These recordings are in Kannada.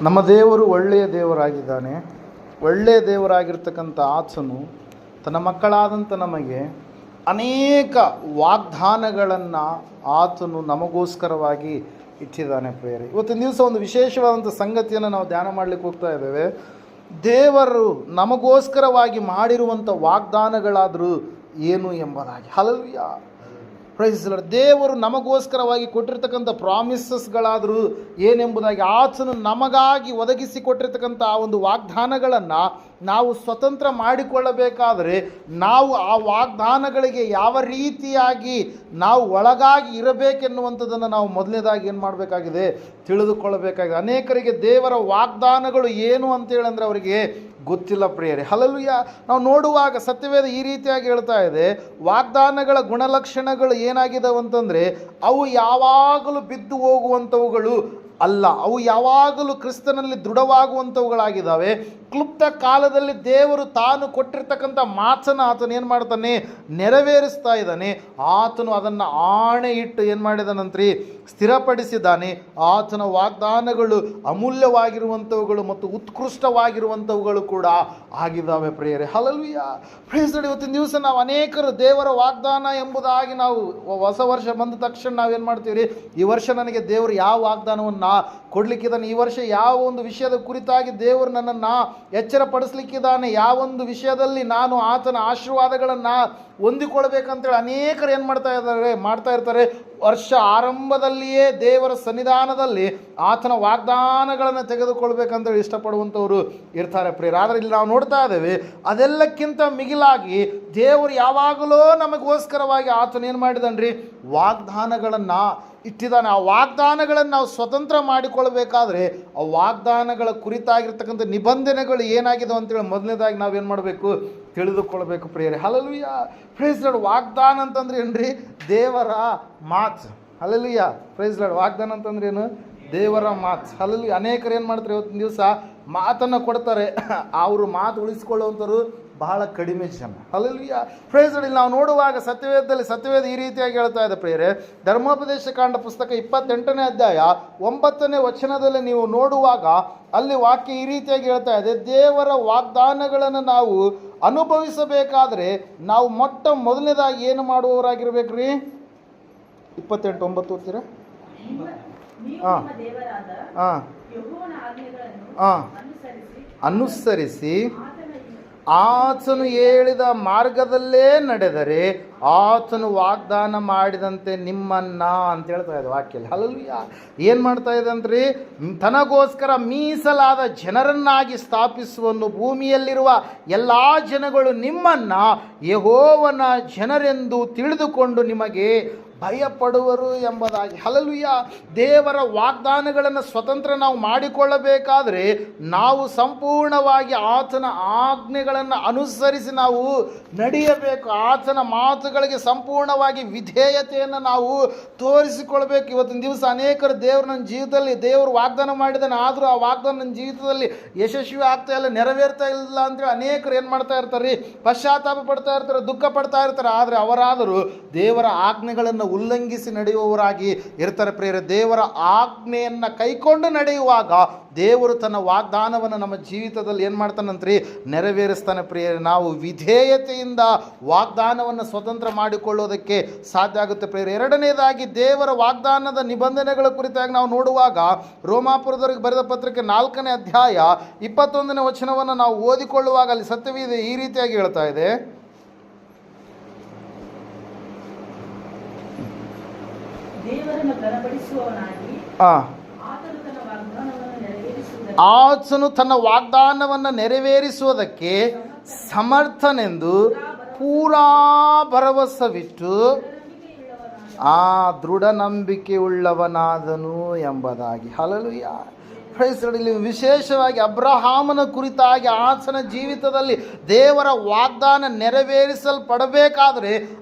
ನಮ್ಮ ದೇವರು ಒಳ್ಳೆಯ ದೇವರಾಗಿದ್ದಾನೆ. ಒಳ್ಳೆಯ ದೇವರಾಗಿರ್ತಕ್ಕಂಥ ಆತನು ತನ್ನ ಮಕ್ಕಳಾದಂಥ ನಮಗೆ ಅನೇಕ ವಾಗ್ದಾನಗಳನ್ನು ಆತನು ನಮಗೋಸ್ಕರವಾಗಿ ಇಟ್ಟಿದ್ದಾನೆ. ಪ್ರಿಯರೇ, ಇವತ್ತಿನ ದಿವಸ ಒಂದು ವಿಶೇಷವಾದಂಥ ಸಂಗತಿಯನ್ನು ನಾವು ಧ್ಯಾನ ಮಾಡಲಿಕ್ಕೆ ಹೋಗ್ತಾ ಇದ್ದೇವೆ. ದೇವರು ನಮಗೋಸ್ಕರವಾಗಿ ಮಾಡಿರುವಂಥ ವಾಗ್ದಾನಗಳಾದರೂ ಏನು ಎಂಬುದಾಗಿ. Hallelujah, praise the lord. ದೇವರು ನಮಗೋಸ್ಕರವಾಗಿ ಕೊಟ್ಟಿರ್ತಕ್ಕಂಥ ಪ್ರಾಮಿಸಸ್ಗಳಾದರೂ ಏನೆಂಬುದಾಗಿ, ಆತನು ನಮಗಾಗಿ ಒದಗಿಸಿ ಕೊಟ್ಟಿರ್ತಕ್ಕಂಥ ಆ ಒಂದು ವಾಗ್ದಾನಗಳನ್ನು ನಾವು ಸ್ವತಂತ್ರ ಮಾಡಿಕೊಳ್ಳಬೇಕಾದರೆ ನಾವು ಆ ವಾಗ್ದಾನಗಳಿಗೆ ಯಾವ ರೀತಿಯಾಗಿ ನಾವು ಒಳಗಾಗಿ ಇರಬೇಕೆನ್ನುವಂಥದ್ದನ್ನು ನಾವು ಮೊದಲನೇದಾಗಿ ಏನು ಮಾಡಬೇಕಾಗಿದೆ, ತಿಳಿದುಕೊಳ್ಳಬೇಕಾಗಿದೆ. ಅನೇಕರಿಗೆ ದೇವರ ವಾಗ್ದಾನಗಳು ಏನು ಅಂತೇಳಂದರೆ ಅವರಿಗೆ ಗೊತ್ತಿಲ್ಲ. ಪ್ರಿಯರೇ, ಹಲ್ಲೆಲೂಯಾ. ನಾವು ನೋಡುವಾಗ ಸತ್ಯವೇದ ಈ ರೀತಿಯಾಗಿ ಹೇಳ್ತಾ ಇದೆ, ವಾಗ್ದಾನಗಳ ಗುಣಲಕ್ಷಣಗಳು ಏನಾಗಿದ್ದಾವೆ ಅಂತಂದರೆ ಅವು ಯಾವಾಗಲೂ ಬಿದ್ದು ಹೋಗುವಂಥವುಗಳು ಅಲ್ಲ, ಅವು ಯಾವಾಗಲೂ ಕ್ರಿಸ್ತನಲ್ಲಿ ದೃಢವಾಗುವಂಥವುಗಳಾಗಿದ್ದಾವೆ. ಕ್ಲುಪ್ತ ಕಾಲದಲ್ಲಿ ದೇವರು ತಾನು ಕೊಟ್ಟಿರ್ತಕ್ಕಂಥ ಮಾತನ್ನು ಆತನು ಏನು ಮಾಡ್ತಾನೆ, ನೆರವೇರಿಸ್ತಾ ಇದ್ದಾನೆ. ಆತನು ಅದನ್ನು ಆಣೆ ಇಟ್ಟು ಏನು ಮಾಡಿದಾನಂತ್ರಿ, ಸ್ಥಿರಪಡಿಸಿದ್ದಾನೆ. ಆತನ ವಾಗ್ದಾನಗಳು ಅಮೂಲ್ಯವಾಗಿರುವಂಥವುಗಳು ಮತ್ತು ಉತ್ಕೃಷ್ಟವಾಗಿರುವಂಥವುಗಳು ಕೂಡ ಆಗಿದ್ದಾವೆ. ಪ್ರಿಯರೇ, ಹಲ್ಲೆಲೂಯಾ, ಪ್ರೈಸ್ ದಿ ಲಾರ್ಡ್. ಇವತ್ತಿನ ದಿವಸ ನಾವು ಅನೇಕರು ದೇವರ ವಾಗ್ದಾನ ಎಂಬುದಾಗಿ ನಾವು ಹೊಸ ವರ್ಷ ಬಂದ ತಕ್ಷಣ ನಾವೇನು ಮಾಡ್ತೀವಿ, ಈ ವರ್ಷ ನನಗೆ ದೇವರು ಯಾವ ವಾಗ್ದಾನವನ್ನು ಕೊಡ್ಲಿಕ್ಕಿದ್ದಾನೆ, ಈ ವರ್ಷ ಯಾವ ಒಂದು ವಿಷಯದ ಕುರಿತಾಗಿ ದೇವರು ನನ್ನನ್ನು ಎಚ್ಚರಪಡಿಸ್ಲಿಕ್ಕಿದ್ದಾನೆ, ಯಾವೊಂದು ವಿಷಯದಲ್ಲಿ ನಾನು ಆತನ ಆಶೀರ್ವಾದಗಳನ್ನು ಹೊಂದಿಕೊಳ್ಬೇಕಂತೇಳಿ ಅನೇಕರು ಏನು ಮಾಡ್ತಾ ಇರ್ತಾರೆ. ವರ್ಷ ಆರಂಭದಲ್ಲಿಯೇ ದೇವರ ಸನ್ನಿಧಾನದಲ್ಲಿ ಆತನ ವಾಗ್ದಾನಗಳನ್ನು ತೆಗೆದುಕೊಳ್ಬೇಕಂತೇಳಿ ಇಷ್ಟಪಡುವಂಥವ್ರು ಇರ್ತಾರೆ. ಪ್ರಿಯರೇ, ಆದರೆ ಇಲ್ಲಿ ನಾವು ನೋಡ್ತಾ ಇದ್ದೇವೆ, ಅದೆಲ್ಲಕ್ಕಿಂತ ಮಿಗಿಲಾಗಿ ದೇವರು ಯಾವಾಗಲೂ ನಮಗೋಸ್ಕರವಾಗಿ ಆತನ ಏನು ಮಾಡಿದನ್ರಿ, ವಾಗ್ದಾನಗಳನ್ನು ಇಟ್ಟಿದ್ದಾನೆ. ಆ ವಾಗ್ದಾನಗಳನ್ನು ನಾವು ಸ್ವತಂತ್ರ ಮಾಡಿಕೊಳ್ಬೇಕಾದ್ರೆ ಆ ವಾಗ್ದಾನಗಳ ಕುರಿತಾಗಿರ್ತಕ್ಕಂಥ ನಿಬಂಧನೆಗಳು ಏನಾಗಿದೆ ಅಂತೇಳಿ ಮೊದಲನೇದಾಗಿ ನಾವೇನು ಮಾಡಬೇಕು, ತಿಳಿದುಕೊಳ್ಬೇಕು. ಪ್ರಿಯರೇ, ಹಲ್ಲೆಲೂಯಾ, ಪ್ರೈಸ್ ದಿ ಲಾರ್ಡ್. ವಾಗ್ದಾನ ಅಂತಂದ್ರೆ ಏನ್ರಿ, ದೇವರ ಮಾತು. Hallelujah, praise the lord. ವಾಗ್ದಾನ ಅಂತಂದ್ರೆ ಏನು, ದೇವರ ಮಾತು. ಹಲ್ಲೆಲೂಯಾ. ಅನೇಕರು ಏನು ಮಾಡ್ತಾರೆ, ಇವತ್ತಿನ ದಿವಸ ಮಾತನ್ನು ಕೊಡ್ತಾರೆ, ಅವರು ಮಾತು ಉಳಿಸ್ಕೊಳ್ಳುವಂಥವ್ರು ಬಹಳ ಕಡಿಮೆ ಜನ. Hallelujah, praise the lord. ನಾವು ನೋಡುವಾಗ ಸತ್ಯವೇದ ಈ ರೀತಿಯಾಗಿ ಹೇಳ್ತಾ ಇದೆ. ಪ್ರಿಯರೇ, ಧರ್ಮೋಪದೇಶ ಕಾಂಡ ಪುಸ್ತಕ 28ನೇ ಅಧ್ಯಾಯ 9ನೇ ವಚನದಲ್ಲಿ ನೀವು ನೋಡುವಾಗ ಅಲ್ಲಿ ವಾಕ್ಯ ಈ ರೀತಿಯಾಗಿ ಹೇಳ್ತಾ ಇದೆ, ದೇವರ ವಾಗ್ದಾನಗಳನ್ನು ನಾವು ಅನುಭವಿಸಬೇಕಾದ್ರೆ ನಾವು ಮೊದಲನೇದಾಗಿ ಏನು ಮಾಡುವವರಾಗಿರ್ಬೇಕ್ರಿ. 28:9 ಓದ್ತೀರಾ? ಅನುಸರಿಸಿ ಆತನು ಹೇಳಿದ ಮಾರ್ಗದಲ್ಲೇ ನಡೆದರೆ ಆತನು ವಾಗ್ದಾನ ಮಾಡಿದಂತೆ ನಿಮ್ಮನ್ನ ಅಂತ ಹೇಳ್ತಾ ಇದೆ ವಾಕ್ಯಲ್ಲಿ. ಹಲ್ಲೆಲೂಯಾ. ಏನು ಮಾಡ್ತಾ ಇದೆ ಅಂತ್ರಿ, ತನಗೋಸ್ಕರ ಮೀಸಲಾದ ಜನರನ್ನಾಗಿ ಸ್ಥಾಪಿಸುವನು. ಭೂಮಿಯಲ್ಲಿರುವ ಎಲ್ಲ ಜನಗಳು ನಿಮ್ಮನ್ನು ಯೆಹೋವನ ಜನರೆಂದು ತಿಳಿದುಕೊಂಡು ನಿಮಗೆ ಭಯಪಡುವರು ಎಂಬುದಾಗಿ. ಹಲ್ಲೆಲೂಯಾ. ದೇವರ ವಾಗ್ದಾನಗಳನ್ನು ಸ್ವತಂತ್ರ ನಾವು ಮಾಡಿಕೊಳ್ಳಬೇಕಾದ್ರೆ ನಾವು ಸಂಪೂರ್ಣವಾಗಿ ಆತನ ಆಜ್ಞೆಗಳನ್ನು ಅನುಸರಿಸಿ ನಾವು ನಡೆಯಬೇಕು. ಆತನ ಮಾತುಗಳಿಗೆ ಸಂಪೂರ್ಣವಾಗಿ ವಿಧೇಯತೆಯನ್ನು ನಾವು ತೋರಿಸಿಕೊಳ್ಬೇಕು. ಇವತ್ತಿನ ದಿವಸ ಅನೇಕರು ನನ್ನ ಜೀವಿತದಲ್ಲಿ ದೇವರು ವಾಗ್ದಾನ ಮಾಡಿದ್ದಾನೆ, ಆದರೂ ಆ ವಾಗ್ದಾನ ನನ್ನ ಜೀವಿತದಲ್ಲಿ ಯಶಸ್ವಿ ಆಗ್ತಾ ಇಲ್ಲ, ನೆರವೇರ್ತಾ ಇಲ್ಲ ಅಂತೇಳಿ ಅನೇಕರು ಏನು ಮಾಡ್ತಾ ಇರ್ತಾರೆ, ಪಶ್ಚಾತ್ತಾಪ ಪಡ್ತಾ ಇರ್ತಾರೆ, ದುಃಖ ಪಡ್ತಾ ಇರ್ತಾರೆ. ಆದರೆ ಅವರಾದರೂ ದೇವರ ಆಜ್ಞೆಗಳನ್ನು ಉಲ್ಲಂಘಿಸಿ ನಡೆಯುವವರಾಗಿ ಇರ್ತಾರೆ. ಪ್ರಿಯರೇ, ದೇವರ ಆಜ್ಞೆಯನ್ನು ಕೈಕೊಂಡು ನಡೆಯುವಾಗ ದೇವರು ತನ್ನ ವಾಗ್ದಾನವನ್ನು ನಮ್ಮ ಜೀವಿತದಲ್ಲಿ ಏನು ಮಾಡ್ತಾನಂತ್ರಿ, ನೆರವೇರಿಸ್ತಾನೆ. ಪ್ರಿಯರೇ, ನಾವು ವಿಧೇಯತೆಯಿಂದ ವಾಗ್ದಾನವನ್ನು ಸ್ವತಂತ್ರ ಮಾಡಿಕೊಳ್ಳೋದಕ್ಕೆ ಸಾಧ್ಯ ಆಗುತ್ತೆ. ಪ್ರಿಯರೇ, ಎರಡನೇದಾಗಿ ದೇವರ ವಾಗ್ದಾನದ ನಿಬಂಧನೆಗಳ ಕುರಿತಾಗಿ ನಾವು ನೋಡುವಾಗ ರೋಮಾಪುರದವರಿಗೆ ಬರೆದ ಪತ್ರಿಕೆ 4ನೇ ಅಧ್ಯಾಯ 21ನೇ ವಚನವನ್ನು ನಾವು ಓದಿಕೊಳ್ಳುವಾಗ ಅಲ್ಲಿ ಸತ್ಯವಿದೆ ಈ ರೀತಿಯಾಗಿ ಹೇಳ್ತಾ ಇದೆ, ಆತನು ತನ್ನ ವಾಗ್ದಾನವನ್ನು ನೆರವೇರಿಸುವುದಕ್ಕೆ ಸಮರ್ಥನೆಂದು ಪೂರಾ ಭರವಸವಿಟ್ಟು ದೃಢ ನಂಬಿಕೆಯುಳ್ಳವನಾದನು ಎಂಬುದಾಗಿ. Hallelujah, praise the lord. ಇಲ್ಲಿ ವಿಶೇಷವಾಗಿ ಅಬ್ರಹಾಮನ ಕುರಿತಾಗಿ ಆತನ ಜೀವಿತದಲ್ಲಿ ದೇವರ ವಾಗ್ದಾನ ನೆರವೇರಿಸಲ್ಪಡಬೇಕಾದ್ರೆ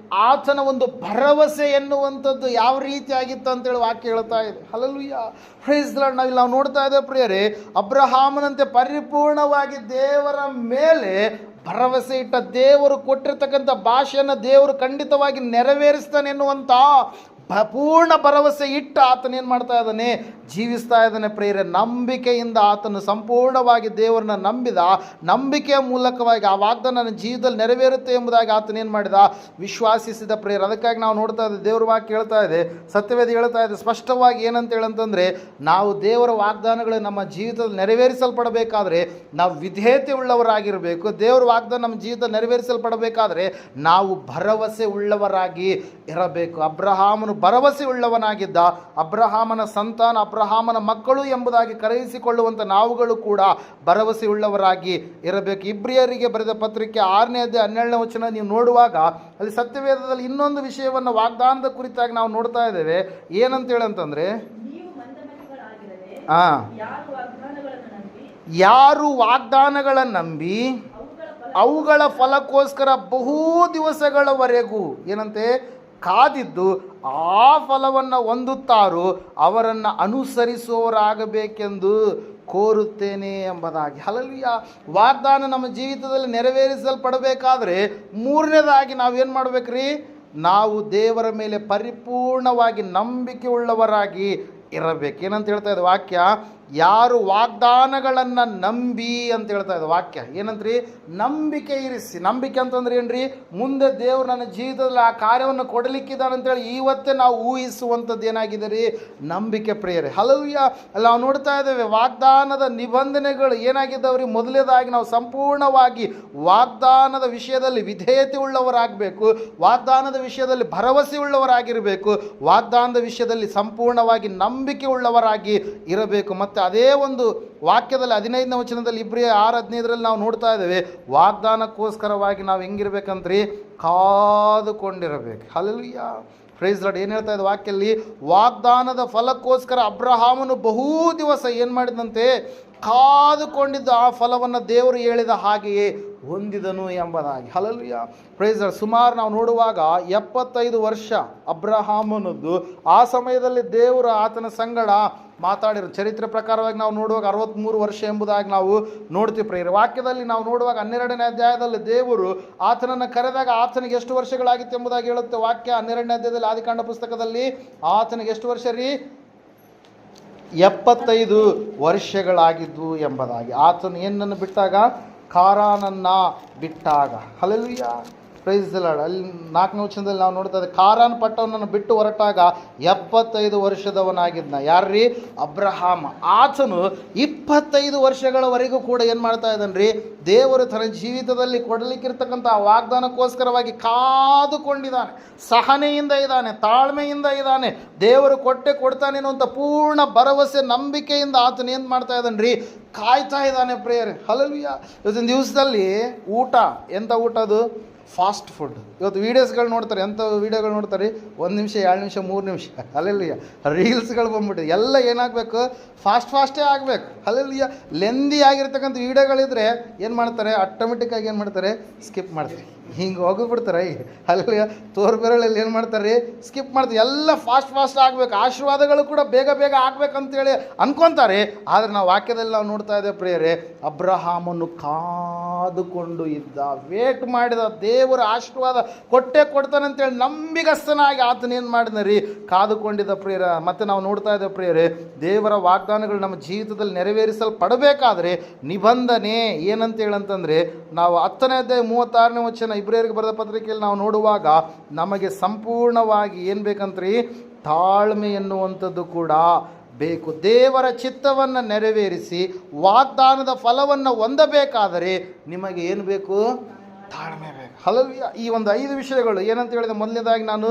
ಆತನ ಒಂದು ಭರವಸೆ ಎನ್ನುವಂಥದ್ದು ಯಾವ ರೀತಿಯಾಗಿತ್ತು ಅಂತೇಳಿ ವಾಕ್ಯ ಹೇಳ್ತಾ ಇದೆ. Hallelujah, praise the lord. ನಾವು ನೋಡ್ತಾ ಇದ್ದೇವೆ ಪ್ರಿಯರೇ, ಅಬ್ರಹಾಮನಂತೆ ಪರಿಪೂರ್ಣವಾಗಿ ದೇವರ ಮೇಲೆ ಭರವಸೆ ಇಟ್ಟ, ದೇವರು ಕೊಟ್ಟಿರ್ತಕ್ಕಂಥ ಭಾಷೆಯನ್ನು ದೇವರು ಖಂಡಿತವಾಗಿ ನೆರವೇರಿಸ್ತಾನೆ ಎನ್ನುವಂಥ ಪೂರ್ಣ ಭರವಸೆ ಇಟ್ಟು ಆತನೇನು ಮಾಡ್ತಾ ಇದ್ದಾನೆ, ಜೀವಿಸ್ತಾ ಇದ್ದಾನೆ ಪ್ರಿಯರೇ. ನಂಬಿಕೆಯಿಂದ ಆತನು ಸಂಪೂರ್ಣವಾಗಿ ದೇವರನ್ನ ನಂಬಿದ. ನಂಬಿಕೆಯ ಮೂಲಕವಾಗಿ ಆ ವಾಗ್ದಾನ ನನ್ನ ಜೀವಿತದಲ್ಲಿ ನೆರವೇರುತ್ತೆ ಎಂಬುದಾಗಿ ಆತನೇನು ಮಾಡಿದ, ವಿಶ್ವಾಸಿಸಿದ ಪ್ರಿಯರೇ. ಅದಕ್ಕಾಗಿ ನಾವು ನೋಡ್ತಾ ಇದ್ದೇವೆ, ದೇವರ ವಾಕ್ಯ ಹೇಳ್ತಾ ಇದೆ, ಸತ್ಯವೇದ ಹೇಳ್ತಾ ಇದೆ ಸ್ಪಷ್ಟವಾಗಿ ಏನಂತ ಹೇಳಂತಂದರೆ, ನಾವು ದೇವರ ವಾಗ್ದಾನಗಳು ನಮ್ಮ ಜೀವಿತದಲ್ಲಿ ನೆರವೇರಿಸಲ್ಪಡಬೇಕಾದ್ರೆ ನಾವು ವಿಧೇಯತೆ ಉಳ್ಳವರಾಗಿರಬೇಕು. ದೇವರ ವಾಗ್ದಾನ ನಮ್ಮ ಜೀವಿತದಲ್ಲಿ ನೆರವೇರಿಸಲ್ಪಡಬೇಕಾದ್ರೆ ನಾವು ಭರವಸೆ ಉಳ್ಳವರಾಗಿ ಇರಬೇಕು. ಅಬ್ರಹಾಮನು ಭರವಸೆ ಉಳ್ಳವನಾಗಿದ್ದ. ಅಬ್ರಹಾಮನ ಸಂತಾನ, ಅಬ್ರಹಾಮನ ಮಕ್ಕಳು ಎಂಬುದಾಗಿ ಕರೆಯಿಸಿಕೊಳ್ಳುವಂಥ ನಾವುಗಳು ಕೂಡ ಭರವಸೆ ಉಳ್ಳವರಾಗಿ ಇರಬೇಕು. ಇಬ್ರಿಯರಿಗೆ ಬರೆದ ಪತ್ರಿಕೆ 6ನೇ ಅಧ್ಯಾಯ 12ನೇ ವಚನ ನೀವು ನೋಡುವಾಗ ಅಲ್ಲಿ ಸತ್ಯವೇದದಲ್ಲಿ ಇನ್ನೊಂದು ವಿಷಯವನ್ನು ವಾಗ್ದಾನದ ಕುರಿತಾಗಿ ನಾವು ನೋಡ್ತಾ ಇದ್ದೇವೆ. ಏನಂತ ಹೇಳಂತಂದ್ರೆ, ಯಾರು ವಾಗ್ದಾನಗಳನ್ನು ನಂಬಿ ಅವುಗಳ ಫಲಕ್ಕೋಸ್ಕರ ಬಹು ದಿವಸಗಳವರೆಗೂ ಏನಂತೆ ಕಾದಿದ್ದು ಆ ಫಲವನ್ನು ಹೊಂದುತ್ತಾರೋ ಅವರನ್ನು ಅನುಸರಿಸುವವರಾಗಬೇಕೆಂದು ಕೋರುತ್ತೇನೆ ಎಂಬುದಾಗಿ. ಹಲ್ಲೆಲೂಯಾ. ವಾಗ್ದಾನ ನಮ್ಮ ಜೀವಿತದಲ್ಲಿ ನೆರವೇರಿಸಲ್ಪಡಬೇಕಾದ್ರೆ ಮೂರನೇದಾಗಿ ನಾವೇನು ಮಾಡ್ಬೇಕ್ರಿ, ನಾವು ದೇವರ ಮೇಲೆ ಪರಿಪೂರ್ಣವಾಗಿ ನಂಬಿಕೆ ಉಳ್ಳವರಾಗಿ ಇರಬೇಕು. ಏನಂತ ಹೇಳ್ತಾ ಇದೆ ವಾಕ್ಯ, ಯಾರು ವಾಗ್ದಾನಗಳನ್ನು ನಂಬಿ ಅಂತ ಹೇಳ್ತಾ ಇದೆ ವಾಕ್ಯ. ಏನಂತ್ರಿ, ನಂಬಿಕೆ ಇರಿಸಿ. ನಂಬಿಕೆ ಅಂತಂದ್ರೆ ಏನ್ರಿ, ಮುಂದೆ ದೇವರು ನನ್ನ ಜೀವಿತದಲ್ಲಿ ಆ ಕಾರ್ಯವನ್ನು ಕೊಡಲಿಕ್ಕಿದ್ದಾನೆ ಅಂತೇಳಿ ಇವತ್ತೇ ನಾವು ಊಹಿಸುವಂಥದ್ದು ಏನಾಗಿದೆ ರೀ, ನಂಬಿಕೆ ಪ್ರಿಯರೇ. ಹಲ್ಲೆಲೂಯಾ. ಅಲ್ಲಿ ನಾವು ನೋಡ್ತಾ ಇದ್ದೇವೆ ವಾಗ್ದಾನದ ನಿಬಂಧನೆಗಳು ಏನಾಗಿದ್ದಾವ್ರಿ. ಮೊದಲನೇದಾಗಿ ನಾವು ಸಂಪೂರ್ಣವಾಗಿ ವಾಗ್ದಾನದ ವಿಷಯದಲ್ಲಿ ವಿಧೇಯತೆ ಉಳ್ಳವರಾಗಬೇಕು. ವಾಗ್ದಾನದ ವಿಷಯದಲ್ಲಿ ಭರವಸೆ ಉಳ್ಳವರಾಗಿರಬೇಕು. ವಾಗ್ದಾನದ ವಿಷಯದಲ್ಲಿ ಸಂಪೂರ್ಣವಾಗಿ ನಂಬಿಕೆ ಉಳ್ಳವರಾಗಿ ಇರಬೇಕು. ಮತ್ತು ಅದೇ ಒಂದು ವಾಕ್ಯದಲ್ಲಿ 15ನೇ ವಚನದಲ್ಲಿ ಇಬ್ರಿಯ 6:15 ನಾವು ನೋಡ್ತಾ ಇದ್ದೇವೆ, ವಾಗ್ದಾನಕ್ಕೋಸ್ಕರವಾಗಿ ನಾವು ಹೆಂಗಿರ್ಬೇಕಂತ್ರಿ, ಕಾದುಕೊಂಡಿರಬೇಕು. ಹಲ್ಲೆಲೂಯಾ. Praise lord. ಏನು ಹೇಳ್ತಾ ಇದೆ ವಾಕ್ಯಲ್ಲಿ, ವಾಗ್ದಾನದ ಫಲಕ್ಕೋಸ್ಕರ ಅಬ್ರಹಾಮನು ಬಹು ದಿವಸ ಏನು ಮಾಡಿದಂತೆ, ಕಾದುಕೊಂಡಿದ್ದ ಆ ಫಲವನ್ನು ದೇವರು ಹೇಳಿದ ಹಾಗೆಯೇ ಹೊಂದಿದನು ಎಂಬುದಾಗಿ. ಹಲ್ಲೆಲೂಯಾ. Praise lord. ಸುಮಾರು ನಾವು ನೋಡುವಾಗ 75 ವರ್ಷ ಅಬ್ರಹಾಮನದ್ದು. ಆ ಸಮಯದಲ್ಲಿ ದೇವರು ಆತನ ಸಂಗಡ ಮಾತಾಡಿರೋ ಚರಿತ್ರೆ ಪ್ರಕಾರವಾಗಿ ನಾವು ನೋಡುವಾಗ 63 ವರ್ಷ ಎಂಬುದಾಗಿ ನಾವು ನೋಡ್ತೀವಿ ಪ್ರಿಯರೇ. ವಾಕ್ಯದಲ್ಲಿ ನಾವು ನೋಡುವಾಗ 12ನೇ ಅಧ್ಯಾಯದಲ್ಲಿ ದೇವರು ಆತನನ್ನು ಕರೆದಾಗ ಆತನಿಗೆ ಎಷ್ಟು ವರ್ಷಗಳಾಗಿತ್ತು ಎಂಬುದಾಗಿ ಹೇಳುತ್ತೆ ವಾಕ್ಯ. 12ನೇ ಅಧ್ಯಾಯದಲ್ಲಿ ಆದಿಕಾಂಡ ಪುಸ್ತಕದಲ್ಲಿ ಆತನಿಗೆ ಎಷ್ಟು ವರ್ಷ ರೀ, 75 ವರ್ಷಗಳಾಗಿದ್ದು ಎಂಬುದಾಗಿ. ಆತನು ಏನನ್ನು ಬಿಟ್ಟಾಗ, ಕಾರಾನನ್ನು ಬಿಟ್ಟಾಗ. ಹಲ್ಲೆಲೂಯಾ. Praise the lord. ಅಲ್ಲಿ 4ನೇ ವಚನದಲ್ಲಿ ನಾವು ನೋಡ್ತಾ ಇದ್ದೇವೆ, ಕಾರಾನ್ ಪಟ್ಟಣವನ್ನು ಬಿಟ್ಟು ಹೊರಟಾಗ 75 ವರ್ಷದವನಾಗಿದ್ದ. ಯಾರ್ರೀ, ಅಬ್ರಹಾಮ. ಆತನು 25 ವರ್ಷಗಳವರೆಗೂ ಕೂಡ ಏನು ಮಾಡ್ತಾ ಇದ್ದಾನೆ ರೀ, ದೇವರು ತನ್ನ ಜೀವಿತದಲ್ಲಿ ಕೊಡಲಿಕ್ಕಿರ್ತಕ್ಕಂಥ ವಾಗ್ದಾನಕ್ಕೋಸ್ಕರವಾಗಿ ಕಾದುಕೊಂಡಿದ್ದಾನೆ. ಸಹನೆಯಿಂದ ಇದ್ದಾನೆ, ತಾಳ್ಮೆಯಿಂದ ಇದ್ದಾನೆ. ದೇವರು ಕೊಡ್ತಾನೆ ಅನ್ನುವಂಥ ಪೂರ್ಣ ಭರವಸೆ ನಂಬಿಕೆಯಿಂದ ಆತನ ಏನು ಮಾಡ್ತಾ ಇದ್ದಾನೆ ರೀ, ಕಾಯ್ತಾ ಇದ್ದಾನೆ ಪ್ರಿಯರೇ. ಹಲ್ಲೆಲೂಯಾ. ಇವತ್ತಿನ ದಿವಸದಲ್ಲಿ ಊಟ ಎಂಥ ಊಟ ಅದು, ಫಾಸ್ಟ್ ಫುಡ್. ಇವತ್ತು ವೀಡಿಯೋಸ್ಗಳು ನೋಡ್ತಾರೆ. ಎಂಥ ವೀಡಿಯೋಗಳು ನೋಡ್ತಾರೆ, 1 ನಿಮಿಷ 2 ನಿಮಿಷ 3 ನಿಮಿಷ. ಹಲ್ಲೆಲೂಯಾ. ರೀಲ್ಸ್ಗಳು ಬಂದ್ಬಿಟ್ಟಿದೆ. ಎಲ್ಲ ಏನಾಗಬೇಕು, ಫಾಸ್ಟೇ ಆಗಬೇಕು. ಹಲ್ಲೆಲೂಯಾ. ಲೆಂದಿ ಆಗಿರ್ತಕ್ಕಂಥ ವೀಡಿಯೋಗಳಿದ್ರೆ ಏನು ಮಾಡ್ತಾರೆ, ಆಟೋಮೆಟಿಕ್ಕಾಗಿ ಏನು ಮಾಡ್ತಾರೆ, ಸ್ಕಿಪ್ ಮಾಡ್ತಾರೆ. ಹಿಂಗೆ ಹೋಗಿಬಿಡ್ತಾರೆ. ಹಲ್ಲೆಲೂಯಾ. ತೋರ್ಬೆರಳಲ್ಲಿ ಏನು ಮಾಡ್ತಾರೆ, ಸ್ಕಿಪ್ ಮಾಡ್ತಾರೆ. ಎಲ್ಲ ಫಾಸ್ಟ್ ಆಗಬೇಕು. ಆಶೀರ್ವಾದಗಳು ಕೂಡ ಬೇಗ ಆಗ್ಬೇಕಂತೇಳಿ ಅನ್ಕೊತಾರೆ. ಆದರೆ ನಾವು ವಾಕ್ಯದಲ್ಲಿ ನಾವು ನೋಡ್ತಾ ಇದ್ದೇವೆ ಪ್ರಿಯರೇ, ಅಬ್ರಹಾಮನು ಕಾದುಕೊಂಡು ಇದ್ದ, ವೇಟ್ ಮಾಡಿದ. ದೇವರ ಆಶೀರ್ವಾದ ಕೊಡ್ತಾನೆ ಅಂತೇಳಿ ನಂಬಿಗಸ್ತನಾಗಿ ಆತನೇನು ಮಾಡಿದ ರೀ, ಕಾದುಕೊಂಡಿದ್ದ ಪ್ರಿಯರ. ಮತ್ತು ನಾವು ನೋಡ್ತಾ ಇದ್ದೇವೆ ಪ್ರಿಯರೇ, ದೇವರ ವಾಗ್ದಾನಗಳು ನಮ್ಮ ಜೀವಿತದಲ್ಲಿ ನೆರವೇರಿಸಲ್ಪಡಬೇಕಾದ್ರೆ ನಿಬಂಧನೆ ಏನಂತ ಹೇಳಂತಂದರೆ, ನಾವು 10ನೇ ಅಧ್ಯಾಯ 36ನೇ ವಚನ ಇಬ್ರಿಯರಿಗೆ ಬರೆದ ಪತ್ರಿಕೆಯಲ್ಲಿ ನಾವು ನೋಡುವಾಗ ನಮಗೆ ಸಂಪೂರ್ಣವಾಗಿ ಏನು ಬೇಕಂತ್ರಿ, ತಾಳ್ಮೆ ಎನ್ನುವಂಥದ್ದು ಕೂಡ ಬೇಕು. ದೇವರ ಚಿತ್ತವನ್ನು ನೆರವೇರಿಸಿ ವಾಗ್ದಾನದ ಫಲವನ್ನು ಹೊಂದಬೇಕಾದರೆ ನಿಮಗೆ ಏನು ಬೇಕು, ತಾಳ್ಮೆ ಬೇಕು. ಹಲ್ಲೆಲೂಯಾ. ಈ ಒಂದು 5 ವಿಷಯಗಳು ಏನಂತ ಹೇಳಿದೆ, ಮೊದಲನೇದಾಗಿ ನಾನು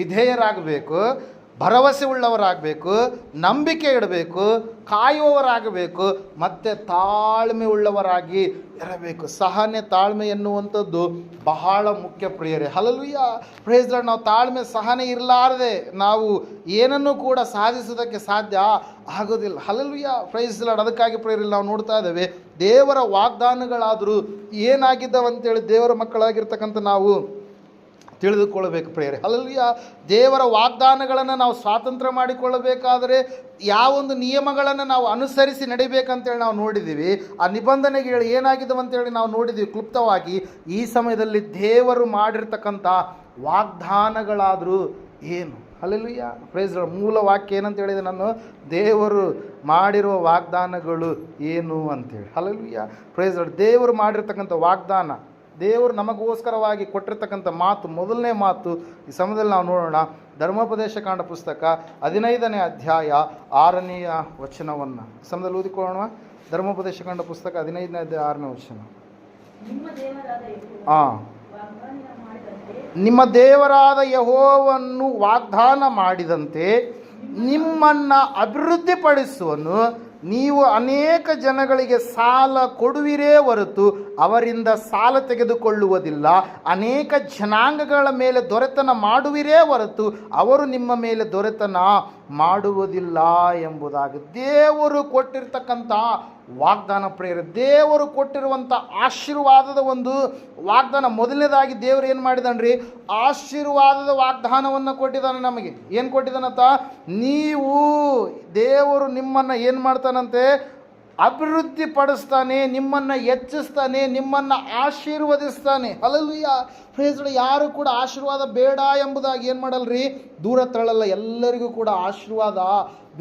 ವಿಧೇಯರಾಗಬೇಕು, ಭರವಸೆ ಉಳ್ಳವರಾಗಬೇಕು, ನಂಬಿಕೆ ಇಡಬೇಕು, ಕಾಯುವವರಾಗಬೇಕು, ಮತ್ತು ತಾಳ್ಮೆ ಉಳ್ಳವರಾಗಿ ಇರಬೇಕು. ಸಹನೆ, ತಾಳ್ಮೆ ಎನ್ನುವಂಥದ್ದು ಬಹಳ ಮುಖ್ಯ ಪ್ರಿಯರೇ. ಹಲ್ಲೆಲೂಯಾ. Praise lord. ನಾವು ತಾಳ್ಮೆ, ಸಹನೆ ಇರಲಾರದೆ ನಾವು ಏನನ್ನೂ ಕೂಡ ಸಾಧಿಸೋದಕ್ಕೆ ಸಾಧ್ಯ ಆಗೋದಿಲ್ಲ. ಹಲ್ಲೆಲೂಯಾ. Praise lord. ಅದಕ್ಕಾಗಿ ಪ್ರಿಯರಲ್ಲಿ ನಾವು ನೋಡ್ತಾ ಇದ್ದೇವೆ, ದೇವರ ವಾಗ್ದಾನಗಳಾದರೂ ಏನಾಗಿದ್ದಾವಂತೇಳಿ ದೇವರ ಮಕ್ಕಳಾಗಿರ್ತಕ್ಕಂಥ ನಾವು ತಿಳಿದುಕೊಳ್ಳಬೇಕು ಪ್ರಿಯರೇ. ಹಲ್ಲೆಲೂಯಾ. ದೇವರ ವಾಗ್ದಾನಗಳನ್ನು ನಾವು ಸ್ವಾತಂತ್ರ್ಯ ಮಾಡಿಕೊಳ್ಳಬೇಕಾದರೆ ಯಾವೊಂದು ನಿಯಮಗಳನ್ನು ನಾವು ಅನುಸರಿಸಿ ನಡಿಬೇಕಂತೇಳಿ ನಾವು ನೋಡಿದ್ದೀವಿ. ಆ ನಿಬಂಧನೆಗಳು ಏನಾಗಿದ್ದಾವಂತೇಳಿ ನಾವು ನೋಡಿದ್ದೀವಿ ಕ್ಲುಪ್ತವಾಗಿ. ಈ ಸಮಯದಲ್ಲಿ ದೇವರು ಮಾಡಿರ್ತಕ್ಕಂಥ ವಾಗ್ದಾನಗಳಾದರೂ ಏನು, ಹಲ್ಲೆಲೂಯಾ. Praise lord. ಮೂಲ ವಾಕ್ಯ ಏನಂತ ಹೇಳಿದೆ ನಾನು? ದೇವರು ಮಾಡಿರುವ ವಾಗ್ದಾನಗಳು ಏನು ಅಂತೇಳಿ. ಹಲ್ಲೆಲೂಯಾ. Praise lord. ದೇವರು ಮಾಡಿರ್ತಕ್ಕಂಥ ವಾಗ್ದಾನ, ದೇವರು ನಮಗೋಸ್ಕರವಾಗಿ ಕೊಟ್ಟಿರ್ತಕ್ಕಂಥ ಮಾತು, ಮೊದಲನೇ ಮಾತು ಈ ಸಮಯದಲ್ಲಿ ನಾವು ನೋಡೋಣ. ಧರ್ಮೋಪದೇಶ ಕಾಂಡ ಪುಸ್ತಕ 15ನೇ ಅಧ್ಯಾಯ 6ನೇ ವಚನವನ್ನು ಈ ಸಮಯದಲ್ಲಿ ಓದಿಕೊಳ್ಳೋಣ. ಧರ್ಮೋಪದೇಶ ಕಾಂಡ ಪುಸ್ತಕ 15ನೇ ಅಧ್ಯಾಯ 6ನೇ ವಚನ. ನಿಮ್ಮ ದೇವರಾದ ಯೆಹೋವನು ವಾಗ್ದಾನ ಮಾಡಿದಂತೆ ನಿಮ್ಮನ್ನು ಅಭಿವೃದ್ಧಿಪಡಿಸುವನು. ನೀವು ಅನೇಕ ಜನಗಳಿಗೆ ಸಾಲ ಕೊಡುವಿರೇ ಹೊರತು ಅವರಿಂದ ಸಾಲ ತೆಗೆದುಕೊಳ್ಳುವುದಿಲ್ಲ. ಅನೇಕ ಜನಾಂಗಗಳ ಮೇಲೆ ದೊರೆತನ ಮಾಡುವಿರೇ ಹೊರತು ಅವರು ನಿಮ್ಮ ಮೇಲೆ ದೊರೆತನ ಮಾಡುವುದಿಲ್ಲ ಎಂಬುದಾಗಿ ದೇವರು ಕೊಟ್ಟಿರ್ತಕ್ಕಂಥ ವಾಗ್ದಾನ. ಪ್ರೇರೆ, ದೇವರು ಕೊಟ್ಟಿರುವಂಥ ಆಶೀರ್ವಾದದ ಒಂದು ವಾಗ್ದಾನ. ಮೊದಲನೇದಾಗಿ ದೇವರು ಏನು ಮಾಡಿದಾನ್ರಿ? ಆಶೀರ್ವಾದದ ವಾಗ್ದಾನವನ್ನು ಕೊಟ್ಟಿದ್ದಾನೆ ನಮಗೆ. ಏನು ಕೊಟ್ಟಿದ್ದಾನಂತ? ನೀವು, ದೇವರು ನಿಮ್ಮನ್ನು ಏನು ಮಾಡ್ತಾನಂತೆ? ಅಭಿವೃದ್ಧಿ ಪಡಿಸ್ತಾನೆ, ನಿಮ್ಮನ್ನು ಹೆಚ್ಚಿಸ್ತಾನೆ, ನಿಮ್ಮನ್ನು ಆಶೀರ್ವದಿಸ್ತಾನೆ. ಹಲ್ಲೆಲೂಯಾ. Praise lord. ಯಾರು ಕೂಡ ಆಶೀರ್ವಾದ ಬೇಡ ಎಂಬುದಾಗಿ ಏನು ಮಾಡಲ್ರಿ? ದೂರ ತಳ್ಳಲ್ಲ. ಎಲ್ಲರಿಗೂ ಕೂಡ ಆಶೀರ್ವಾದ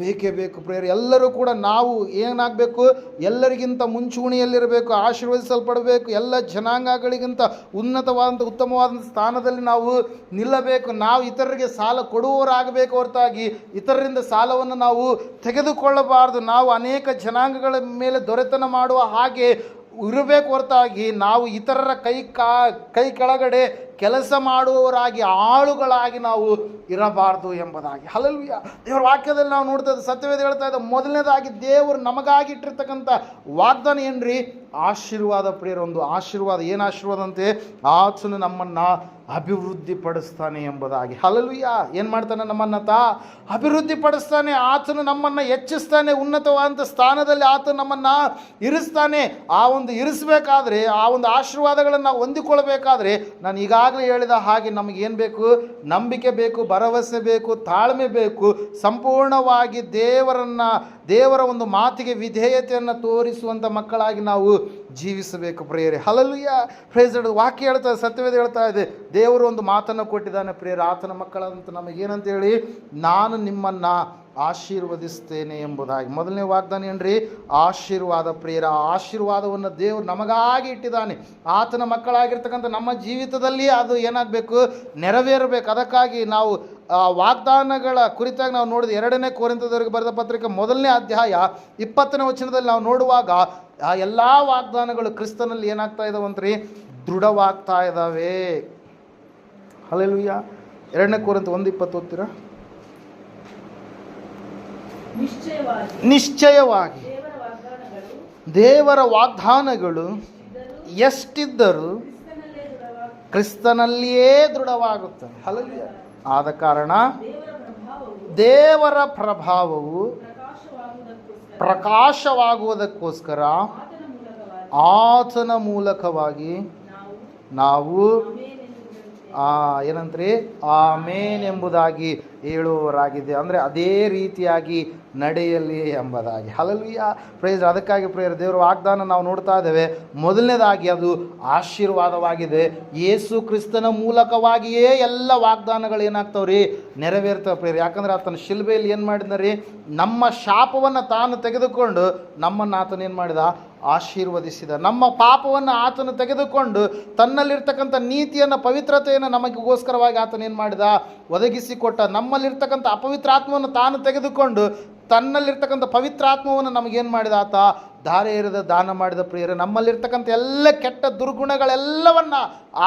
ಬೇಕೇ ಬೇಕು. ಪ್ರೇಯರ್, ಎಲ್ಲರೂ ಕೂಡ ನಾವು ಏನಾಗಬೇಕು? ಎಲ್ಲರಿಗಿಂತ ಮುಂಚೂಣಿಯಲ್ಲಿರಬೇಕು, ಆಶೀರ್ವದಿಸಲ್ಪಡಬೇಕು. ಎಲ್ಲ ಜನಾಂಗಗಳಿಗಿಂತ ಉನ್ನತವಾದಂಥ ಉತ್ತಮವಾದಂಥ ಸ್ಥಾನದಲ್ಲಿ ನಾವು ನಿಲ್ಲಬೇಕು. ನಾವು ಇತರರಿಗೆ ಸಾಲ ಕೊಡುವವರಾಗಬೇಕು ಹೊರತಾಗಿ ಇತರರಿಂದ ಸಾಲವನ್ನು ನಾವು ತೆಗೆದುಕೊಳ್ಳಬಾರ್ದು. ನಾವು ಅನೇಕ ಜನಾಂಗಗಳ ಮೇಲೆ ದೊರೆತನ ಮಾಡುವ ಹಾಗೆ ಇರಬೇಕು ಹೊರತಾಗಿ ನಾವು ಇತರರ ಕೈ ಕೆಳಗಡೆ ಕೆಲಸ ಮಾಡುವವರಾಗಿ, ಆಳುಗಳಾಗಿ ನಾವು ಇರಬಾರ್ದು ಎಂಬುದಾಗಿ. ಹಲ್ಲೆಲೂಯಾ. ದೇವರ ವಾಕ್ಯದಲ್ಲಿ ನಾವು ನೋಡ್ತಾ ಇದ್ದ ಸತ್ಯವೇದ ಹೇಳ್ತಾ ಇದ್ದ ಮೊದಲನೇದಾಗಿ ದೇವರು ನಮಗಾಗಿ ಇಟ್ಟಿರ್ತಕ್ಕಂಥ ವಾಗ್ದಾನ ಏನ್ರಿ? ಆಶೀರ್ವಾದ. ಪ್ರಿಯರ, ಒಂದು ಆಶೀರ್ವಾದ. ಏನು ಆಶೀರ್ವಾದ ಅಂತೆ? ಆತನು ನಮ್ಮನ್ನು ಅಭಿವೃದ್ಧಿ ಪಡಿಸ್ತಾನೆ ಎಂಬುದಾಗಿ. ಹಲ್ಲೆಲೂಯಾ. ಏನು ಮಾಡ್ತಾನೆ? ನಮ್ಮನ್ನು ಅಭಿವೃದ್ಧಿ ಪಡಿಸ್ತಾನೆ. ಆತನು ನಮ್ಮನ್ನು ಹೆಚ್ಚಿಸ್ತಾನೆ. ಉನ್ನತವಾದಂಥ ಸ್ಥಾನದಲ್ಲಿ ಆತನು ನಮ್ಮನ್ನು ಇರಿಸ್ತಾನೆ. ಆ ಒಂದು ಇರಿಸಬೇಕಾದ್ರೆ, ಆ ಒಂದು ಆಶೀರ್ವಾದಗಳನ್ನು ನಾವು ಹೊಂದಿಕೊಳ್ಬೇಕಾದ್ರೆ, ನಾನು ಈಗಾಗಲೇ ಹೇಳಿದ ಹಾಗೆ ನಮಗೇನು ಬೇಕು? ನಂಬಿಕೆ ಬೇಕು, ಭರವಸೆ ಬೇಕು, ತಾಳ್ಮೆ ಬೇಕು. ಸಂಪೂರ್ಣವಾಗಿ ದೇವರ ಒಂದು ಮಾತಿಗೆ ವಿಧೇಯತೆಯನ್ನು ತೋರಿಸುವಂಥ ಮಕ್ಕಳಾಗಿ ನಾವು ಜೀವಿಸಬೇಕು ಪ್ರಿಯರೇ. ಹಲ್ಲೆಲೂಯಾ. Praise lord. ವಾಕ್ಯ ಹೇಳ್ತಾ ಇದೆ, ಸತ್ಯವೇದ ಹೇಳ್ತಾ ಇದೆ, ದೇವರು ಒಂದು ಮಾತನ್ನು ಕೊಟ್ಟಿದ್ದಾನೆ ಪ್ರಿಯರೇ. ಆತನ ಮಕ್ಕಳಂತ ನಮಗೇನಂತ ಹೇಳಿ? ನಾನು ನಿಮ್ಮನ್ನು ಆಶೀರ್ವದಿಸ್ತೇನೆ ಎಂಬುದಾಗಿ. ಮೊದಲನೇ ವಾಗ್ದಾನ ಏನ್ರಿ? ಆಶೀರ್ವಾದ. ಪ್ರಿಯರ, ಆಶೀರ್ವಾದವನ್ನು ದೇವರು ನಮಗಾಗಿ ಇಟ್ಟಿದ್ದಾನೆ. ಆತನ ಮಕ್ಕಳಾಗಿರ್ತಕ್ಕಂಥ ನಮ್ಮ ಜೀವಿತದಲ್ಲಿ ಅದು ಏನಾಗಬೇಕು? ನೆರವೇರಬೇಕು. ಅದಕ್ಕಾಗಿ ನಾವು ವಾಗ್ದಾನಗಳ ಕುರಿತಾಗಿ ನಾವು ನೋಡಿದ 2ನೇ ಕೊರಿಂಥದವರಿಗೆ ಬರೆದ ಪತ್ರಿಕೆ 1ನೇ ಅಧ್ಯಾಯ 20ನೇ ವಚನದಲ್ಲಿ ನಾವು ನೋಡುವಾಗ ಆ ಎಲ್ಲ ವಾಗ್ದಾನಗಳು ಕ್ರಿಸ್ತನಲ್ಲಿ ಏನಾಗ್ತಾ ಇದಾವಂತ್ರಿ? ದೃಢವಾಗ್ತಾ ಇದ್ದಾವೆ. ಹಲ್ಲೆಲೂಯಾ. 2ನೇ ಕೊರಿಂಥ 1:20 ಓದ್ತೀರಾ? ನಿಶ್ಚಯವಾಗಿ ದೇವರ ವಾಗ್ದಾನಗಳು ಎಷ್ಟಿದ್ದರೂ ಕ್ರಿಸ್ತನಲ್ಲಿಯೇ ದೃಢವಾಗುತ್ತದೆ. ಹಲ್ಲೆಲೂಯಾ. ಆದ ಕಾರಣ ದೇವರ ಪ್ರಭಾವವು ಪ್ರಕಾಶವಾಗುವುದಕ್ಕೋಸ್ಕರ ಆತನ ಮೂಲಕವಾಗಿ ನಾವು ಏನಂತ್ರಿ? ಆಮೇನ್ ಎಂಬುದಾಗಿ ಹೇಳುವವರಾಗಿದೆ. ಅಂದರೆ ಅದೇ ರೀತಿಯಾಗಿ ನಡೆಯಲಿ ಎಂಬುದಾಗಿ. ಹಲ್ಲೆಲೂಯಾ. ಪ್ರೈಸ್. ಅದಕ್ಕಾಗಿ ಪ್ರೇಯರ್, ದೇವರ ವಾಗ್ದಾನ ನಾವು ನೋಡ್ತಾ ಇದ್ದೇವೆ. ಮೊದಲನೇದಾಗಿ ಅದು ಆಶೀರ್ವಾದವಾಗಿದೆ. ಯೇಸು ಕ್ರಿಸ್ತನ ಮೂಲಕವಾಗಿಯೇ ಎಲ್ಲ ವಾಗ್ದಾನಗಳು ಏನಾಗ್ತಾವ್ರಿ? ನೆರವೇರ್ತವೆ ಪ್ರೇಯರ್. ಯಾಕಂದರೆ ಆತನ ಶಿಲ್ಬೆಯಲ್ಲಿ ಏನು ಮಾಡಿದ್ರಿ? ನಮ್ಮ ಶಾಪವನ್ನು ತಾನು ತೆಗೆದುಕೊಂಡು ನಮ್ಮನ್ನು ಆತನ ಏನು ಮಾಡಿದ? ಆಶೀರ್ವದಿಸಿದ. ನಮ್ಮ ಪಾಪವನ್ನು ಆತನು ತೆಗೆದುಕೊಂಡು ತನ್ನಲ್ಲಿರ್ತಕ್ಕಂಥ ನೀತಿಯನ್ನು, ಪವಿತ್ರತೆಯನ್ನು ನಮಗೋಸ್ಕರವಾಗಿ ಆತನ ಏನು ಮಾಡಿದ? ಒದಗಿಸಿಕೊಟ್ಟ. ನಮ್ಮಲ್ಲಿರ್ತಕ್ಕಂಥ ಅಪವಿತ್ರಾತ್ಮವನ್ನು ತಾನು ತೆಗೆದುಕೊಂಡು ತನ್ನಲ್ಲಿರ್ತಕ್ಕಂಥ ಪವಿತ್ರಾತ್ಮವನ್ನು ನಮಗೇನು ಮಾಡಿದ? ಆತ ಧಾರೆ ಎರೆದ ದಾನ ಮಾಡಿದ ಪ್ರಿಯರೇ. ನಮ್ಮಲ್ಲಿರ್ತಕ್ಕಂಥ ಎಲ್ಲ ಕೆಟ್ಟ ದುರ್ಗುಣಗಳೆಲ್ಲವನ್ನು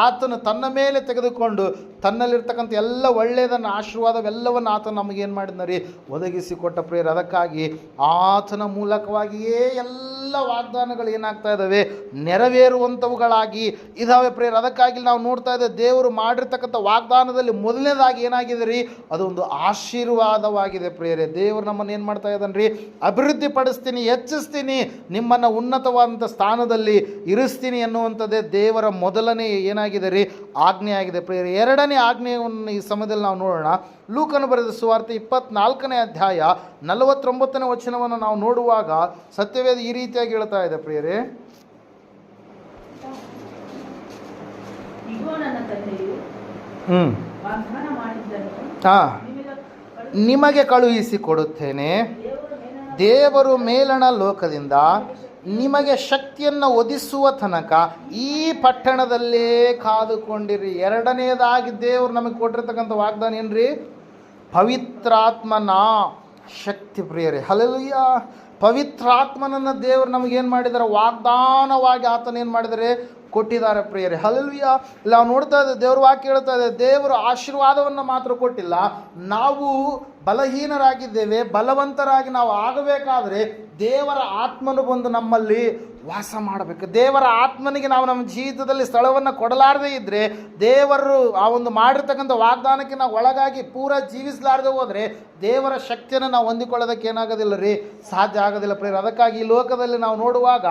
ಆತನು ತನ್ನ ಮೇಲೆ ತೆಗೆದುಕೊಂಡು ತನ್ನಲ್ಲಿರ್ತಕ್ಕಂಥ ಎಲ್ಲ ಒಳ್ಳೆಯದನ್ನು, ಆಶೀರ್ವಾದವೆಲ್ಲವನ್ನು ಆತನು ನಮಗೇನು ಮಾಡಿದ್ನರಿ? ಒದಗಿಸಿಕೊಟ್ಟ ಪ್ರಿಯರೇ. ಅದಕ್ಕಾಗಿ ಆತನ ಮೂಲಕವಾಗಿಯೇ ಎಲ್ಲ ವಾಗ್ದಾನಗಳು ಏನಾಗ್ತಾ ಇದ್ದಾವೆ? ನೆರವೇರುವಂಥವುಗಳಾಗಿ ಇದ್ದಾವೆ ಪ್ರಿಯರೇ. ಅದಕ್ಕಾಗಿ ನಾವು ನೋಡ್ತಾ ಇದ್ದೇವೆ, ದೇವರು ಮಾಡಿರ್ತಕ್ಕಂಥ ವಾಗ್ದಾನದಲ್ಲಿ ಮೊದಲನೇದಾಗಿ ಏನಾಗಿದೆ ರೀ? ಅದೊಂದು ಆಶೀರ್ವಾದವಾಗಿದೆ ಪ್ರಿಯರೇ. ದೇವರು ನಮ್ಮನ್ನು ಏನು ಮಾಡ್ತಾ ಇದ್ದಾನೆ ರೀ? ಅಭಿವೃದ್ಧಿ ಪಡಿಸ್ತೀನಿ, ಹೆಚ್ಚಿಸ್ತೀನಿ, ನಿಮ್ಮನ್ನು ಉನ್ನತವಾದಂಥ ಸ್ಥಾನದಲ್ಲಿ ಇರಿಸ್ತೀನಿ ಎನ್ನುವಂಥದ್ದೇ ದೇವರ ಮೊದಲನೇ ಏನಾಗಿದೆ ರೀ? ಆಜ್ಞೆ ಆಗಿದೆ ಪ್ರಿಯರೇ. 2ನೇ ಆಜ್ಞೆಯನ್ನು ಈ ಸಮಯದಲ್ಲಿ ನಾವು ನೋಡೋಣ. ಲೂಕನು ಬರೆದ ಸುವಾರ್ತೆ 24ನೇ ಅಧ್ಯಾಯ 49ನೇ ವಚನವನ್ನು ನಾವು ನೋಡುವಾಗ ಸತ್ಯವೇದ ಈ ರೀತಿಯಾಗಿ ಹೇಳ್ತಾ ಇದೆ ಪ್ರಿಯರೇ. ನಿಮಗೆ ಕಳುಹಿಸಿಕೊಡುತ್ತೇನೆ. ದೇವರು ಮೇಲಣ ಲೋಕದಿಂದ ನಿಮಗೆ ಶಕ್ತಿಯನ್ನು ಒದಗಿಸುವ ತನಕ ಈ ಪಟ್ಟಣದಲ್ಲೇ ಕಾದುಕೊಂಡಿರಿ. ಎರಡನೇದಾಗಿ ದೇವರು ನಮಗೆ ಕೊಟ್ಟಿರ್ತಕ್ಕಂಥ ವಾಗ್ದಾನ ಏನ್ರಿ? ಪವಿತ್ರಾತ್ಮನ ಶಕ್ತಿ ಪ್ರಿಯರೇ. ಹಲ್ಲೆಲೂಯಾ. ಪವಿತ್ರಾತ್ಮನನ್ನು ದೇವರು ನಮಗೇನು ಮಾಡಿದ್ದಾರೆ? ವಾಗ್ದಾನವಾಗಿ ಆತನ ಏನು ಮಾಡಿದರೆ? ಕೊಟ್ಟಿದ್ದಾರೆ ಪ್ರಿಯರೇ. ಹಲ್ಲೆಲೂಯಾ. ನಾವು ನೋಡ್ತಾ ಇದ್ದೇವೆ, ದೇವ್ರ ವಾಕ್ಯ ಹೇಳ್ತಾ ಇದೆ, ದೇವರು ಆಶೀರ್ವಾದವನ್ನು ಮಾತ್ರ ಕೊಟ್ಟಿಲ್ಲ, ನಾವು ಬಲಹೀನರಾಗಿದ್ದೇವೆ, ಬಲವಂತರಾಗಿ ನಾವು ಆಗಬೇಕಾದ್ರೆ ದೇವರ ಆತ್ಮನು ಬಂದು ನಮ್ಮಲ್ಲಿ ವಾಸ ಮಾಡಬೇಕು. ದೇವರ ಆತ್ಮನಿಗೆ ನಾವು ನಮ್ಮ ಜೀವಿತದಲ್ಲಿ ಸ್ಥಳವನ್ನು ಕೊಡಲಾರದೇ ಇದ್ದರೆ, ದೇವರು ಆ ಒಂದು ಮಾಡಿರ್ತಕ್ಕಂಥ ವಾಗ್ದಾನಕ್ಕೆ ನಾವು ಒಳಗಾಗಿ ಪೂರ ಜೀವಿಸಲಾರದೆ ಹೋದರೆ ದೇವರ ಶಕ್ತಿಯನ್ನು ನಾವು ಹೊಂದಿಕೊಳ್ಳೋದಕ್ಕೆ ಏನಾಗೋದಿಲ್ಲ ರೀ, ಸಾಧ್ಯ ಆಗೋದಿಲ್ಲ ಪ್ರಿಯರೇ. ಅದಕ್ಕಾಗಿ ಈ ಲೋಕದಲ್ಲಿ ನಾವು ನೋಡುವಾಗ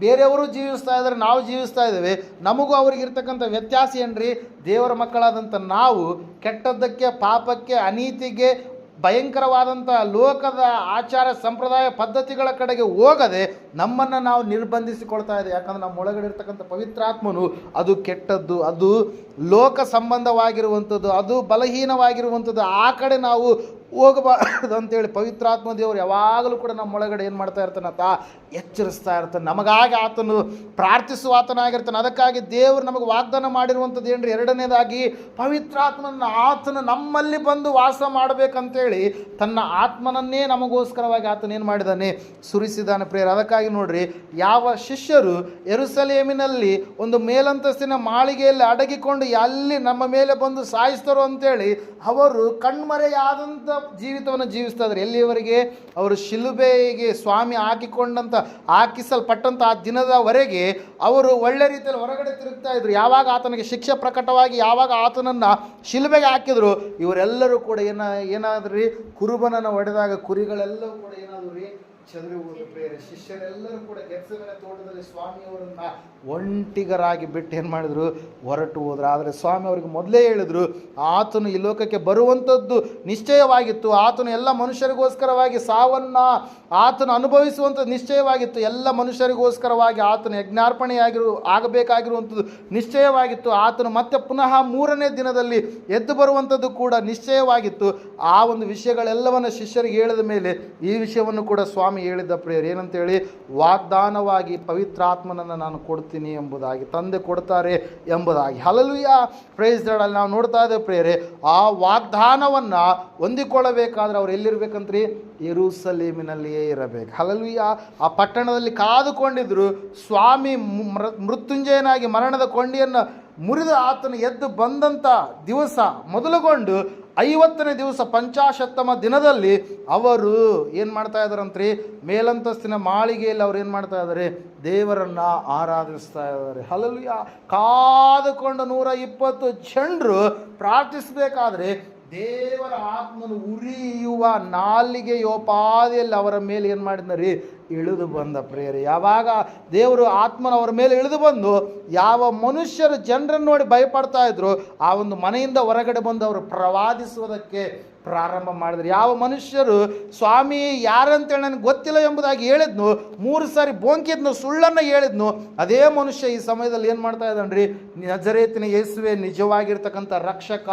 ಬೇರೆಯವರು ಜೀವಿಸ್ತಾ ಇದ್ದಾರೆ, ನಾವು ಜೀವಿಸ್ತಾ ಇದ್ದೇವೆ. ನಮಗೂ ಅವ್ರಿಗಿರ್ತಕ್ಕಂಥ ವ್ಯತ್ಯಾಸ ಏನ್ರಿ? ದೇವರ ಮಕ್ಕಳಾದಂಥ ನಾವು ಕೆಟ್ಟದ್ದಕ್ಕೆ, ಪಾಪಕ್ಕೆ, ಅನೀತಿಗೆ, ಭಯಂಕರವಾದಂಥ ಲೋಕದ ಆಚಾರ ಸಂಪ್ರದಾಯ ಪದ್ಧತಿಗಳ ಕಡೆಗೆ ಹೋಗದೆ ನಮ್ಮನ್ನು ನಾವು ನಿರ್ಬಂಧಿಸಿಕೊಳ್ತಾ ಇದೆ. ಯಾಕಂದರೆ ನಮ್ಮ ಒಳಗಡೆ ಇರ್ತಕ್ಕಂಥ ಪವಿತ್ರಾತ್ಮನು ಅದು ಕೆಟ್ಟದ್ದು, ಅದು ಲೋಕ ಸಂಬಂಧವಾಗಿರುವಂಥದ್ದು, ಅದು ಬಲಹೀನವಾಗಿರುವಂಥದ್ದು. ಆ ಕಡೆ ನಾವು ಹೋಗಬಾರ್ದು ಅಂತೇಳಿ ಪವಿತ್ರಾತ್ಮ ದೇವರು ಯಾವಾಗಲೂ ಕೂಡ ನಮ್ಮೊಳಗಡೆ ಏನು ಮಾಡ್ತಾ ಇರ್ತಾನೆ? ಎಚ್ಚರಿಸ್ತಾ ಇರ್ತಾನೆ. ನಮಗಾಗಿ ಆತನು ಪ್ರಾರ್ಥಿಸುವ ಆತನಾಗಿರ್ತಾನೆ. ಅದಕ್ಕಾಗಿ ದೇವರು ನಮಗೆ ವಾಗ್ದಾನ ಮಾಡಿರುವಂಥದ್ದು ಏನ್ರಿ? ಎರಡನೇದಾಗಿ ಪವಿತ್ರಾತ್ಮನ ಆತನು ನಮ್ಮಲ್ಲಿ ಬಂದು ವಾಸ ಮಾಡಬೇಕಂತೇಳಿ ತನ್ನ ಆತ್ಮನನ್ನೇ ನಮಗೋಸ್ಕರವಾಗಿ ಆತನ ಏನು ಮಾಡಿದ್ದಾನೆ? ಸುರಿಸಿದ್ದಾನೆ ಪ್ರಿಯರೇ. ಅದಕ್ಕಾಗಿ ನೋಡ್ರಿ, ಯಾವ ಶಿಷ್ಯರು ಯೆರೂಸಲೇಮಿನಲ್ಲಿ ಒಂದು ಮೇಲಂತಸ್ತಿನ ಮಾಳಿಗೆಯಲ್ಲಿ ಅಡಗಿಕೊಂಡು ಅಲ್ಲಿ ನಮ್ಮ ಮೇಲೆ ಬಂದು ಸಾಯಿಸ್ತಾರೋ ಅಂತೇಳಿ ಅವರು ಕಣ್ಮರೆಯಾದಂಥ ಜೀವಿತವನ್ನು ಜೀವಿಸ್ತಾ ಇದ್ದಾರೆ. ಎಲ್ಲಿಯವರೆಗೆ? ಅವರು ಶಿಲುಬೆಗೆ ಸ್ವಾಮಿ ಹಾಕಿಸಲ್ಪಟ್ಟಂಥ ಆ ದಿನದವರೆಗೆ ಅವರು ಒಳ್ಳೆ ರೀತಿಯಲ್ಲಿ ಹೊರಗಡೆ ತಿರುಗ್ತಾ ಇದ್ರು. ಯಾವಾಗ ಆತನಿಗೆ ಶಿಕ್ಷೆ ಪ್ರಕಟವಾಗಿ ಯಾವಾಗ ಆತನನ್ನು ಶಿಲುಬೆಗೆ ಹಾಕಿದ್ರು, ಇವರೆಲ್ಲರೂ ಕೂಡ ಏನಾದ್ರೂ ರೀ, ಕುರುಬನನ್ನು ಹೊಡೆದಾಗ ಕುರಿಗಳೆಲ್ಲವೂ ಕೂಡ ಏನಾದ್ರು ರೀ, ಚದುರಿ ಹೋದ ಪ್ರಿಯರೇ. ಶಿಷ್ಯರೆಲ್ಲರೂ ಕೂಡ ಗೆತ್ಸೆಮನೆ ತೋಟದಲ್ಲಿ ಸ್ವಾಮಿಯವರನ್ನ ಒಂಟಿಗರಾಗಿ ಬಿಟ್ಟು ಏನು ಮಾಡಿದ್ರು? ಹೊರಟು ಹೋದ್ರು. ಆದರೆ ಸ್ವಾಮಿ ಅವರಿಗೆ ಮೊದಲೇ ಹೇಳಿದ್ರು, ಆತನು ಈ ಲೋಕಕ್ಕೆ ಬರುವಂಥದ್ದು ನಿಶ್ಚಯವಾಗಿತ್ತು, ಆತನು ಎಲ್ಲ ಮನುಷ್ಯರಿಗೋಸ್ಕರವಾಗಿ ಸಾವನ್ನು ಆತನು ಅನುಭವಿಸುವಂಥದ್ದು ನಿಶ್ಚಯವಾಗಿತ್ತು, ಎಲ್ಲ ಮನುಷ್ಯರಿಗೋಸ್ಕರವಾಗಿ ಆತನು ಆಗಬೇಕಾಗಿರುವಂಥದ್ದು ನಿಶ್ಚಯವಾಗಿತ್ತು, ಆತನು ಮತ್ತೆ ಪುನಃ ಮೂರನೇ ದಿನದಲ್ಲಿ ಎದ್ದು ಬರುವಂಥದ್ದು ಕೂಡ ನಿಶ್ಚಯವಾಗಿತ್ತು. ಆ ಒಂದು ವಿಷಯಗಳೆಲ್ಲವನ್ನು ಶಿಷ್ಯರಿಗೆ ಹೇಳಿದ ಮೇಲೆ ಈ ವಿಷಯವನ್ನು ಕೂಡ ಸ್ವಾಮಿ ಹೇಳಿದ್ದ ಪ್ರಿಯರು. ಏನಂತೇಳಿ? ವಾಗ್ದಾನವಾಗಿ ಪವಿತ್ರಾತ್ಮನನ್ನು ನಾನು ಕೊಡ್ತೀನಿ ಎಂಬುದಾಗಿ, ತಂದೆ ಕೊಡ್ತಾರೆ ಎಂಬುದಾಗಿ. ಹಲ್ಲೆಲೂಯಾ. Praise the lord. ನಾವು ನೋಡ್ತಾ ಇದ್ದೇವೆ ಪ್ರಿಯರೇ, ಆ ವಾಗ್ದಾನವನ್ನು ಹೊಂದಿಕೊಳ್ಳಬೇಕಾದ್ರೆ ಅವ್ರು ಎಲ್ಲಿರ್ಬೇಕಂತ್ರಿ? ಯೆರೂಸಲೇಮಿನಲ್ಲಿಯೇ ಇರಬೇಕು. ಹಲ್ಲೆಲೂಯಾ. ಆ ಪಟ್ಟಣದಲ್ಲಿ ಕಾದುಕೊಂಡಿದ್ರು. ಸ್ವಾಮಿ ಮೃತ್ಯುಂಜಯನಾಗಿ ಮರಣದ ಕೊಂಡಿಯನ್ನು ಮುರಿದ ಆತನು ಎದ್ದು ಬಂದಂಥ ದಿವಸ ಮೊದಲುಗೊಂಡು 50ನೇ ದಿವಸ ಪಂಚಾಶತ್ತಮ ದಿನದಲ್ಲಿ ಅವರು ಏನು ಮಾಡ್ತಾ ಇದ್ದಾರಂತ್ರಿ? ಮೇಲಂತಸ್ತಿನ ಮಾಳಿಗೆಯಲ್ಲಿ ಅವ್ರು ಏನು ಮಾಡ್ತಾ ಇದ್ದಾರೆ? ದೇವರನ್ನು ಆರಾಧಿಸ್ತಾ ಇದ್ದಾರೆ. ಹಲ್ಲೆಲೂಯಾ. ಕಾದುಕೊಂಡು 120 ಜನರು ಪ್ರಾರ್ಥಿಸಬೇಕಾದ್ರೆ ದೇವರ ಆತ್ಮನು ಉರಿಯುವ ನಾಲಿಗೆಯೋಪಾದಿಯಲ್ಲಿ ಅವರ ಮೇಲೆ ಏನು ಮಾಡಿದ್ನರಿ? ಇಳಿದು ಬಂದ ಪ್ರಿಯರೇ. ಯಾವಾಗ ದೇವರು ಆತ್ಮನ ಅವರ ಮೇಲೆ ಇಳಿದು ಬಂದು ಯಾವ ಮನುಷ್ಯರು ಜನರನ್ನು ನೋಡಿ ಭಯಪಡ್ತಾ ಇದ್ರು, ಆ ಒಂದು ಮನೆಯಿಂದ ಹೊರಗಡೆ ಬಂದು ಅವರು ಪ್ರವಾದಿಸುವುದಕ್ಕೆ ಪ್ರಾರಂಭ ಮಾಡಿದ್ರು. ಯಾವ ಮನುಷ್ಯರು ಸ್ವಾಮಿ ಯಾರಂತೇಳಿ ನನಗೆ ಗೊತ್ತಿಲ್ಲ ಎಂಬುದಾಗಿ ಹೇಳಿದ್ನು, 3 ಸಾರಿ ಬೋಂಕಿದ್ನು, ಸುಳ್ಳನ್ನು ಹೇಳಿದ್ನು, ಅದೇ ಮನುಷ್ಯ ಈ ಸಮಯದಲ್ಲಿ ಏನು ಮಾಡ್ತಾ ಇದ್ದಾನ್ರಿ? ನಜರೇತಿನ ಯೇಸುವೆ ನಿಜವಾಗಿರ್ತಕ್ಕಂಥ ರಕ್ಷಕ,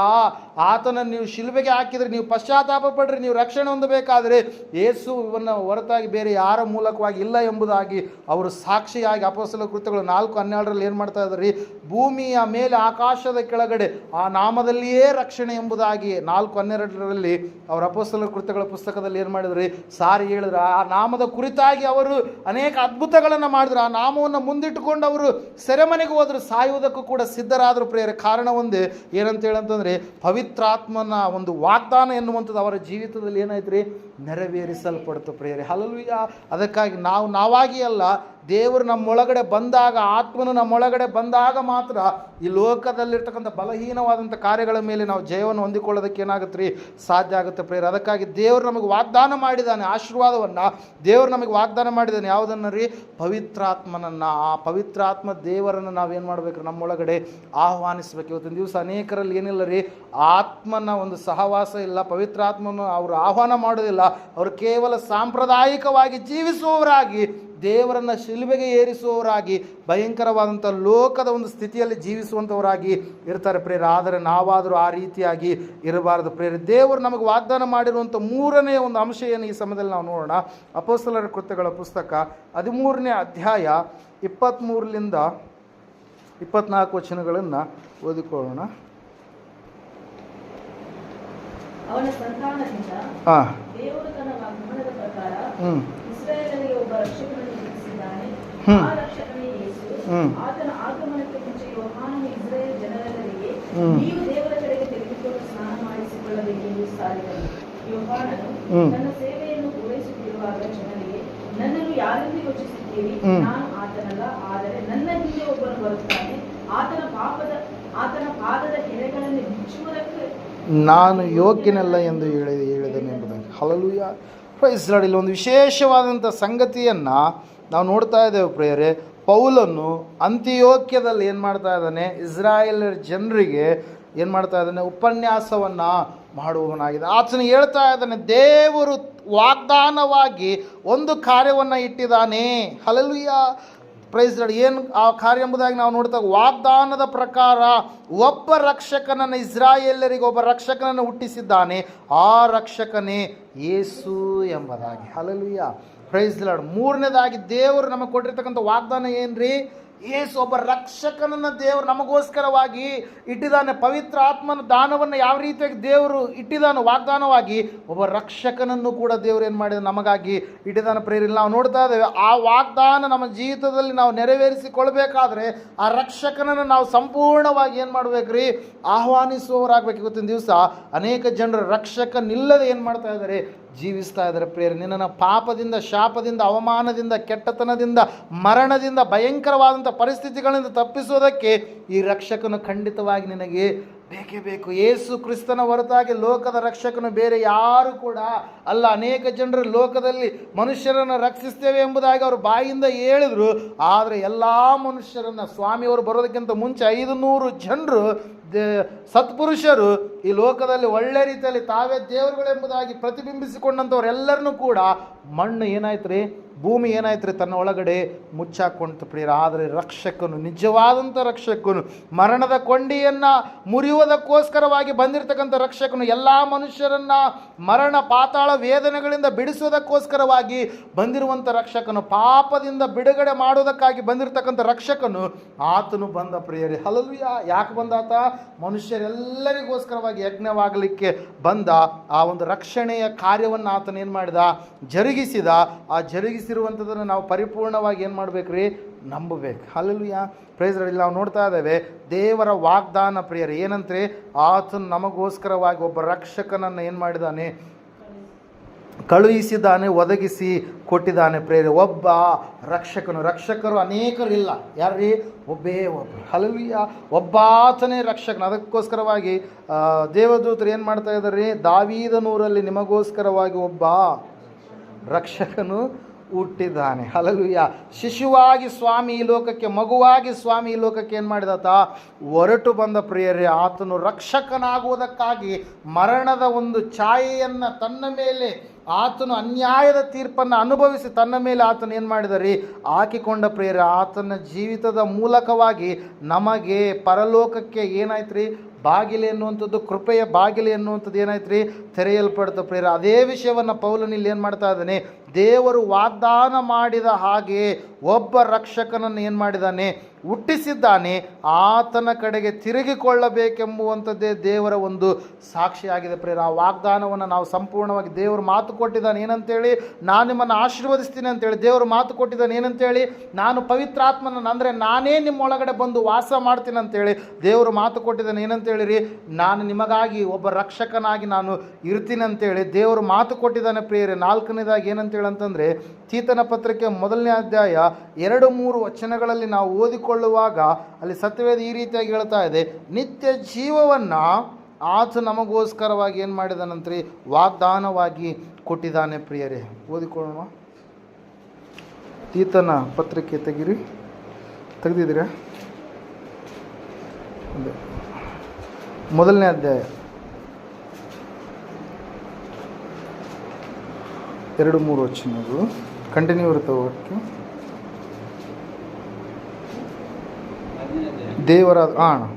ಆತನನ್ನು ನೀವು ಶಿಲುಬೆಗೆ ಹಾಕಿದರೆ ನೀವು ಪಶ್ಚಾತ್ತಾಪ ಪಡ್ರಿ, ನೀವು ರಕ್ಷಣೆ ಹೊಂದಬೇಕಾದ್ರೆ ಯೇಸುವನ್ನು ಹೊರತಾಗಿ ಬೇರೆ ಯಾರ ಮೂಲಕವಾಗಿ ಇಲ್ಲ ಎಂಬುದಾಗಿ ಅವರು ಸಾಕ್ಷಿಯಾಗಿ ಅಪೊಸ್ತಲರ ಕೃತ್ಯಗಳು 4:12 ಏನು ಮಾಡ್ತಾ ಇದ್ದಾರೆ? ಭೂಮಿಯ ಮೇಲೆ ಆಕಾಶದ ಕೆಳಗಡೆ ಆ ನಾಮದಲ್ಲಿಯೇ ರಕ್ಷಣೆ ಎಂಬುದಾಗಿ 4:12 ಅವರ ಅಪೊಸ್ತಲರ ಕೃತ್ಯಗಳ ಪುಸ್ತಕದಲ್ಲಿ ಏನು ಮಾಡಿದ್ರಿ? ಸಾರಿ ಹೇಳಿದ್ರು. ಆ ನಾಮದ ಕುರಿತಾಗಿ ಅವರು ಅನೇಕ ಅದ್ಭುತಗಳನ್ನು ಮಾಡಿದ್ರು. ಆ ನಾಮವನ್ನು ಮುಂದಿಟ್ಟುಕೊಂಡು ಅವರು ಸೆರೆಮನೆಗೆ ಹೋದ್ರು, ಸಾಯುವುದಕ್ಕೂ ಕೂಡ ಸಿದ್ಧರಾದರು ಪ್ರಿಯರೇ. ಕಾರಣ ಒಂದೇ, ಏನಂತ ಹೇಳಂತಂದ್ರೆ ಪವಿತ್ರಾತ್ಮನ ಒಂದು ವಾಗ್ದಾನ ಎನ್ನುವಂಥದ್ದು ಅವರ ಜೀವಿತದಲ್ಲಿ ಏನಾಯ್ತು? ನೆರವೇರಿಸಲ್ಪಡ್ತು ಪ್ರಿಯರೇ. ಹಲ್ಲೆಲೂಯಾ. ಅದಕ್ಕಾಗಿ ನಾವಾಗಿ ಅಲ್ಲ, ದೇವರು ನಮ್ಮೊಳಗಡೆ ಬಂದಾಗ, ಆತ್ಮನು ನಮ್ಮೊಳಗಡೆ ಬಂದಾಗ ಮಾತ್ರ ಈ ಲೋಕದಲ್ಲಿರ್ತಕ್ಕಂಥ ಬಲಹೀನವಾದಂಥ ಕಾರ್ಯಗಳ ಮೇಲೆ ನಾವು ಜಯವನ್ನು ಹೊಂದಿಕೊಳ್ಳೋದಕ್ಕೆ ಏನಾಗುತ್ತೆ ರೀ? ಸಾಧ್ಯ ಆಗುತ್ತೆ ಪ್ರಿಯರೇ. ಅದಕ್ಕಾಗಿ ದೇವರು ನಮಗೆ ವಾಗ್ದಾನ ಮಾಡಿದ್ದಾನೆ ಆಶೀರ್ವಾದವನ್ನು. ದೇವರು ನಮಗೆ ವಾಗ್ದಾನ ಮಾಡಿದ್ದಾನೆ ಯಾವುದನ್ನು ರೀ? ಪವಿತ್ರಾತ್ಮನನ್ನು. ಆ ಪವಿತ್ರಾತ್ಮ ದೇವರನ್ನು ನಾವೇನು ಮಾಡಬೇಕು? ನಮ್ಮೊಳಗಡೆ ಆಹ್ವಾನಿಸ್ಬೇಕು. ಇವತ್ತಿನ ದಿವಸ ಅನೇಕರಲ್ಲಿ ಏನಿಲ್ಲ ರೀ, ಆತ್ಮನ ಒಂದು ಸಹವಾಸ ಇಲ್ಲ, ಪವಿತ್ರಾತ್ಮನ ಅವರು ಆಹ್ವಾನ ಮಾಡೋದಿಲ್ಲ. ಅವರು ಕೇವಲ ಸಾಂಪ್ರದಾಯಿಕವಾಗಿ ಜೀವಿಸುವವರಾಗಿ ದೇವರನ್ನು ಶಿಲುಬೆಗೆ ಏರಿಸುವವರಾಗಿ ಭಯಂಕರವಾದಂಥ ಲೋಕದ ಒಂದು ಸ್ಥಿತಿಯಲ್ಲಿ ಜೀವಿಸುವಂಥವರಾಗಿ ಇರ್ತಾರೆ ಪ್ರೇರೆ. ಆದರೆ ನಾವಾದರೂ ಆ ರೀತಿಯಾಗಿ ಇರಬಾರದು ಪ್ರೇರೆ. ದೇವರು ನಮಗೆ ವಾಗ್ದಾನ ಮಾಡಿರುವಂಥ ಮೂರನೇ ಒಂದು ಅಂಶ ಏನು ಈ ಸಮಯದಲ್ಲಿ ನಾವು ನೋಡೋಣ. ಅಪೊಸ್ತಲರ ಕೃತ್ಯಗಳ ಪುಸ್ತಕ 13ನೇ ಅಧ್ಯಾಯ 23ರಿಂದ 24 ವಚನಗಳನ್ನು ಓದಿಕೊಳ್ಳೋಣ. ಅವನ ಸಂತಾನದಿಂದ ದೇವರು ತನ್ನ ವಾಗ್ದಾನದ ಪ್ರಕಾರ ಇಸ್ರಾಯೇಲರಿಗೆ ಒಬ್ಬ ರಕ್ಷಕನನ್ನು ನೇಮಿಸಿದ್ದಾನೆ. ಆ ರಕ್ಷಕನೇ ಯೇಸು. ಆತನ ಆಗಮನಕ್ಕೆ ಮುಂಚೆ ಯೋಹಾನನು ಇಸ್ರಾಯೇಲ್ ಜನರೆಲ್ಲರಿಗೆ ನೀವು ದೇವರ ಕಡೆಗೆ ತೆಗೆದುಕೊಂಡು ಸ್ನಾನ ಮಾಡಿಸಿಕೊಳ್ಳಬೇಕೆಂದು ಸಾರಿದನು. ಯೋಹಾನನು ತನ್ನ ಸೇವೆಯನ್ನು ಪೂರೈಸುತ್ತಿರುವಾಗ ಜನರಿಗೆ, ನನ್ನನ್ನು ಯಾರೆಂದು ಯೋಚಿಸುತ್ತೀರಿ? ನಾನು ಆತನಲ್ಲ, ಆದರೆ ನನ್ನ ಹಿಂದೆ ಒಬ್ಬನು ಬರುತ್ತಾನೆ. ಆತನ ಪಾದದ ಕೆರೆಗಳನ್ನು ಬಿಚ್ಚುವುದಕ್ಕೆ ನಾನು ಯೋಗ್ಯನಲ್ಲ ಎಂದು ಹೇಳಿದನೆಂಬುದಾಗಿ. Hallelujah, praise lord. ಇಲ್ಲಿ ಒಂದು ವಿಶೇಷವಾದಂಥ ಸಂಗತಿಯನ್ನು ನಾವು ನೋಡ್ತಾ ಇದ್ದೇವೆ ಪ್ರಿಯರೇ. ಪೌಲನು ಅಂತಿಯೋಕ್ಯದಲ್ಲಿ ಏನು ಮಾಡ್ತಾ ಇದ್ದಾನೆ? ಇಸ್ರಾಯೇಲರ ಜನರಿಗೆ ಏನು ಮಾಡ್ತಾ ಇದ್ದಾನೆ? ಉಪನ್ಯಾಸವನ್ನು ಮಾಡುವವನಾಗಿದೆ. ಆತನು ಹೇಳ್ತಾ ಇದ್ದಾನೆ, ದೇವರು ವಾಗ್ದಾನವಾಗಿ ಒಂದು ಕಾರ್ಯವನ್ನು ಇಟ್ಟಿದ್ದಾನೆ. Hallelujah, praise lord. ಏನು ಆ ಕಾರ್ಯ ಎಂಬುದಾಗಿ ನಾವು ನೋಡ್ತಾ, ವಾಗ್ದಾನದ ಪ್ರಕಾರ ಒಬ್ಬ ರಕ್ಷಕನನ್ನು, ಇಸ್ರಾಯೇಲರಿಗೆ ಒಬ್ಬ ರಕ್ಷಕನನ್ನು ಹುಟ್ಟಿಸಿದ್ದಾನೆ. ಆ ರಕ್ಷಕನೇ ಯೇಸು ಎಂಬುದಾಗಿ. Hallelujah, praise lord. ಮೂರನೇದಾಗಿ ದೇವರು ನಮಗೆ ಕೊಟ್ಟಿರ್ತಕ್ಕಂಥ ವಾಗ್ದಾನ ಏನ್ರಿ? ಯೇಸು ಒಬ್ಬ ರಕ್ಷಕನನ್ನು ದೇವರು ನಮಗೋಸ್ಕರವಾಗಿ ಇಟ್ಟಿದ್ದಾನೆ. ಪವಿತ್ರ ಆತ್ಮನ ದಾನವನ್ನು ಯಾವ ರೀತಿಯಾಗಿ ದೇವರು ಇಟ್ಟಿದ್ದಾನೆ ವಾಗ್ದಾನವಾಗಿ, ಒಬ್ಬ ರಕ್ಷಕನನ್ನು ಕೂಡ ದೇವರು ಏನು ಮಾಡಿದ ನಮಗಾಗಿ ಇಟ್ಟಿದ್ದಾನೆ ಪ್ರೇರಿಲ್ಲ. ನಾವು ನೋಡ್ತಾ ಇದ್ದೇವೆ, ಆ ವಾಗ್ದಾನ ನಮ್ಮ ಜೀವಿತದಲ್ಲಿ ನಾವು ನೆರವೇರಿಸಿಕೊಳ್ಬೇಕಾದ್ರೆ ಆ ರಕ್ಷಕನನ್ನು ನಾವು ಸಂಪೂರ್ಣವಾಗಿ ಏನು ಮಾಡ್ಬೇಕ್ರಿ? ಆಹ್ವಾನಿಸುವವರಾಗಬೇಕು. ಇವತ್ತಿನ ದಿವಸ ಅನೇಕ ಜನರು ರಕ್ಷಕನಿಲ್ಲದೆ ಏನು ಮಾಡ್ತಾ ಇದ್ದಾರೆ? ಜೀವಿಸ್ತಾ ಇದ್ದಾರೆ ಪ್ರೇರೆ. ನಿನ್ನನ್ನು ಪಾಪದಿಂದ, ಶಾಪದಿಂದ, ಅವಮಾನದಿಂದ, ಕೆಟ್ಟತನದಿಂದ, ಮರಣದಿಂದ, ಭಯಂಕರವಾದಂಥ ಪರಿಸ್ಥಿತಿಗಳಿಂದ ತಪ್ಪಿಸೋದಕ್ಕೆ ಈ ರಕ್ಷಕನು ಖಂಡಿತವಾಗಿ ನಿನಗೆ ಬೇಕೇ ಬೇಕು. ಯೇಸು ಕ್ರಿಸ್ತನ ಹೊರತಾಗಿ ಲೋಕದ ರಕ್ಷಕನು ಬೇರೆ ಯಾರು ಕೂಡ ಅಲ್ಲ. ಅನೇಕ ಜನರು ಲೋಕದಲ್ಲಿ ಮನುಷ್ಯರನ್ನು ರಕ್ಷಿಸ್ತೇವೆ ಎಂಬುದಾಗಿ ಅವರು ಬಾಯಿಂದ ಹೇಳಿದರು. ಆದರೆ ಎಲ್ಲ ಮನುಷ್ಯರನ್ನು, ಸ್ವಾಮಿಯವರು ಬರೋದಕ್ಕಿಂತ ಮುಂಚೆ 500 ಜನರು ಸತ್ಪುರುಷರು ಈ ಲೋಕದಲ್ಲಿ ಒಳ್ಳೆ ರೀತಿಯಲ್ಲಿ ತಾವೇ ದೇವರುಗಳೆಂಬುದಾಗಿ ಪ್ರತಿಬಿಂಬಿಸಿಕೊಂಡಂಥವ್ರೆಲ್ಲರನ್ನೂ ಕೂಡ ಮಣ್ಣು ಏನಾಯ್ತು ರೀ? ಭೂಮಿ ಏನಾಯ್ತು ರೀ? ತನ್ನ ಒಳಗಡೆ ಮುಚ್ಚಾಕೊಂಡ್ತು ಪ್ರಿಯರ. ಆದರೆ ರಕ್ಷಕನು, ನಿಜವಾದಂಥ ರಕ್ಷಕನು, ಮರಣದ ಕೊಂಡಿಯನ್ನು ಮುರಿಯುವುದಕ್ಕೋಸ್ಕರವಾಗಿ ಬಂದಿರತಕ್ಕಂಥ ರಕ್ಷಕನು, ಎಲ್ಲ ಮನುಷ್ಯರನ್ನು ಮರಣ ಪಾತಾಳ ವೇದನೆಗಳಿಂದ ಬಿಡಿಸೋದಕ್ಕೋಸ್ಕರವಾಗಿ ಬಂದಿರುವಂಥ ರಕ್ಷಕನು, ಪಾಪದಿಂದ ಬಿಡುಗಡೆ ಮಾಡೋದಕ್ಕಾಗಿ ಬಂದಿರತಕ್ಕಂಥ ರಕ್ಷಕನು ಆತನು ಬಂದ ಪ್ರಿಯರೇ. ಹಲ್ಲೆಲೂಯಾ. ಯಾಕೆ ಬಂದಾತ? ಮನುಷ್ಯರೆಲ್ಲರಿಗೋಸ್ಕರವಾಗಿ ಯಜ್ಞವಾಗಲಿಕ್ಕೆ ಬಂದ. ಆ ಒಂದು ರಕ್ಷಣೆಯ ಕಾರ್ಯವನ್ನು ಆತನ ಏನು ಮಾಡಿದ? ಜರುಗಿಸಿದ. ಆ ಜರುಗಿಸಿರುವಂಥದ್ದನ್ನು ನಾವು ಪರಿಪೂರ್ಣವಾಗಿ ಏನು ಮಾಡಬೇಕ್ರಿ? ನಂಬಬೇಕು. Hallelujah, praise lord. ನಾವು ನೋಡ್ತಾ ಇದ್ದೇವೆ ದೇವರ ವಾಗ್ದಾನ ಪ್ರಿಯರೇ ಏನಂದ್ರೆ, ಆತನು ನಮಗೋಸ್ಕರವಾಗಿ ಒಬ್ಬ ರಕ್ಷಕನನ್ನು ಏನು ಮಾಡಿದ್ದಾನೆ? ಕಳುಹಿಸಿದ್ದಾನೆ, ಒದಗಿಸಿ ಕೊಟ್ಟಿದ್ದಾನೆ ಪ್ರೇರೆ. ಒಬ್ಬ ರಕ್ಷಕರು ಅನೇಕರಿಲ್ಲ. ಯಾರ್ರೀ? ಒಬ್ಬೇ ಒಬ್ಬ. ಹಲ್ಲೆಲೂಯಾ, ಒಬ್ಬಾತನೇ ರಕ್ಷಕನು. ಅದಕ್ಕೋಸ್ಕರವಾಗಿ ದೇವದೂತರು ಏನು ಮಾಡ್ತಾ ಇದ್ದಾರೆ ರೀ? ದಾವೀದನೂರಲ್ಲಿ ನಿಮಗೋಸ್ಕರವಾಗಿ ಒಬ್ಬ ರಕ್ಷಕನು ಹುಟ್ಟಿದ್ದಾನೆ. ಹಲ್ಲೆಲೂಯಾ. ಶಿಶುವಾಗಿ ಸ್ವಾಮಿ ಈ ಲೋಕಕ್ಕೆ, ಮಗುವಾಗಿ ಸ್ವಾಮಿ ಈ ಲೋಕಕ್ಕೆ ಏನು ಮಾಡಿದಾತ? ಹೊರಟು ಬಂದ ಪ್ರಿಯರೇ. ಆತನು ರಕ್ಷಕನಾಗುವುದಕ್ಕಾಗಿ ಮರಣದ ಒಂದು ಛಾಯೆಯನ್ನು ತನ್ನ ಮೇಲೆ, ಆತನು ಅನ್ಯಾಯದ ತೀರ್ಪನ್ನು ಅನುಭವಿಸಿ ತನ್ನ ಮೇಲೆ ಆತನು ಏನು ಮಾಡಿದರಿ? ಹಾಕಿಕೊಂಡ ಪ್ರಿಯರೇ. ಆತನ ಜೀವಿತದ ಮೂಲಕವಾಗಿ ನಮಗೆ ಪರಲೋಕಕ್ಕೆ ಏನಾಯ್ತು ರೀ? ಬಾಗಿಲು ಎನ್ನುವಂಥದ್ದು, ಕೃಪೆಯ ಬಾಗಿಲು ಎನ್ನುವಂಥದ್ದು ಏನಾಯ್ತು ರೀ? ತೆರೆಯಲ್ಪಡ್ತ ಪ್ರೇರ. ಅದೇ ವಿಷಯವನ್ನು ಪೌಲನಿಲ್ಲಿ ಏನು ಮಾಡ್ತಾ ಇದ್ದಾನೆ? ದೇವರು ವಾಗ್ದಾನ ಮಾಡಿದ ಹಾಗೆ ಒಬ್ಬ ರಕ್ಷಕನನ್ನು ಏನು ಮಾಡಿದ್ದಾನೆ? ಹುಟ್ಟಿಸಿದ್ದಾನೆ. ಆತನ ಕಡೆಗೆ ತಿರುಗಿಕೊಳ್ಳಬೇಕೆಂಬುವಂಥದ್ದೇ ದೇವರ ಒಂದು ಸಾಕ್ಷಿಯಾಗಿದೆ ಪ್ರೇರ. ಆ ವಾಗ್ದಾನವನ್ನು ನಾವು ಸಂಪೂರ್ಣವಾಗಿ, ದೇವರು ಮಾತು ಕೊಟ್ಟಿದ್ದಾನೆ ಏನಂತೇಳಿ? ನಾನು ನಿಮ್ಮನ್ನು ಆಶೀರ್ವದಿಸ್ತೀನಿ ಅಂತೇಳಿ ದೇವರು ಮಾತು ಕೊಟ್ಟಿದ್ದಾನೆ ಏನಂತೇಳಿ? ನಾನು ಪವಿತ್ರಾತ್ಮನನ್ನು, ಅಂದರೆ ನಾನೇ ನಿಮ್ಮೊಳಗಡೆ ಬಂದು ವಾಸ ಮಾಡ್ತೀನಿ ಅಂತೇಳಿ ದೇವರು ಮಾತು ಕೊಟ್ಟಿದ್ದಾನೆ ಏನಂತೇಳಿರಿ? ನಾನು ನಿಮಗಾಗಿ ಒಬ್ಬ ರಕ್ಷಕನಾಗಿ ನಾನು ಇರ್ತೀನಿ ಅಂತೇಳಿ ದೇವರು ಮಾತು ಕೊಟ್ಟಿದ್ದಾನೆ ಪ್ರಿಯರೇ. 4ನೇದಾಗಿ ಏನಂತೇಳಿ ಅಂತಂದರೆ, ತೀತನ ಪತ್ರಿಕೆ 1ನೇ ಅಧ್ಯಾಯ 2-3 ವಚನಗಳಲ್ಲಿ ನಾವು ಓದಿಕೊಳ್ಳುವಾಗ ಅಲ್ಲಿ ಸತ್ಯವೇದ ಈ ರೀತಿಯಾಗಿ ಹೇಳ್ತಾ ಇದೆ, ನಿತ್ಯ ಜೀವವನ್ನು ಆತ ನಮಗೋಸ್ಕರವಾಗಿ ಏನು ಮಾಡಿದಾನಂತ್ರಿ? ವಾಗ್ದಾನವಾಗಿ ಕೊಟ್ಟಿದ್ದಾನೆ ಪ್ರಿಯರೇ. ಓದಿಕೊಳ್ಳೋಣ. ತೀತನ ಪತ್ರಿಕೆ ತೆಗೆದಿದ್ದೀರಾ? 1ನೇ ಅಧ್ಯಾಯ 2-3 ವಚನಗಳು ಕಂಟಿನ್ಯೂ ಇರ್ತವೆ. ಒಟ್ಟು ದೇವರಾದ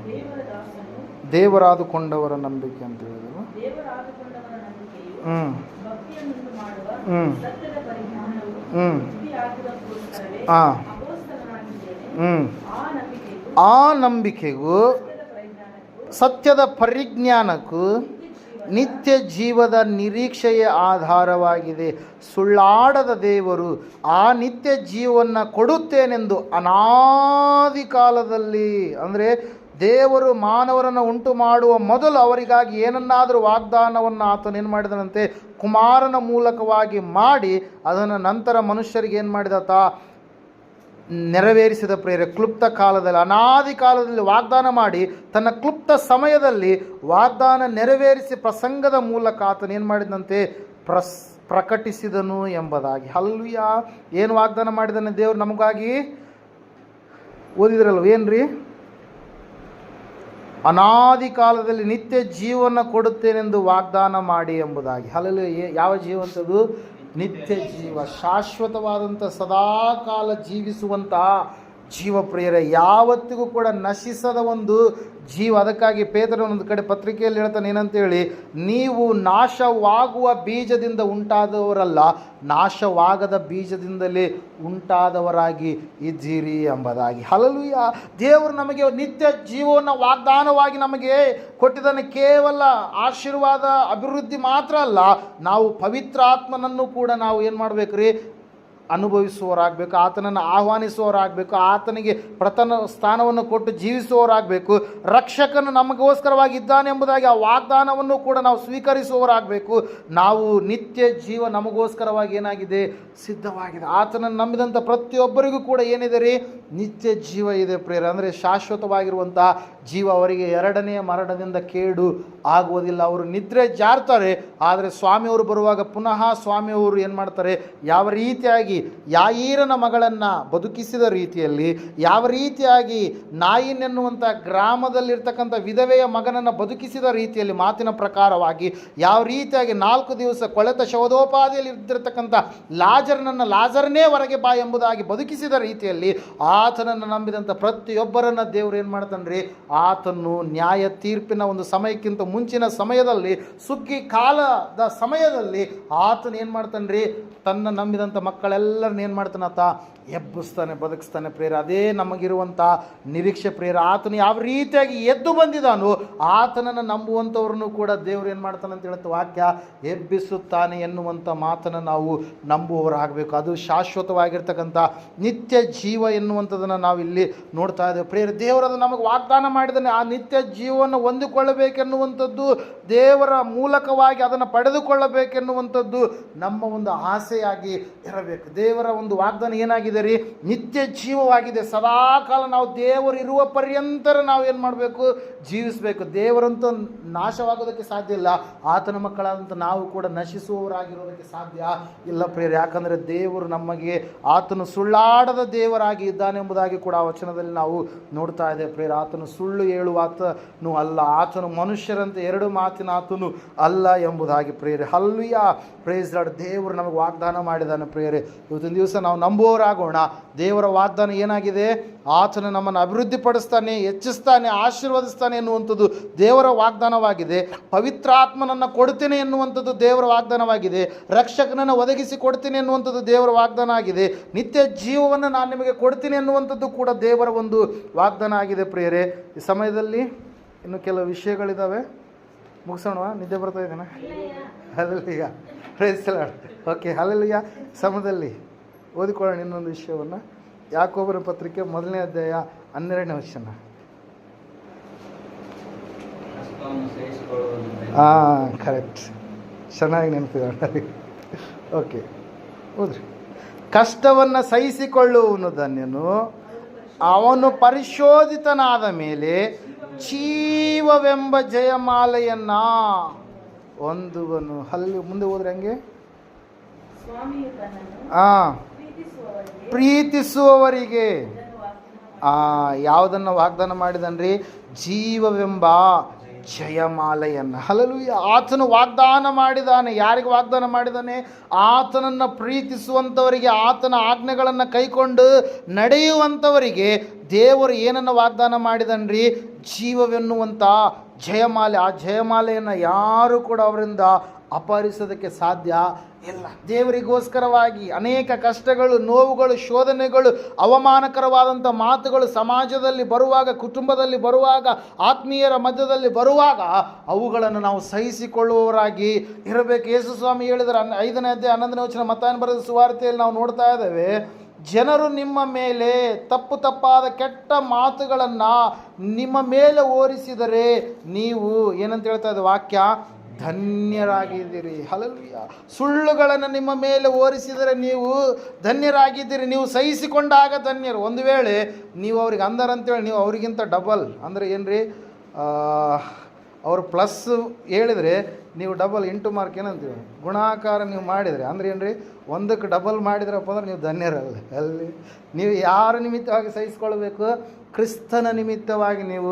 ದೇವರ ದಾಸನು ದೇವರಾದುಕೊಂಡವರ ನಂಬಿಕೆ ಅಂತ ಹೇಳಿದ್ರು. ದೇವರಾದುಕೊಂಡವರ ನಂಬಿಕೆಯು ಹ್ಮ್ ಭಕ್ತಿಯನ್ನುಂಟು ಮಾಡುವ ಹ್ಮ್ ಸತ್ಯದ ಪರಿಜ್ಞಾನವು ಹ್ಮ್ ಬುದ್ಧಿಯಾಗುವುದಕ್ಕೋಸ್ಕರವೇ ಹಾ ಅಪೊಸ್ತಲನಾಗಿದ್ದೇನೆ. ಆ ನಂಬಿಕೆಗೂ ಸತ್ಯದ ಪರಿಜ್ಞಾನಕ್ಕೂ ನಿತ್ಯ ಜೀವದ ನಿರೀಕ್ಷೆಯ ಆಧಾರವಾಗಿದೆ. ಸುಳ್ಳಾಡದ ದೇವರು ಆ ನಿತ್ಯ ಜೀವವನ್ನು ಕೊಡುತ್ತೇನೆಂದು ಅನಾದಿ ಕಾಲದಲ್ಲಿ, ಅಂದರೆ ದೇವರು ಮಾನವರನ್ನು ಉಂಟು ಮಾಡುವ ಮೊದಲು ಅವರಿಗಾಗಿ ಏನನ್ನಾದರೂ ವಾಗ್ದಾನವನ್ನು ಆತನೇನು ಮಾಡಿದನಂತೆ, ಕುಮಾರನ ಮೂಲಕವಾಗಿ ಮಾಡಿ ಅದನ್ನು ನಂತರ ಮನುಷ್ಯರಿಗೆ ಏನು ಮಾಡಿದಾತ ನೆರವೇರಿಸಿದ ಪ್ರೇರೆ. ಕ್ಲುಪ್ತ ಕಾಲದಲ್ಲಿ, ಅನಾದಿ ಕಾಲದಲ್ಲಿ ವಾಗ್ದಾನ ಮಾಡಿ ತನ್ನ ಕ್ಲುಪ್ತ ಸಮಯದಲ್ಲಿ ವಾಗ್ದಾನ ನೆರವೇರಿಸಿ ಪ್ರಸಂಗದ ಮೂಲಕ ಆತನೇನು ಮಾಡಿದಂತೆ ಪ್ರಕಟಿಸಿದನು ಎಂಬುದಾಗಿ. ಹಲ್ಲೆಲೂಯಾ. ಏನು ವಾಗ್ದಾನ ಮಾಡಿದಾನೆ ದೇವರು ನಮಗಾಗಿ? ಓದಿದ್ರಲ್ವ ಏನ್ರಿ? ಅನಾದಿ ಕಾಲದಲ್ಲಿ ನಿತ್ಯ ಜೀವನ ಕೊಡುತ್ತೇನೆಂದು ವಾಗ್ದಾನ ಮಾಡಿ ಎಂಬುದಾಗಿ. ಹಲ್ಲೆಲೂಯಾ. ಯಾವ ಜೀವ ಅಂತದು? ನಿತ್ಯ ಜೀವ, ಶಾಶ್ವತವಾದಂಥ ಸದಾಕಾಲ ಜೀವಿಸುವಂತಹ ಜೀವ ಪ್ರಿಯರೇ, ಯಾವತ್ತಿಗೂ ಕೂಡ ನಶಿಸದ ಒಂದು ಜೀವ. ಅದಕ್ಕಾಗಿ ಪೇತ್ರನ ಒಂದು ಕಡೆ ಪತ್ರಿಕೆಯಲ್ಲಿ ಹೇಳ್ತಾನೆ ಏನಂತೇಳಿ, ನೀವು ನಾಶವಾಗುವ ಬೀಜದಿಂದ ಉಂಟಾದವರಲ್ಲ, ನಾಶವಾಗದ ಬೀಜದಿಂದಲೇ ಉಂಟಾದವರಾಗಿ ಇದ್ದೀರಿ ಎಂಬುದಾಗಿ. ಹಲ್ಲೆಲೂಯಾ. ದೇವರು ನಮಗೆ ನಿತ್ಯ ಜೀವವನ್ನು ವಾಗ್ದಾನವಾಗಿ ನಮಗೆ ಕೊಟ್ಟಿದ್ದಾನೆ. ಕೇವಲ ಆಶೀರ್ವಾದ ಅಭಿವೃದ್ಧಿ ಮಾತ್ರ ಅಲ್ಲ, ನಾವು ಪವಿತ್ರ ಆತ್ಮನನ್ನು ಕೂಡ ನಾವು ಏನು ಮಾಡಬೇಕ್ರಿ? ಅನುಭವಿಸುವವರಾಗಬೇಕು, ಆತನನ್ನು ಆಹ್ವಾನಿಸುವವರಾಗಬೇಕು, ಆತನಿಗೆ ಪ್ರಥಮ ಸ್ಥಾನವನ್ನು ಕೊಟ್ಟು ಜೀವಿಸುವವರಾಗಬೇಕು. ರಕ್ಷಕನು ನಮಗೋಸ್ಕರವಾಗಿ ಇದ್ದಾನೆ ಎಂಬುದಾಗಿ ಆ ವಾಗ್ದಾನವನ್ನು ಕೂಡ ನಾವು ಸ್ವೀಕರಿಸುವವರಾಗಬೇಕು. ನಾವು ನಿತ್ಯ ಜೀವ ನಮಗೋಸ್ಕರವಾಗಿ ಏನಾಗಿದೆ? ಸಿದ್ಧವಾಗಿದೆ. ಆತನನ್ನು ನಂಬಿದಂಥ ಪ್ರತಿಯೊಬ್ಬರಿಗೂ ಕೂಡ ಏನಿದೆ ರೀ? ನಿತ್ಯ ಜೀವ ಇದೆ ಪ್ರೇರ. ಅಂದರೆ ಶಾಶ್ವತವಾಗಿರುವಂತಹ ಜೀವ. ಅವರಿಗೆ ಎರಡನೆಯ ಮರಣದಿಂದ ಕೇಡು ಆಗುವುದಿಲ್ಲ. ಅವರು ನಿದ್ರೆ ಜಾರ್ತಾರೆ, ಆದರೆ ಸ್ವಾಮಿಯವರು ಬರುವಾಗ ಪುನಃ ಸ್ವಾಮಿಯವರು ಏನು ಮಾಡ್ತಾರೆ? ಯಾವ ರೀತಿಯಾಗಿ ಯಾಯೀರನ ಮಗಳನ್ನು ಬದುಕಿಸಿದ ರೀತಿಯಲ್ಲಿ, ಯಾವ ರೀತಿಯಾಗಿ ನಾಯಿನೆನ್ನುವಂಥ ಗ್ರಾಮದಲ್ಲಿರ್ತಕ್ಕಂಥ ವಿಧವೆಯ ಮಗನನ್ನು ಬದುಕಿಸಿದ ರೀತಿಯಲ್ಲಿ, ಮಾತಿನ ಪ್ರಕಾರವಾಗಿ ಯಾವ ರೀತಿಯಾಗಿ 4 ದಿವಸ ಕೊಳೆತ ಶವದೋಪಾದಿಯಲ್ಲಿ ಇದ್ದಿರತಕ್ಕಂಥ ಲಾಜರನೇ ಹೊರಗೆ ಬಾ ಎಂಬುದಾಗಿ ಬದುಕಿಸಿದ ರೀತಿಯಲ್ಲಿ ಆತನನ್ನು ನಂಬಿದಂಥ ಪ್ರತಿಯೊಬ್ಬರನ್ನು ದೇವರು ಏನು ಮಾಡ್ತಾನ್ರಿ? ಆತನು ನ್ಯಾಯ ತೀರ್ಪಿನ ಒಂದು ಸಮಯಕ್ಕಿಂತ ಮುಂಚಿನ ಸಮಯದಲ್ಲಿ, ಸುಗ್ಗಿ ಕಾಲದ ಸಮಯದಲ್ಲಿ ಆತನು ಏನು ಮಾಡ್ತಾನ್ರಿ? ತನ್ನ ನಂಬಿದಂಥ ಮಕ್ಕಳೆಲ್ಲರನ್ನ ಏನು ಮಾಡ್ತಾನೆ? ಆತ ಎಬ್ಬಿಸ್ತಾನೆ, ಬದುಕಿಸ್ತಾನೆ ಪ್ರೇರ. ಅದೇ ನಮಗಿರುವಂಥ ನಿರೀಕ್ಷೆ ಪ್ರೇರ. ಆತನು ಯಾವ ರೀತಿಯಾಗಿ ಎದ್ದು ಬಂದಿದ್ದಾನೋ ಆತನನ್ನು ನಂಬುವಂಥವ್ರನ್ನು ಕೂಡ ದೇವರು ಏನು ಮಾಡ್ತಾನೆ ಅಂತ ಹೇಳುತ್ತೆ ವಾಕ್ಯ, ಎಬ್ಬಿಸುತ್ತಾನೆ ಎನ್ನುವಂಥ ಮಾತನ್ನು ನಾವು ನಂಬುವವರಾಗಬೇಕು. ಅದು ಶಾಶ್ವತವಾಗಿರ್ತಕ್ಕಂಥ ನಿತ್ಯ ಜೀವ ಎನ್ನುವಂಥದ್ದನ್ನು ನಾವು ಇಲ್ಲಿ ನೋಡ್ತಾ ಇದ್ದೇವೆ ಪ್ರೇರ. ದೇವರದು ನಮಗೆ ವಾಗ್ದಾನ ಮಾಡಿದ್ದಾನೆ. ಆ ನಿತ್ಯ ಜೀವವನ್ನು ಹೊಂದಿಕೊಳ್ಳಬೇಕೆನ್ನುವಂಥದ್ದು, ದೇವರ ಮೂಲಕವಾಗಿ ಅದನ್ನು ಪಡೆದುಕೊಳ್ಳಬೇಕೆನ್ನುವಂಥದ್ದು ನಮ್ಮ ಒಂದು ಆಸೆಯಾಗಿ ಇರಬೇಕು. ದೇವರ ಒಂದು ವಾಗ್ದಾನ ಏನಾಗಿದೆ ರೀ? ನಿತ್ಯ ಜೀವವಾಗಿದೆ. ಸದಾಕಾಲ ನಾವು ದೇವರು ಇರುವ ಪರ್ಯಂತರ ನಾವು ಏನು ಮಾಡಬೇಕು? ಜೀವಿಸಬೇಕು. ದೇವರಂತೂ ನಾಶವಾಗೋದಕ್ಕೆ ಸಾಧ್ಯ ಇಲ್ಲ. ಆತನ ಮಕ್ಕಳಾದಂಥ ನಾವು ಕೂಡ ನಶಿಸುವವರಾಗಿರೋದಕ್ಕೆ ಸಾಧ್ಯ ಇಲ್ಲ ಪ್ರೇರ. ಯಾಕಂದರೆ ದೇವರು ನಮಗೆ ಆತನು ಸುಳ್ಳಾಡದ ದೇವರಾಗಿ ಇದ್ದಾನೆ ಎಂಬುದಾಗಿ ಕೂಡ ಆ ವಚನದಲ್ಲಿ ನಾವು ನೋಡ್ತಾ ಇದ್ದೇವೆ ಪ್ರೇರ. ಆತನು ಸುಳ್ಳು ಹೇಳುವ ಆತನು ಅಲ್ಲ, ಆತನು ಮನುಷ್ಯರಂತೆ ಎರಡು ಮಾತಿನ ಆತನು ಅಲ್ಲ ಎಂಬುದಾಗಿ ಪ್ರೇರೆ. ಹಲ್ಲೆಲೂಯಾ. Praise lord. ದೇವರು ನಮಗೆ ವಾಗ್ದಾನ ಮಾಡಿದ್ದಾನೆ ಪ್ರೇರೆ. ಇವತ್ತಿನ ದಿವಸ ನಾವು ನಂಬುವವರಾಗೋಣ. ದೇವರ ವಾಗ್ದಾನ ಏನಾಗಿದೆ? ಆತನು ನಮ್ಮನ್ನು ಅಭಿವೃದ್ಧಿಪಡಿಸ್ತಾನೆ, ಹೆಚ್ಚಿಸ್ತಾನೆ, ಆಶೀರ್ವದಿಸ್ತಾನೆ ಎನ್ನುವಂಥದ್ದು ದೇವರ ವಾಗ್ದಾನವಾಗಿದೆ. ಪವಿತ್ರ ಆತ್ಮನನ್ನು ಕೊಡ್ತೇನೆ ಎನ್ನುವಂಥದ್ದು ದೇವರ ವಾಗ್ದಾನವಾಗಿದೆ. ರಕ್ಷಕನನ್ನು ಒದಗಿಸಿ ಕೊಡ್ತೀನಿ ಎನ್ನುವಂಥದ್ದು ದೇವರ ವಾಗ್ದಾನ ಆಗಿದೆ. ನಿತ್ಯ ಜೀವವನ್ನು ನಾನು ನಿಮಗೆ ಕೊಡ್ತೀನಿ ಎನ್ನುವಂಥದ್ದು ಕೂಡ ದೇವರ ಒಂದು ವಾಗ್ದಾನ ಆಗಿದೆ ಪ್ರಿಯರೇ. ಈ ಸಮಯದಲ್ಲಿ ಇನ್ನು ಕೆಲವು ವಿಷಯಗಳಿದ್ದಾವೆ, ಮುಗಿಸೋಣವಾ? ನಿದ್ದೆ ಬರ್ತಾ ಇದ್ದೇನೆ. Hallelujah. Praise the lord. Okay, hallelujah. ಸಮಯದಲ್ಲಿ ಓದಿಕೊಳ್ಳೋಣ ಇನ್ನೊಂದು ವಿಷಯವನ್ನು. ಯಾಕೋಬರ ಪತ್ರಿಕೆ 1ನೇ ಅಧ್ಯಾಯ 12ನೇ ವಚನ. ಕರೆಕ್ಟ್, ಚೆನ್ನಾಗಿ ನೆನಪಿದೆ. ಓಕೆ, ಓದ್ರಿ. ಕಷ್ಟವನ್ನು ಸಹಿಸಿಕೊಳ್ಳುವನು ಧನ್ಯನು, ಅವನು ಪರಿಶೋಧಿತನಾದ ಮೇಲೆ ಜೀವವೆಂಬ ಜಯಮಾಲೆಯನ್ನ ಹೊಂದುವನು. ಮುಂದೆ ಹೋದ್ರೆ ಹಂಗೆ ಪ್ರೀತಿಸುವವರಿಗೆ ಯಾವುದನ್ನು ವಾಗ್ದಾನ ಮಾಡಿದನ್ರಿ? ಜೀವವೆಂಬ ಜಯಮಾಲೆಯನ್ನು. ಹಲ್ಲೆಲೂಯಾ. ಆತನು ವಾಗ್ದಾನ ಮಾಡಿದ್ದಾನೆ. ಯಾರಿಗೆ ವಾಗ್ದಾನ ಮಾಡಿದ್ದಾನೆ? ಆತನನ್ನು ಪ್ರೀತಿಸುವಂಥವರಿಗೆ, ಆತನ ಆಜ್ಞೆಗಳನ್ನು ಕೈಕೊಂಡು ನಡೆಯುವಂಥವರಿಗೆ ದೇವರು ಏನನ್ನು ವಾಗ್ದಾನ ಮಾಡಿದನ್ರಿ? ಜೀವವೆನ್ನುವಂಥ ಜಯಮಾಲೆ. ಆ ಜಯಮಾಲೆಯನ್ನು ಯಾರು ಕೂಡ ಅವರಿಂದ ಅಪಹರಿಸೋದಕ್ಕೆ ಸಾಧ್ಯ ಇಲ್ಲ. ದೇವರಿಗೋಸ್ಕರವಾಗಿ ಅನೇಕ ಕಷ್ಟಗಳು, ನೋವುಗಳು, ಶೋಧನೆಗಳು, ಅವಮಾನಕರವಾದಂಥ ಮಾತುಗಳು ಸಮಾಜದಲ್ಲಿ ಬರುವಾಗ, ಕುಟುಂಬದಲ್ಲಿ ಬರುವಾಗ, ಆತ್ಮೀಯರ ಮಧ್ಯದಲ್ಲಿ ಬರುವಾಗ ಅವುಗಳನ್ನು ನಾವು ಸಹಿಸಿಕೊಳ್ಳುವವರಾಗಿ ಇರಬೇಕು. ಯೇಸು ಸ್ವಾಮಿ ಹೇಳಿದರೆ 5ನೇ ಅಧ್ಯಾಯ 11ನೇ ವಚನ ಮತ್ತಾಯನ ಬರೆದ ಸುವಾರ್ತೆಯಲ್ಲಿ ನಾವು ನೋಡ್ತಾ ಇದ್ದೇವೆ. ಜನರು ನಿಮ್ಮ ಮೇಲೆ ತಪ್ಪಾದ ಕೆಟ್ಟ ಮಾತುಗಳನ್ನು ನಿಮ್ಮ ಮೇಲೆ ಓರಿಸಿದರೆ ನೀವು ಏನಂತ ಹೇಳ್ತಾ ಇದೆ ವಾಕ್ಯ? ಧನ್ಯರಾಗಿದ್ದೀರಿ. ಹಲ್ಲೆಲೂಯಾ. ಸುಳ್ಳುಗಳನ್ನು ನಿಮ್ಮ ಮೇಲೆ ಓರಿಸಿದರೆ ನೀವು ಧನ್ಯರಾಗಿದ್ದೀರಿ. ನೀವು ಸಹಿಸಿಕೊಂಡಾಗ ಧನ್ಯರು. ಒಂದು ವೇಳೆ ನೀವು ಅವ್ರಿಗೆ ಅಂದರಂತೇಳಿ ನೀವು ಅವರಿಗಿಂತ ಡಬಲ್ ಅಂದರೆ ಏನ್ರಿ, ಅವರು ಪ್ಲಸ್ ಹೇಳಿದರೆ ನೀವು ಡಬಲ್ ಇಂಟು ಮಾರ್ಕ್ ಏನಂತೀವಿ, ಗುಣಾಕಾರ ನೀವು ಮಾಡಿದರೆ ಅಂದ್ರೆ ಏನ್ರಿ, ಒಂದಕ್ಕೆ ಡಬಲ್ ಮಾಡಿದ್ರಪ್ಪ ಅಂದ್ರೆ ನೀವು ಧನ್ಯರಲ್ಲ. ಅಲ್ಲಿ ನೀವು ಯಾರ ನಿಮಿತ್ತವಾಗಿ ಸಹಿಸಿಕೊಳ್ಬೇಕು? ಕ್ರಿಸ್ತನ ನಿಮಿತ್ತವಾಗಿ ನೀವು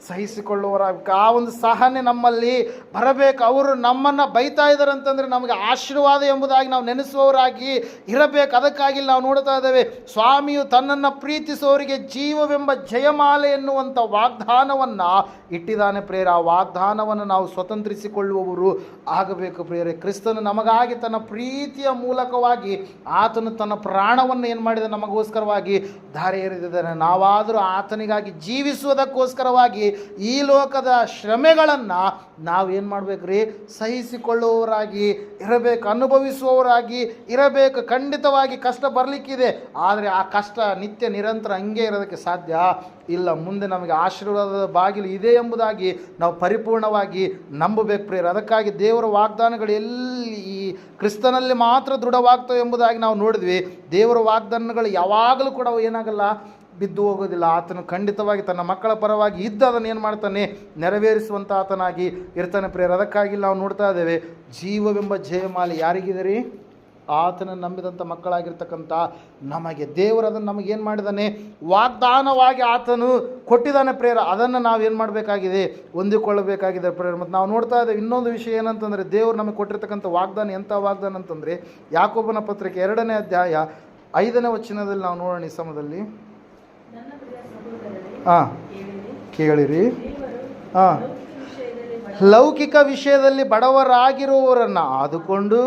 ಸಹಿಸಿಕೊಳ್ಳುವರಾಗಬೇಕು. ಆ ಒಂದು ಸಹನೆ ನಮ್ಮಲ್ಲಿ ಬರಬೇಕು. ಅವರು ನಮ್ಮನ್ನು ಬೈತಾ ಇದ್ದಾರೆ ಅಂತಂದರೆ ನಮಗೆ ಆಶೀರ್ವಾದ ಎಂಬುದಾಗಿ ನಾವು ನೆನೆಸುವವರಾಗಿ ಇರಬೇಕು. ಅದಕ್ಕಾಗಿ ನಾವು ನೋಡ್ತಾ ಇದ್ದೇವೆ, ಸ್ವಾಮಿಯು ತನ್ನನ್ನು ಪ್ರೀತಿಸುವವರಿಗೆ ಜೀವವೆಂಬ ಜಯಮಾಲೆ ಎನ್ನುವಂಥ ವಾಗ್ದಾನವನ್ನು ಇಟ್ಟಿದ್ದಾನೆ ಪ್ರಿಯರೇ. ಆ ವಾಗ್ದಾನವನ್ನು ನಾವು ಸ್ವತಂತ್ರಿಸಿಕೊಳ್ಳುವವರು ಆಗಬೇಕು ಪ್ರಿಯರೇ. ಕ್ರಿಸ್ತನು ನಮಗಾಗಿ ತನ್ನ ಪ್ರೀತಿಯ ಮೂಲಕವಾಗಿ ಆತನು ತನ್ನ ಪ್ರಾಣವನ್ನು ಏನು ಮಾಡಿದ ನಮಗೋಸ್ಕರವಾಗಿ ಧಾರೆ ಎರೆದಿದ್ದಾನೆ. ನಾವಾದರೂ ಆತನಿಗಾಗಿ ಜೀವಿಸುವುದಕ್ಕೋಸ್ಕರವಾಗಿ ಈ ಲೋಕದ ಶ್ರಮೆಗಳನ್ನು ನಾವೇನು ಮಾಡಬೇಕು ರೀ? ಸಹಿಸಿಕೊಳ್ಳುವವರಾಗಿ ಇರಬೇಕು, ಅನುಭವಿಸುವವರಾಗಿ ಇರಬೇಕು. ಖಂಡಿತವಾಗಿ ಕಷ್ಟ ಬರಲಿಕ್ಕಿದೆ, ಆದರೆ ಆ ಕಷ್ಟ ನಿತ್ಯ ನಿರಂತರ ಹಂಗೆ ಇರೋದಕ್ಕೆ ಸಾಧ್ಯ ಇಲ್ಲ. ಮುಂದೆ ನಮಗೆ ಆಶೀರ್ವಾದದ ಬಾಗಿಲು ಇದೆ ಎಂಬುದಾಗಿ ನಾವು ಪರಿಪೂರ್ಣವಾಗಿ ನಂಬಬೇಕು ಪ್ರಿಯರೇ. ಅದಕ್ಕಾಗಿ ದೇವರ ವಾಗ್ದಾನಗಳು ಎಲ್ಲಿ ಈ ಕ್ರಿಸ್ತನಲ್ಲಿ ಮಾತ್ರ ದೃಢವಾಗ್ತವೆ ಎಂಬುದಾಗಿ ನಾವು ನೋಡಿದ್ವಿ. ದೇವರ ವಾಗ್ದಾನಗಳು ಯಾವಾಗಲೂ ಕೂಡ ಏನಾಗಲ್ಲ, ಬಿದ್ದು ಹೋಗೋದಿಲ್ಲ. ಆತನು ಖಂಡಿತವಾಗಿ ತನ್ನ ಮಕ್ಕಳ ಪರವಾಗಿ ಇದ್ದ ಅದನ್ನು ಏನು ಮಾಡ್ತಾನೆ? ನೆರವೇರಿಸುವಂಥ ಆತನಾಗಿ ಇರ್ತಾನೆ ಪ್ರಿಯರೇ. ಅದಕ್ಕಾಗಿ ನಾವು ನೋಡ್ತಾ ಇದ್ದೇವೆ, ಜೀವವೆಂಬ ಜಯಮಾಲೆ ಯಾರಿಗಿದೆ ರೀ? ಆತನ ನಂಬಿದಂಥ ಮಕ್ಕಳಾಗಿರ್ತಕ್ಕಂಥ ನಮಗೆ. ದೇವರು ಅದನ್ನು ನಮಗೇನು ಮಾಡಿದ್ದಾನೆ? ವಾಗ್ದಾನವಾಗಿ ಆತನು ಕೊಟ್ಟಿದ್ದಾನೆ ಪ್ರೇರ. ಅದನ್ನು ನಾವೇನು ಮಾಡಬೇಕಾಗಿದೆ? ಹೊಂದಿಕೊಳ್ಳಬೇಕಾಗಿದೆ ಪ್ರೇರ. ಮತ್ತು ನಾವು ನೋಡ್ತಾ ಇದ್ದೇವೆ ಇನ್ನೊಂದು ವಿಷಯ ಏನಂತಂದರೆ, ದೇವರು ನಮಗೆ ಕೊಟ್ಟಿರ್ತಕ್ಕಂಥ ವಾಗ್ದಾನ ಎಂಥ ವಾಗ್ದಾನ ಅಂತಂದರೆ, ಯಾಕೋಬನ ಪತ್ರಿಕೆ 2ನೇ ಅಧ್ಯಾಯ 5ನೇ ವಚನದಲ್ಲಿ ನಾವು ನೋಡೋಣ. ಈ ಸಮಯದಲ್ಲಿ ಕೇಳಿರಿ. ಲೌಕಿಕ ವಿಷಯದಲ್ಲಿ ಬಡವರಾಗಿರುವವರನ್ನು ಆದುಕೊಂಡು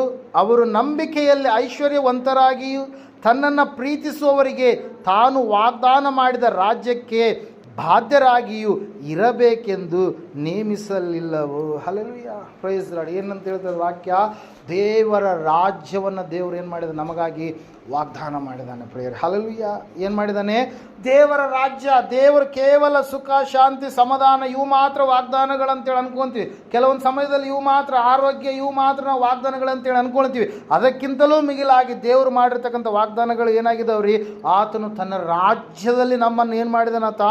ಅವರು ನಂಬಿಕೆಯಲ್ಲಿ ಐಶ್ವರ್ಯವಂತರಾಗಿಯೂ ತನ್ನನ್ನು ಪ್ರೀತಿಸುವವರಿಗೆ ತಾನು ವಾಗ್ದಾನ ಮಾಡಿದ ರಾಜ್ಯಕ್ಕೆ ಬಾಧ್ಯರಾಗಿಯೂ ಇರಬೇಕೆಂದು ನೇಮಿಸಲಿಲ್ಲವೋ. Hallelujah, praise lord. ಏನಂತ ಹೇಳ್ತಾರೆ ವಾಕ್ಯ? ದೇವರ ರಾಜ್ಯವನ್ನು ದೇವರು ಏನು ಮಾಡಿದ? ನಮಗಾಗಿ ವಾಗ್ದಾನ ಮಾಡಿದ್ದಾನೆ ಪ್ರಿಯರೇ. ಹಲ್ಲೆಲೂಯಾ. ಏನು ಮಾಡಿದ್ದಾನೆ? ದೇವರ ರಾಜ್ಯ. ದೇವರು ಕೇವಲ ಸುಖ, ಶಾಂತಿ, ಸಮಾಧಾನ ಇವು ಮಾತ್ರ ವಾಗ್ದಾನಗಳಂತೇಳಿ ಅನ್ಕೊತೀವಿ. ಕೆಲವೊಂದು ಸಮಯದಲ್ಲಿ ಇವು ಮಾತ್ರ, ಆರೋಗ್ಯ ಇವು ಮಾತ್ರ ನಾವು ವಾಗ್ದಾನಗಳಂತೇಳಿ ಅನ್ಕೊಳ್ತೀವಿ. ಅದಕ್ಕಿಂತಲೂ ಮಿಗಿಲಾಗಿ ದೇವರು ಮಾಡಿರ್ತಕ್ಕಂಥ ವಾಗ್ದಾನಗಳು ಏನಾಗಿದ್ದಾವ್ರಿ? ಆತನು ತನ್ನ ರಾಜ್ಯದಲ್ಲಿ ನಮ್ಮನ್ನು ಏನು ಮಾಡಿದಾನತ?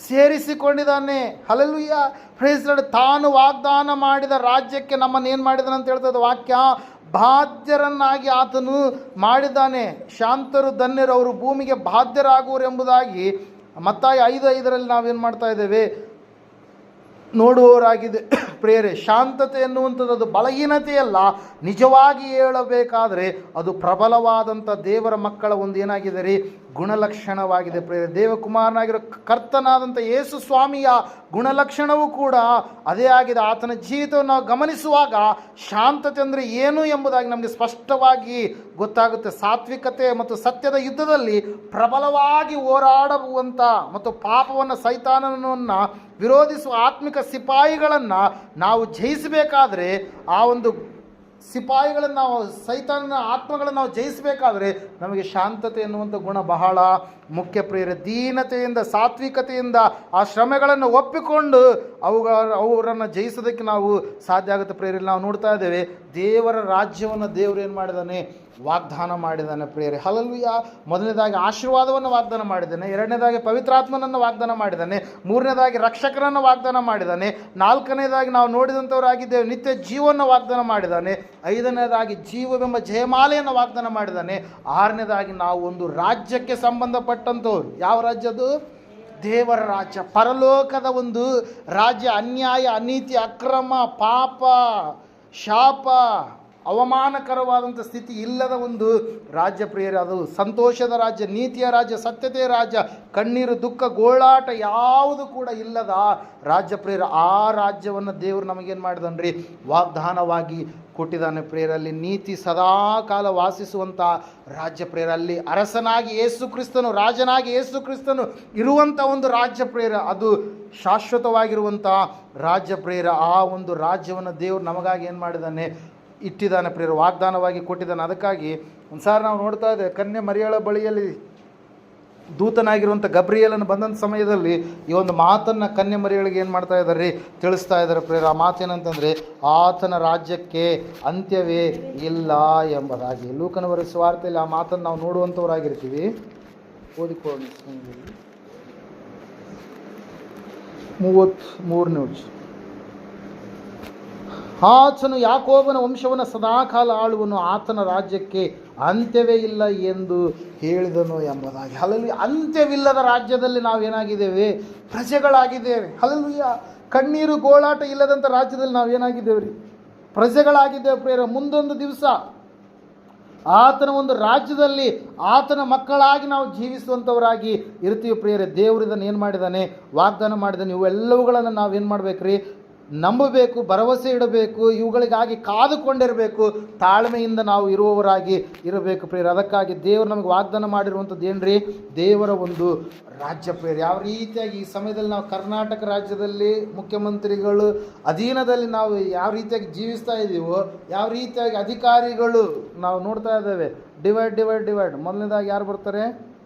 ಸೇರಿಸಿಕೊಂಡಿದ್ದಾನೆ. Hallelujah, praise Lord. ತಾನು ವಾಗ್ದಾನ ಮಾಡಿದ ರಾಜ್ಯಕ್ಕೆ ನಮ್ಮನ್ನು ಏನು ಮಾಡಿದಾನೆ ಅಂತ ಹೇಳ್ತದೆ ವಾಕ್ಯ? ಬಾಧ್ಯರನ್ನಾಗಿ ಆತನು ಮಾಡಿದ್ದಾನೆ. ಶಾಂತರು ಧನ್ಯರು, ಅವರು ಭೂಮಿಗೆ ಬಾಧ್ಯರಾಗುವರು ಎಂಬುದಾಗಿ ಮತ್ತಾಯ 5:5 ನಾವೇನು ಮಾಡ್ತಾ ಇದ್ದೇವೆ? ನೋಡುವವರಾಗಿದೆ ಪ್ರಿಯರೇ. ಶಾಂತತೆ ಎನ್ನುವಂಥದ್ದು ಅದು ಬಲಹೀನತೆಯಲ್ಲ. ನಿಜವಾಗಿ ಹೇಳಬೇಕಾದರೆ ಅದು ಪ್ರಬಲವಾದಂಥ ದೇವರ ಮಕ್ಕಳ ಒಂದು ಏನಾಗಿದೆ ರೀ? ಗುಣಲಕ್ಷಣವಾಗಿದೆ ಪ್ರಿಯರೇ. ದೇವಕುಮಾರನಾಗಿರೋ ಕರ್ತನಾದಂಥ ಯೇಸು ಸ್ವಾಮಿಯ ಗುಣಲಕ್ಷಣವೂ ಕೂಡ ಅದೇ ಆಗಿದೆ. ಆತನ ಜೀವಿತವನ್ನು ನಾವು ಗಮನಿಸುವಾಗ ಶಾಂತತೆ ಅಂದರೆ ಏನು ಎಂಬುದಾಗಿ ನಮಗೆ ಸ್ಪಷ್ಟವಾಗಿ ಗೊತ್ತಾಗುತ್ತೆ. ಸಾತ್ವಿಕತೆ ಮತ್ತು ಸತ್ಯದ ಯುದ್ಧದಲ್ಲಿ ಪ್ರಬಲವಾಗಿ ಹೋರಾಡುವಂಥ ಮತ್ತು ಪಾಪವನ್ನು, ಸೈತಾನನನ್ನು ವಿರೋಧಿಸುವ ಆತ್ಮಿಕ ಸಿಪಾಯಿಗಳನ್ನು ನಾವು ಜಯಿಸಬೇಕಾದ್ರೆ, ಆ ಒಂದು ಸಿಪಾಯಿಗಳನ್ನು ನಾವು, ಸೈತಾನನ ಆತ್ಮಗಳನ್ನು ನಾವು ಜಯಿಸಬೇಕಾದ್ರೆ ನಮಗೆ ಶಾಂತತೆ ಎನ್ನುವಂಥ ಗುಣ ಬಹಳ ಮುಖ್ಯ ಪ್ರಿಯರೇ. ದೀನತೆಯಿಂದ, ಸಾತ್ವಿಕತೆಯಿಂದ ಆ ಶ್ರಮೆಗಳನ್ನು ಒಪ್ಪಿಕೊಂಡು ಅವರನ್ನು ಜಯಿಸೋದಕ್ಕೆ ನಾವು ಸಾಧ್ಯ ಆಗುತ್ತೆ ಪ್ರಿಯರಲ್ಲಿ. ನಾವು ನೋಡ್ತಾ ಇದ್ದೇವೆ, ದೇವರ ರಾಜ್ಯವನ್ನು ದೇವರು ಏನು ಮಾಡಿದ್ದಾನೆ? ವಾಗ್ದಾನ ಮಾಡಿದ್ದಾನೆ ಪ್ರಿಯರೇ. ಹಲ್ಲೆಲೂಯಾ. ಮೊದಲನೇದಾಗಿ ಆಶೀರ್ವಾದವನ್ನು ವಾಗ್ದಾನ ಮಾಡಿದ್ದಾನೆ. ಎರಡನೇದಾಗಿ ಪವಿತ್ರಾತ್ಮನನ್ನು ವಾಗ್ದಾನ ಮಾಡಿದ್ದಾನೆ. ಮೂರನೇದಾಗಿ ರಕ್ಷಕರನ್ನು ವಾಗ್ದಾನ ಮಾಡಿದ್ದಾನೆ. ನಾಲ್ಕನೇದಾಗಿ ನಾವು ನೋಡಿದಂಥವರಾಗಿದ್ದೇವೆ ನಿತ್ಯ ಜೀವವನ್ನು ವಾಗ್ದಾನ ಮಾಡಿದ್ದಾನೆ. ಐದನೇದಾಗಿ ಜೀವವೆಂಬ ಜಯಮಾಲೆಯನ್ನು ವಾಗ್ದಾನ ಮಾಡಿದ್ದಾನೆ. ಆರನೇದಾಗಿ ನಾವು ಒಂದು ರಾಜ್ಯಕ್ಕೆ ಸಂಬಂಧಪಟ್ಟಂಥವ್ರು. ಯಾವ ರಾಜ್ಯ ಅದು? ದೇವರ ರಾಜ್ಯ, ಪರಲೋಕದ ಒಂದು ರಾಜ್ಯ. ಅನ್ಯಾಯ, ಅನೀತಿ, ಅಕ್ರಮ, ಪಾಪ, ಶಾಪ, ಅವಮಾನಕರವಾದಂಥ ಸ್ಥಿತಿ ಇಲ್ಲದ ಒಂದು ರಾಜ್ಯ ಪ್ರಿಯರೇ. ಅದು ಸಂತೋಷದ ರಾಜ್ಯ, ನೀತಿಯ ರಾಜ್ಯ, ಸತ್ಯತೆಯ ರಾಜ್ಯ, ಕಣ್ಣೀರು, ದುಃಖ, ಗೋಳಾಟ ಯಾವುದು ಕೂಡ ಇಲ್ಲದ ರಾಜ್ಯ ಪ್ರಿಯರ. ಆ ರಾಜ್ಯವನ್ನು ದೇವರು ನಮಗೇನು ಮಾಡಿದನ್ರಿ, ವಾಗ್ದಾನವಾಗಿ ಕೊಟ್ಟಿದ್ದಾನೆ ಪ್ರಿಯರಲ್ಲಿ. ನೀತಿ ಸದಾ ಕಾಲ ವಾಸಿಸುವಂಥ ರಾಜ್ಯ ಪ್ರಿಯರಲ್ಲಿ. ಅರಸನಾಗಿ ಯೇಸು ಕ್ರಿಸ್ತನು, ರಾಜನಾಗಿ ಯೇಸು ಕ್ರಿಸ್ತನು ಇರುವಂಥ ಒಂದು ರಾಜ್ಯ ಪ್ರಿಯರ. ಅದು ಶಾಶ್ವತವಾಗಿರುವಂಥ ರಾಜ್ಯ ಪ್ರಿಯರ. ಆ ಒಂದು ರಾಜ್ಯವನ್ನು ದೇವರು ನಮಗಾಗಿ ಏನು ಮಾಡಿದ್ದಾನೆ, ಇಟ್ಟಿದ್ದಾನೆ ಪ್ರಿಯರು, ವಾಗ್ದಾನವಾಗಿ ಕೊಟ್ಟಿದ್ದಾನೆ. ಅದಕ್ಕಾಗಿ ಒಂದು ಸಾರಿ ನಾವು ನೋಡ್ತಾ ಇದ್ದೇವೆ, ಕನ್ಯೆ ಮರಿಯಳ ಬಳಿಯಲ್ಲಿ ದೂತನಾಗಿರುವಂಥ ಗಬ್ರಿಯೇಲನು ಬಂದಂಥ ಸಮಯದಲ್ಲಿ ಈ ಒಂದು ಮಾತನ್ನು ಕನ್ಯೆ ಮರಿಯಳಿಗೆ ಏನು ಮಾಡ್ತಾ ಇದ್ದಾರೆ, ತಿಳಿಸ್ತಾ ಇದ್ದಾರೆ ಪ್ರಿಯರು. ಆ ಮಾತೇನಂತಂದರೆ, ಆತನ ರಾಜ್ಯಕ್ಕೆ ಅಂತ್ಯವೇ ಇಲ್ಲ ಎಂಬುದಾಗಿ. ಲೂಕನ ಸುವಾರ್ತೆಯಲ್ಲಿ ಆ ಮಾತನ್ನು ನಾವು ನೋಡುವಂಥವರಾಗಿರ್ತೀವಿ. ಓದಿಕೊಳ್ಳೋಣ 33 ಆತನು ಯಾಕೋಬನ ವಂಶವನ್ನು ಸದಾಕಾಲ ಆಳುವನು, ಆತನ ರಾಜ್ಯಕ್ಕೆ ಅಂತ್ಯವೇ ಇಲ್ಲ ಎಂದು ಹೇಳಿದನು ಎಂಬುದಾಗಿ. ಹಲ್ಲೆಲೂಯಾ. ಅಂತ್ಯವಿಲ್ಲದ ರಾಜ್ಯದಲ್ಲಿ ನಾವೇನಾಗಿದ್ದೇವೆ, ಪ್ರಜೆಗಳಾಗಿದ್ದೇವೆ. ಹಲ್ಲೆಲೂಯಾ. ಕಣ್ಣೀರು ಗೋಳಾಟ ಇಲ್ಲದಂಥ ರಾಜ್ಯದಲ್ಲಿ ನಾವೇನಾಗಿದ್ದೇವೆ ರೀ, ಪ್ರಜೆಗಳಾಗಿದ್ದೇವೆ ಪ್ರಿಯರ. ಮುಂದೊಂದು ದಿವಸ ಆತನ ಒಂದು ರಾಜ್ಯದಲ್ಲಿ ಆತನ ಮಕ್ಕಳಾಗಿ ನಾವು ಜೀವಿಸುವಂಥವರಾಗಿ ಇರ್ತೀವಿ ಪ್ರಿಯರೇ. ದೇವರು ಇದನ್ನು ಏನು ಮಾಡಿದ್ದಾನೆ, ವಾಗ್ದಾನ ಮಾಡಿದ್ದಾನೆ. ಇವೆಲ್ಲವುಗಳನ್ನು ನಾವೇನು ಮಾಡಬೇಕ್ರಿ, ನಂಬಬೇಕು, ಭರವಸೆ ಇಡಬೇಕು, ಇವುಗಳಿಗಾಗಿ ಕಾದುಕೊಂಡಿರಬೇಕು, ತಾಳ್ಮೆಯಿಂದ ನಾವು ಇರುವವರಾಗಿ ಇರಬೇಕು ಪ್ರಿಯರು. ಅದಕ್ಕಾಗಿ ದೇವರು ನಮಗೆ ವಾಗ್ದಾನ ಮಾಡಿರುವಂಥದ್ದು ಏನ್ರಿ, ದೇವರ ಒಂದು ರಾಜ್ಯ ಪ್ರಿಯರು. ಯಾವ ರೀತಿಯಾಗಿ ಈ ಸಮಯದಲ್ಲಿ ನಾವು ಕರ್ನಾಟಕ ರಾಜ್ಯದಲ್ಲಿ ಮುಖ್ಯಮಂತ್ರಿಗಳು ಅಧೀನದಲ್ಲಿ ನಾವು ಯಾವ ರೀತಿಯಾಗಿ ಜೀವಿಸ್ತಾ ಇದ್ದೀವೋ, ಯಾವ ರೀತಿಯಾಗಿ ಅಧಿಕಾರಿಗಳು ನಾವು ನೋಡ್ತಾ ಇದ್ದೇವೆ, ಡಿವೈಡ್. ಮೊದಲನೇದಾಗಿ ಯಾರು ಬರ್ತಾರೆ,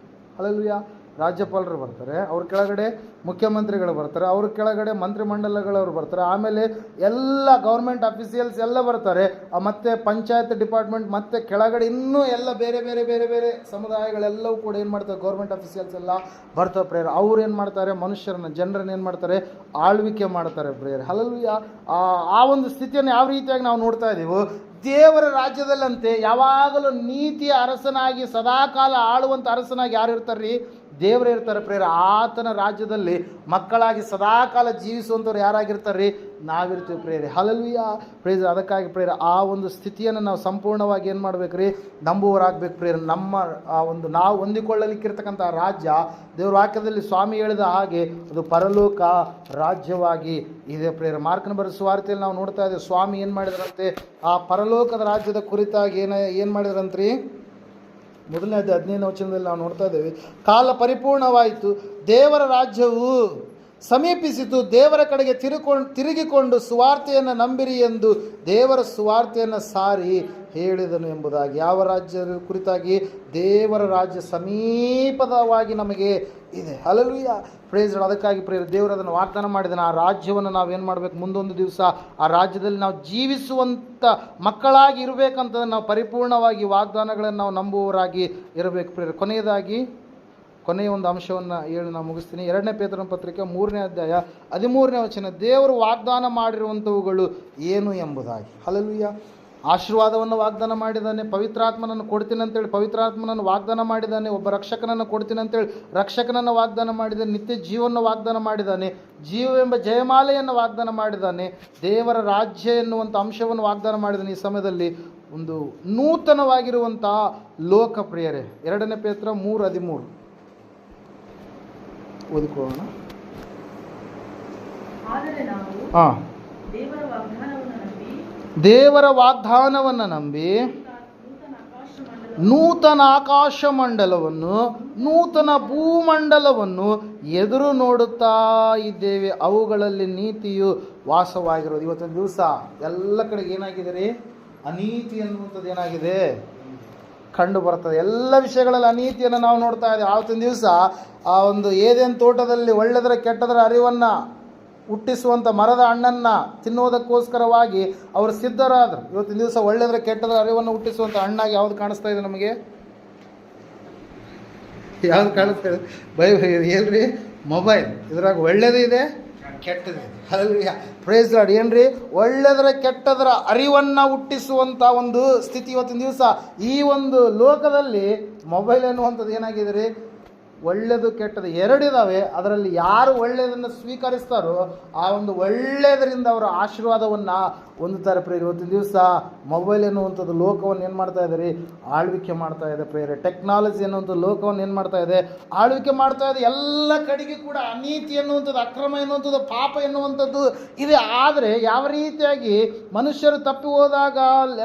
ಹಲ್ಲೆಲೂಯಾ, ರಾಜ್ಯಪಾಲರು ಬರ್ತಾರೆ, ಅವ್ರ ಕೆಳಗಡೆ ಮುಖ್ಯಮಂತ್ರಿಗಳು ಬರ್ತಾರೆ, ಅವ್ರ ಕೆಳಗಡೆ ಮಂತ್ರಿಮಂಡಲಗಳವರು ಬರ್ತಾರೆ, ಆಮೇಲೆ ಎಲ್ಲ ಗೌರ್ಮೆಂಟ್ ಅಫಿಸಿಯಲ್ಸ್ ಎಲ್ಲ ಬರ್ತಾರೆ, ಮತ್ತು ಪಂಚಾಯತ್ ಡಿಪಾರ್ಟ್ಮೆಂಟ್, ಮತ್ತು ಕೆಳಗಡೆ ಇನ್ನೂ ಎಲ್ಲ ಬೇರೆ ಬೇರೆ ಸಮುದಾಯಗಳೆಲ್ಲವೂ ಕೂಡ ಏನು ಮಾಡ್ತಾರೆ, ಗೌರ್ಮೆಂಟ್ ಅಫಿಸಿಯಲ್ಸ್ ಎಲ್ಲ ಬರ್ತಾರೆ ಪ್ರೇಯರ್. ಅವ್ರು ಏನು ಮಾಡ್ತಾರೆ, ಮನುಷ್ಯರನ್ನ, ಜನರನ್ನ ಏನು ಮಾಡ್ತಾರೆ, ಆಳ್ವಿಕೆ ಮಾಡ್ತಾರೆ ಪ್ರೇಯರ್. ಹಲ್ಲೆಲೂಯಾ. ಆ ಒಂದು ಸ್ಥಿತಿಯನ್ನು ಯಾವ ರೀತಿಯಾಗಿ ನಾವು ನೋಡ್ತಾ ಇದ್ದೀವೋ, ದೇವರ ರಾಜ್ಯದಲ್ಲಂತೆ ಯಾವಾಗಲೂ ನೀತಿಯ ಅರಸನಾಗಿ ಸದಾಕಾಲ ಆಳುವಂಥ ಅರಸನಾಗಿ ಯಾರು ಇರ್ತಾರ್ರಿ, ದೇವರೇ ಇರ್ತಾರೆ ಪ್ರೇಯರ್. ಆತನ ರಾಜ್ಯದಲ್ಲಿ ಮಕ್ಕಳಾಗಿ ಸದಾಕಾಲ ಜೀವಿಸುವಂಥವ್ರು ಯಾರಾಗಿರ್ತಾರ್ರಿ, ನಾವಿರ್ತೀವಿ ಪ್ರೇಯರ್. Hallelujah, prayer. ಅದಕ್ಕಾಗಿ ಪ್ರೇಯರ್ ಆ ಒಂದು ಸ್ಥಿತಿಯನ್ನು ನಾವು ಸಂಪೂರ್ಣವಾಗಿ ಏನು ಮಾಡ್ಬೇಕ್ರಿ, ನಂಬುವರಾಗಬೇಕು ಪ್ರೇಯರ್. ನಮ್ಮ ಆ ಒಂದು ನಾವು ಹೊಂದಿಕೊಳ್ಳಲಿಕ್ಕಿರ್ತಕ್ಕಂಥ ರಾಜ್ಯ ದೇವ್ರ ವಾಕ್ಯದಲ್ಲಿ ಸ್ವಾಮಿ ಹೇಳಿದ ಹಾಗೆ ಅದು ಪರಲೋಕ ರಾಜ್ಯವಾಗಿ ಇದೆ ಪ್ರೇಯರ್. ಮಾರ್ಕನ ಬರೆದ ಸುವಾರ್ತೆಯಲ್ಲಿ ನಾವು ನೋಡ್ತಾ ಇದ್ದೇವೆ, ಸ್ವಾಮಿ ಏನು ಮಾಡಿದ್ರಂತೆ, ಆ ಪರಲೋಕದ ರಾಜ್ಯದ ಕುರಿತಾಗಿ ಏನು ಮಾಡಿದ್ರಂತ್ರಿ, 15ನೇ ವಚನದಲ್ಲಿ ನಾವು ನೋಡ್ತಾ ಇದ್ದೇವೆ, ಕಾಲ ಪರಿಪೂರ್ಣವಾಯಿತು, ದೇವರ ರಾಜ್ಯವು ಸಮೀಪಿಸಿತು, ದೇವರ ಕಡೆಗೆ ತಿರುಗಿಕೊಂಡು ಸುವಾರ್ತೆಯನ್ನು ನಂಬಿರಿ ಎಂದು ದೇವರ ಸುವಾರ್ತೆಯನ್ನು ಸಾರಿ ಹೇಳಿದನು ಎಂಬುದಾಗಿ. ಯಾವ ರಾಜ್ಯದ ಕುರಿತಾಗಿ, ದೇವರ ರಾಜ್ಯ ಸಮೀಪದವಾಗಿ ನಮಗೆ ಇದೆ. Hallelujah, praise. ಅದಕ್ಕಾಗಿ ಪ್ರೇರ್ ದೇವರು ಅದನ್ನು ವಾಗ್ದಾನ ಮಾಡಿದ್ದಾನೆ. ಆ ರಾಜ್ಯವನ್ನು ನಾವೇನು ಮಾಡಬೇಕು, ಮುಂದೊಂದು ದಿವಸ ಆ ರಾಜ್ಯದಲ್ಲಿ ನಾವು ಜೀವಿಸುವಂಥ ಮಕ್ಕಳಾಗಿ ಇರಬೇಕಂತಂದ್ರೆ ನಾವು ಪರಿಪೂರ್ಣವಾಗಿ ವಾಗ್ದಾನಗಳನ್ನು ನಾವು ನಂಬುವವರಾಗಿ ಇರಬೇಕು ಪ್ರೇರ್. ಕೊನೆಯ ಒಂದು ಅಂಶವನ್ನು ಹೇಳಿ ನಾನು ಮುಗಿಸ್ತೀನಿ. 2ನೇ ಪೇತ್ರನ ಪತ್ರಿಕೆ 3ನೇ ಅಧ್ಯಾಯ 13ನೇ ವಚನ, ದೇವರು ವಾಗ್ದಾನ ಮಾಡಿರುವಂಥವುಗಳು ಏನು ಎಂಬುದಾಗಿ. ಹಲ್ಲೆಲೂಯಾ. ಆಶೀರ್ವಾದವನ್ನು ವಾಗ್ದಾನ ಮಾಡಿದ್ದಾನೆ, ಪವಿತ್ರಾತ್ಮನನ್ನು ಕೊಡ್ತೀನಿ ಅಂತೇಳಿ ಪವಿತ್ರಾತ್ಮನನ್ನು ವಾಗ್ದಾನ ಮಾಡಿದ್ದಾನೆ, ಒಬ್ಬ ರಕ್ಷಕನನ್ನು ಕೊಡ್ತೀನಿ ಅಂತೇಳಿ ರಕ್ಷಕನನ್ನು ವಾಗ್ದಾನ ಮಾಡಿದ್ದಾನೆ, ನಿತ್ಯ ಜೀವವನ್ನು ವಾಗ್ದಾನ ಮಾಡಿದ್ದಾನೆ, ಜೀವವೆಂಬ ಜಯಮಾಲೆಯನ್ನು ವಾಗ್ದಾನ ಮಾಡಿದ್ದಾನೆ, ದೇವರ ರಾಜ್ಯ ಎನ್ನುವಂಥ ಅಂಶವನ್ನು ವಾಗ್ದಾನ ಮಾಡಿದ್ದಾನೆ. ಈ ಸಮಯದಲ್ಲಿ ಒಂದು ನೂತನವಾಗಿರುವಂಥ ಲೋಕಪ್ರಿಯರೇ. 2ನೇ ಪೇತ್ರ 3:13 ಓದಿಕೊಳ್ಳೋಣ. ದೇವರ ವಾಗ್ದಾನವನ್ನು ನಂಬಿ ನೂತನ ಆಕಾಶ ಮಂಡಲವನ್ನು, ನೂತನ ಭೂಮಂಡಲವನ್ನು ಎದುರು ನೋಡುತ್ತಾ ಇದ್ದೇವೆ, ಅವುಗಳಲ್ಲಿ ನೀತಿಯು ವಾಸವಾಗಿರೋದು. ಇವತ್ತಿನ ದಿವಸ ಎಲ್ಲ ಕಡೆಗೆ ಏನಾಗಿದೆ ರೀ, ಅನೀತಿ ಅನ್ನುವಂಥದ್ದು ಏನಾಗಿದೆ, ಕಂಡು ಬರ್ತದೆ. ಎಲ್ಲ ವಿಷಯಗಳಲ್ಲಿ ಅನೀತಿಯನ್ನು ನಾವು ನೋಡ್ತಾ ಇದ್ದೇವೆ. ಆವತ್ತಿನ ದಿವಸ ಆ ಒಂದು ಏದೇನು ತೋಟದಲ್ಲಿ ಒಳ್ಳೆದರ ಕೆಟ್ಟದರ ಅರಿವನ್ನು ಹುಟ್ಟಿಸುವಂಥ ಮರದ ಹಣ್ಣನ್ನು ತಿನ್ನುವುದಕ್ಕೋಸ್ಕರವಾಗಿ ಅವರು ಸಿದ್ಧರಾದರು. ಇವತ್ತಿನ ದಿವಸ ಒಳ್ಳೆದರ ಕೆಟ್ಟದರ ಅರಿವನ್ನು ಹುಟ್ಟಿಸುವಂಥ ಹಣ್ಣಾಗಿ ಯಾವುದು ಕಾಣಿಸ್ತಾ ಇದೆ ನಮಗೆ, ಯಾವ್ದು ಕಾಣಿಸ್ತಾ ಇದೆ, ಹೇಳ್ರಿ, ಮೊಬೈಲ್. ಇದ್ರಾಗ ಒಳ್ಳೇದು ಇದೆ, ಕೆಟ್ಟದಿದೆ. Hallelujah, praise lord. ಏನ್ರಿ, ಒಳ್ಳೆದರ ಕೆಟ್ಟದರ ಅರಿವನ್ನು ಹುಟ್ಟಿಸುವಂಥ ಒಂದು ಸ್ಥಿತಿ ಇವತ್ತಿನ ದಿವಸ ಈ ಒಂದು ಲೋಕದಲ್ಲಿ ಮೊಬೈಲ್ ಎನ್ನುವಂಥದ್ದು ಏನಾಗಿದೆ ರೀ, ಒಳ್ಳೆಯದು ಕೆಟ್ಟದ್ದು ಎರಡಿದಾವೆ. ಅದರಲ್ಲಿ ಯಾರು ಒಳ್ಳೆಯದನ್ನು ಸ್ವೀಕರಿಸ್ತಾರೋ ಆ ಒಂದು ಒಳ್ಳೆಯದರಿಂದ ಅವರ ಆಶೀರ್ವಾದವನ್ನು ಹೊಂದುತ್ತಾರೆ ಪ್ರಿಯರೇ. ಇವತ್ತಿನ ದಿವಸ ಮೊಬೈಲ್ ಎನ್ನುವಂಥದ್ದು ಲೋಕವನ್ನು ಏನು ಮಾಡ್ತಾ ಇದೆ ರೀ, ಆಳ್ವಿಕೆ ಮಾಡ್ತಾ ಇದೆ ಪ್ರಿಯರೇ. ಟೆಕ್ನಾಲಜಿ ಎನ್ನುವಂಥ ಲೋಕವನ್ನು ಏನು ಮಾಡ್ತಾ ಇದೆ, ಆಳ್ವಿಕೆ ಮಾಡ್ತಾ ಇದೆ. ಎಲ್ಲ ಕಡೆಗೆ ಕೂಡ ಅನೀತಿ ಎನ್ನುವಂಥದ್ದು, ಅಕ್ರಮ ಎನ್ನುವಂಥದ್ದು, ಪಾಪ ಎನ್ನುವಂಥದ್ದು ಇದೆ. ಆದರೆ ಯಾವ ರೀತಿಯಾಗಿ ಮನುಷ್ಯರು ತಪ್ಪಿ ಹೋದಾಗ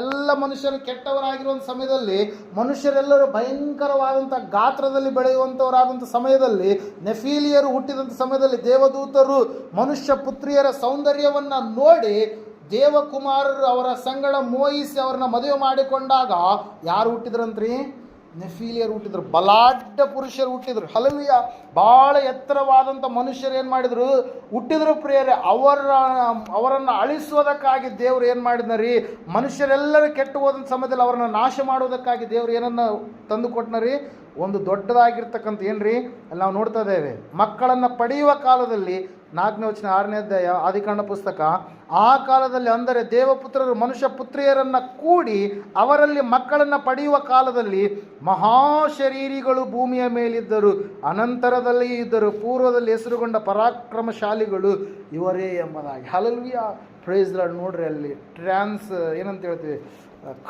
ಎಲ್ಲ ಮನುಷ್ಯರು ಕೆಟ್ಟವರಾಗಿರುವಂಥ ಸಮಯದಲ್ಲಿ, ಮನುಷ್ಯರೆಲ್ಲರೂ ಭಯಂಕರವಾದಂಥ ಗಾತ್ರದಲ್ಲಿ ಬೆಳೆಯುವಂಥವರಾದಂಥ ಸಮಯದಲ್ಲಿ, ನೆಫೀಲಿಯರು ಹುಟ್ಟಿದಂಥ ಸಮಯದಲ್ಲಿ ದೇವದೂತರು ಮನುಷ್ಯ ಪುತ್ರಿಯರ ಸೌಂದರ್ಯವನ್ನು ನೋಡಿ ದೇವಕುಮಾರರು ಅವರ ಸಂಗಡ ಮೋಹಿಸಿ ಅವ್ರನ್ನ ಮದುವೆ ಮಾಡಿಕೊಂಡಾಗ ಯಾರು ಹುಟ್ಟಿದ್ರಂತ್ರಿ? ನೆಫೀಲಿಯರು ಹುಟ್ಟಿದ್ರು. ಬಲಾಢ್ಯ ಪುರುಷರು ಹುಟ್ಟಿದ್ರು. ಹಲ್ಲೆಲೂಯಾ. ಭಾಳ ಎತ್ತರವಾದಂಥ ಮನುಷ್ಯರು ಏನು ಮಾಡಿದ್ರು, ಹುಟ್ಟಿದ್ರು ಪ್ರಿಯರೇ. ಅವರನ್ನು ಅಳಿಸೋದಕ್ಕಾಗಿ ದೇವರು ಏನು ಮಾಡಿದ್ನರಿ, ಮನುಷ್ಯರೆಲ್ಲರೂ ಕೆಟ್ಟು ಹೋದಂಥ ಸಮಯದಲ್ಲಿ ಅವರನ್ನು ನಾಶ ಮಾಡೋದಕ್ಕಾಗಿ ದೇವರು ಏನನ್ನು ತಂದು ಕೊಟ್ಟನರಿ, ಒಂದು ದೊಡ್ಡದಾಗಿರ್ತಕ್ಕಂಥ ಏನ್ರಿ ಅಲ್ಲಿ ನಾವು ನೋಡ್ತಾ ಇದ್ದೇವೆ. ಮಕ್ಕಳನ್ನು ಪಡೆಯುವ ಕಾಲದಲ್ಲಿ 4ನೇ ವಚನ 6ನೇ ಅಧ್ಯಾಯ ಆದಿಕಾಂಡ ಪುಸ್ತಕ, ಆ ಕಾಲದಲ್ಲಿ ಅಂದರೆ ದೇವಪುತ್ರರು ಮನುಷ್ಯ ಪುತ್ರಿಯರನ್ನು ಕೂಡಿ ಅವರಲ್ಲಿ ಮಕ್ಕಳನ್ನು ಪಡೆಯುವ ಕಾಲದಲ್ಲಿ ಮಹಾಶರೀರಿಗಳು ಭೂಮಿಯ ಮೇಲಿದ್ದರು, ಅನಂತರದಲ್ಲಿ ಇದ್ದರು, ಪೂರ್ವದಲ್ಲಿ ಹೆಸರುಗೊಂಡ ಪರಾಕ್ರಮಶಾಲಿಗಳು ಇವರೇ ಎಂಬುದಾಗಿ. ಹಲ್ಲೆಲೂಯಾ. Praise lord. ನೋಡ್ರಿ ಅಲ್ಲಿ ಏನಂತ ಹೇಳ್ತೀವಿ,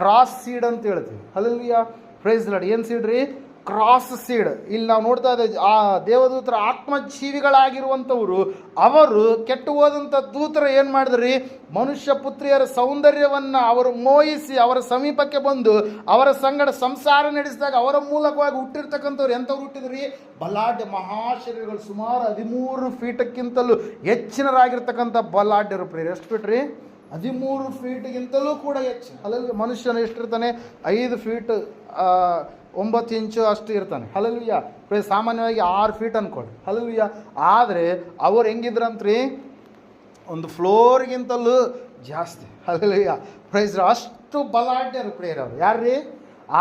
ಕ್ರಾಸ್ ಸೀಡ್ ಅಂತ ಹೇಳ್ತೀವಿ. ಹಲ್ಲೆಲೂಯಾ. Praise lord. ಏನು ಸೀಡ್ ರೀ? Cross seed. ಇಲ್ಲಿ ನಾವು ನೋಡ್ತಾ ಇದ್ದೇವೆ, ಆ ದೇವದೂತರ ಆತ್ಮಜೀವಿಗಳಾಗಿರುವಂಥವರು ಅವರು ಕೆಟ್ಟು ಹೋದಂಥ ದೂತರು ಏನು ಮಾಡಿದ್ರಿ, ಮನುಷ್ಯ ಪುತ್ರಿಯರ ಸೌಂದರ್ಯವನ್ನು ಅವರು ಮೋಹಿಸಿ ಅವರ ಸಮೀಪಕ್ಕೆ ಬಂದು ಅವರ ಸಂಗಡ ಸಂಸಾರ ನಡೆಸಿದಾಗ ಅವರ ಮೂಲಕವಾಗಿ ಹುಟ್ಟಿರ್ತಕ್ಕಂಥವ್ರು ಎಂಥವ್ರು ಹುಟ್ಟಿದ್ರಿ? ಬಲಾಢ್ಯ ಮಹಾಶರೀರಗಳು. ಸುಮಾರು 13 ಫೀಟಕ್ಕಿಂತಲೂ ಹೆಚ್ಚಿನರಾಗಿರ್ತಕ್ಕಂಥ ಬಲಾಢ್ಯರು ಪ್ರಿಯರೇ. ಎಷ್ಟು ಫೀಟ್ ರೀ? 13 ಫೀಟ್ಗಿಂತಲೂ ಕೂಡ ಹೆಚ್ಚು. ಅಲ್ಲಲ್ಲಿ ಮನುಷ್ಯನು ಎಷ್ಟಿರ್ತಾನೆ? 5 ಫೀಟ್ 9 ಇಂಚು ಅಷ್ಟು ಇರ್ತಾನೆ. ಹಲ್ಲೆಲೂಯಾ. ಸಾಮಾನ್ಯವಾಗಿ 6 ಫೀಟ್ ಅನ್ಕೊಳ್ಳಿ. ಹಲ್ಲೆಲೂಯಾ. ಆದರೆ ಅವ್ರು ಹೆಂಗಿದ್ರಂತ್ರಿ, ಒಂದು ಫ್ಲೋರ್ಗಿಂತಲೂ ಜಾಸ್ತಿ. ಹಲ್ಲೆಲೂಯಾ. ಪ್ರೈಸ್. ಅಷ್ಟು ಬಲಾಢ್ಯರು ಪ್ರಿಯರವರು. ಯಾರ್ರೀ?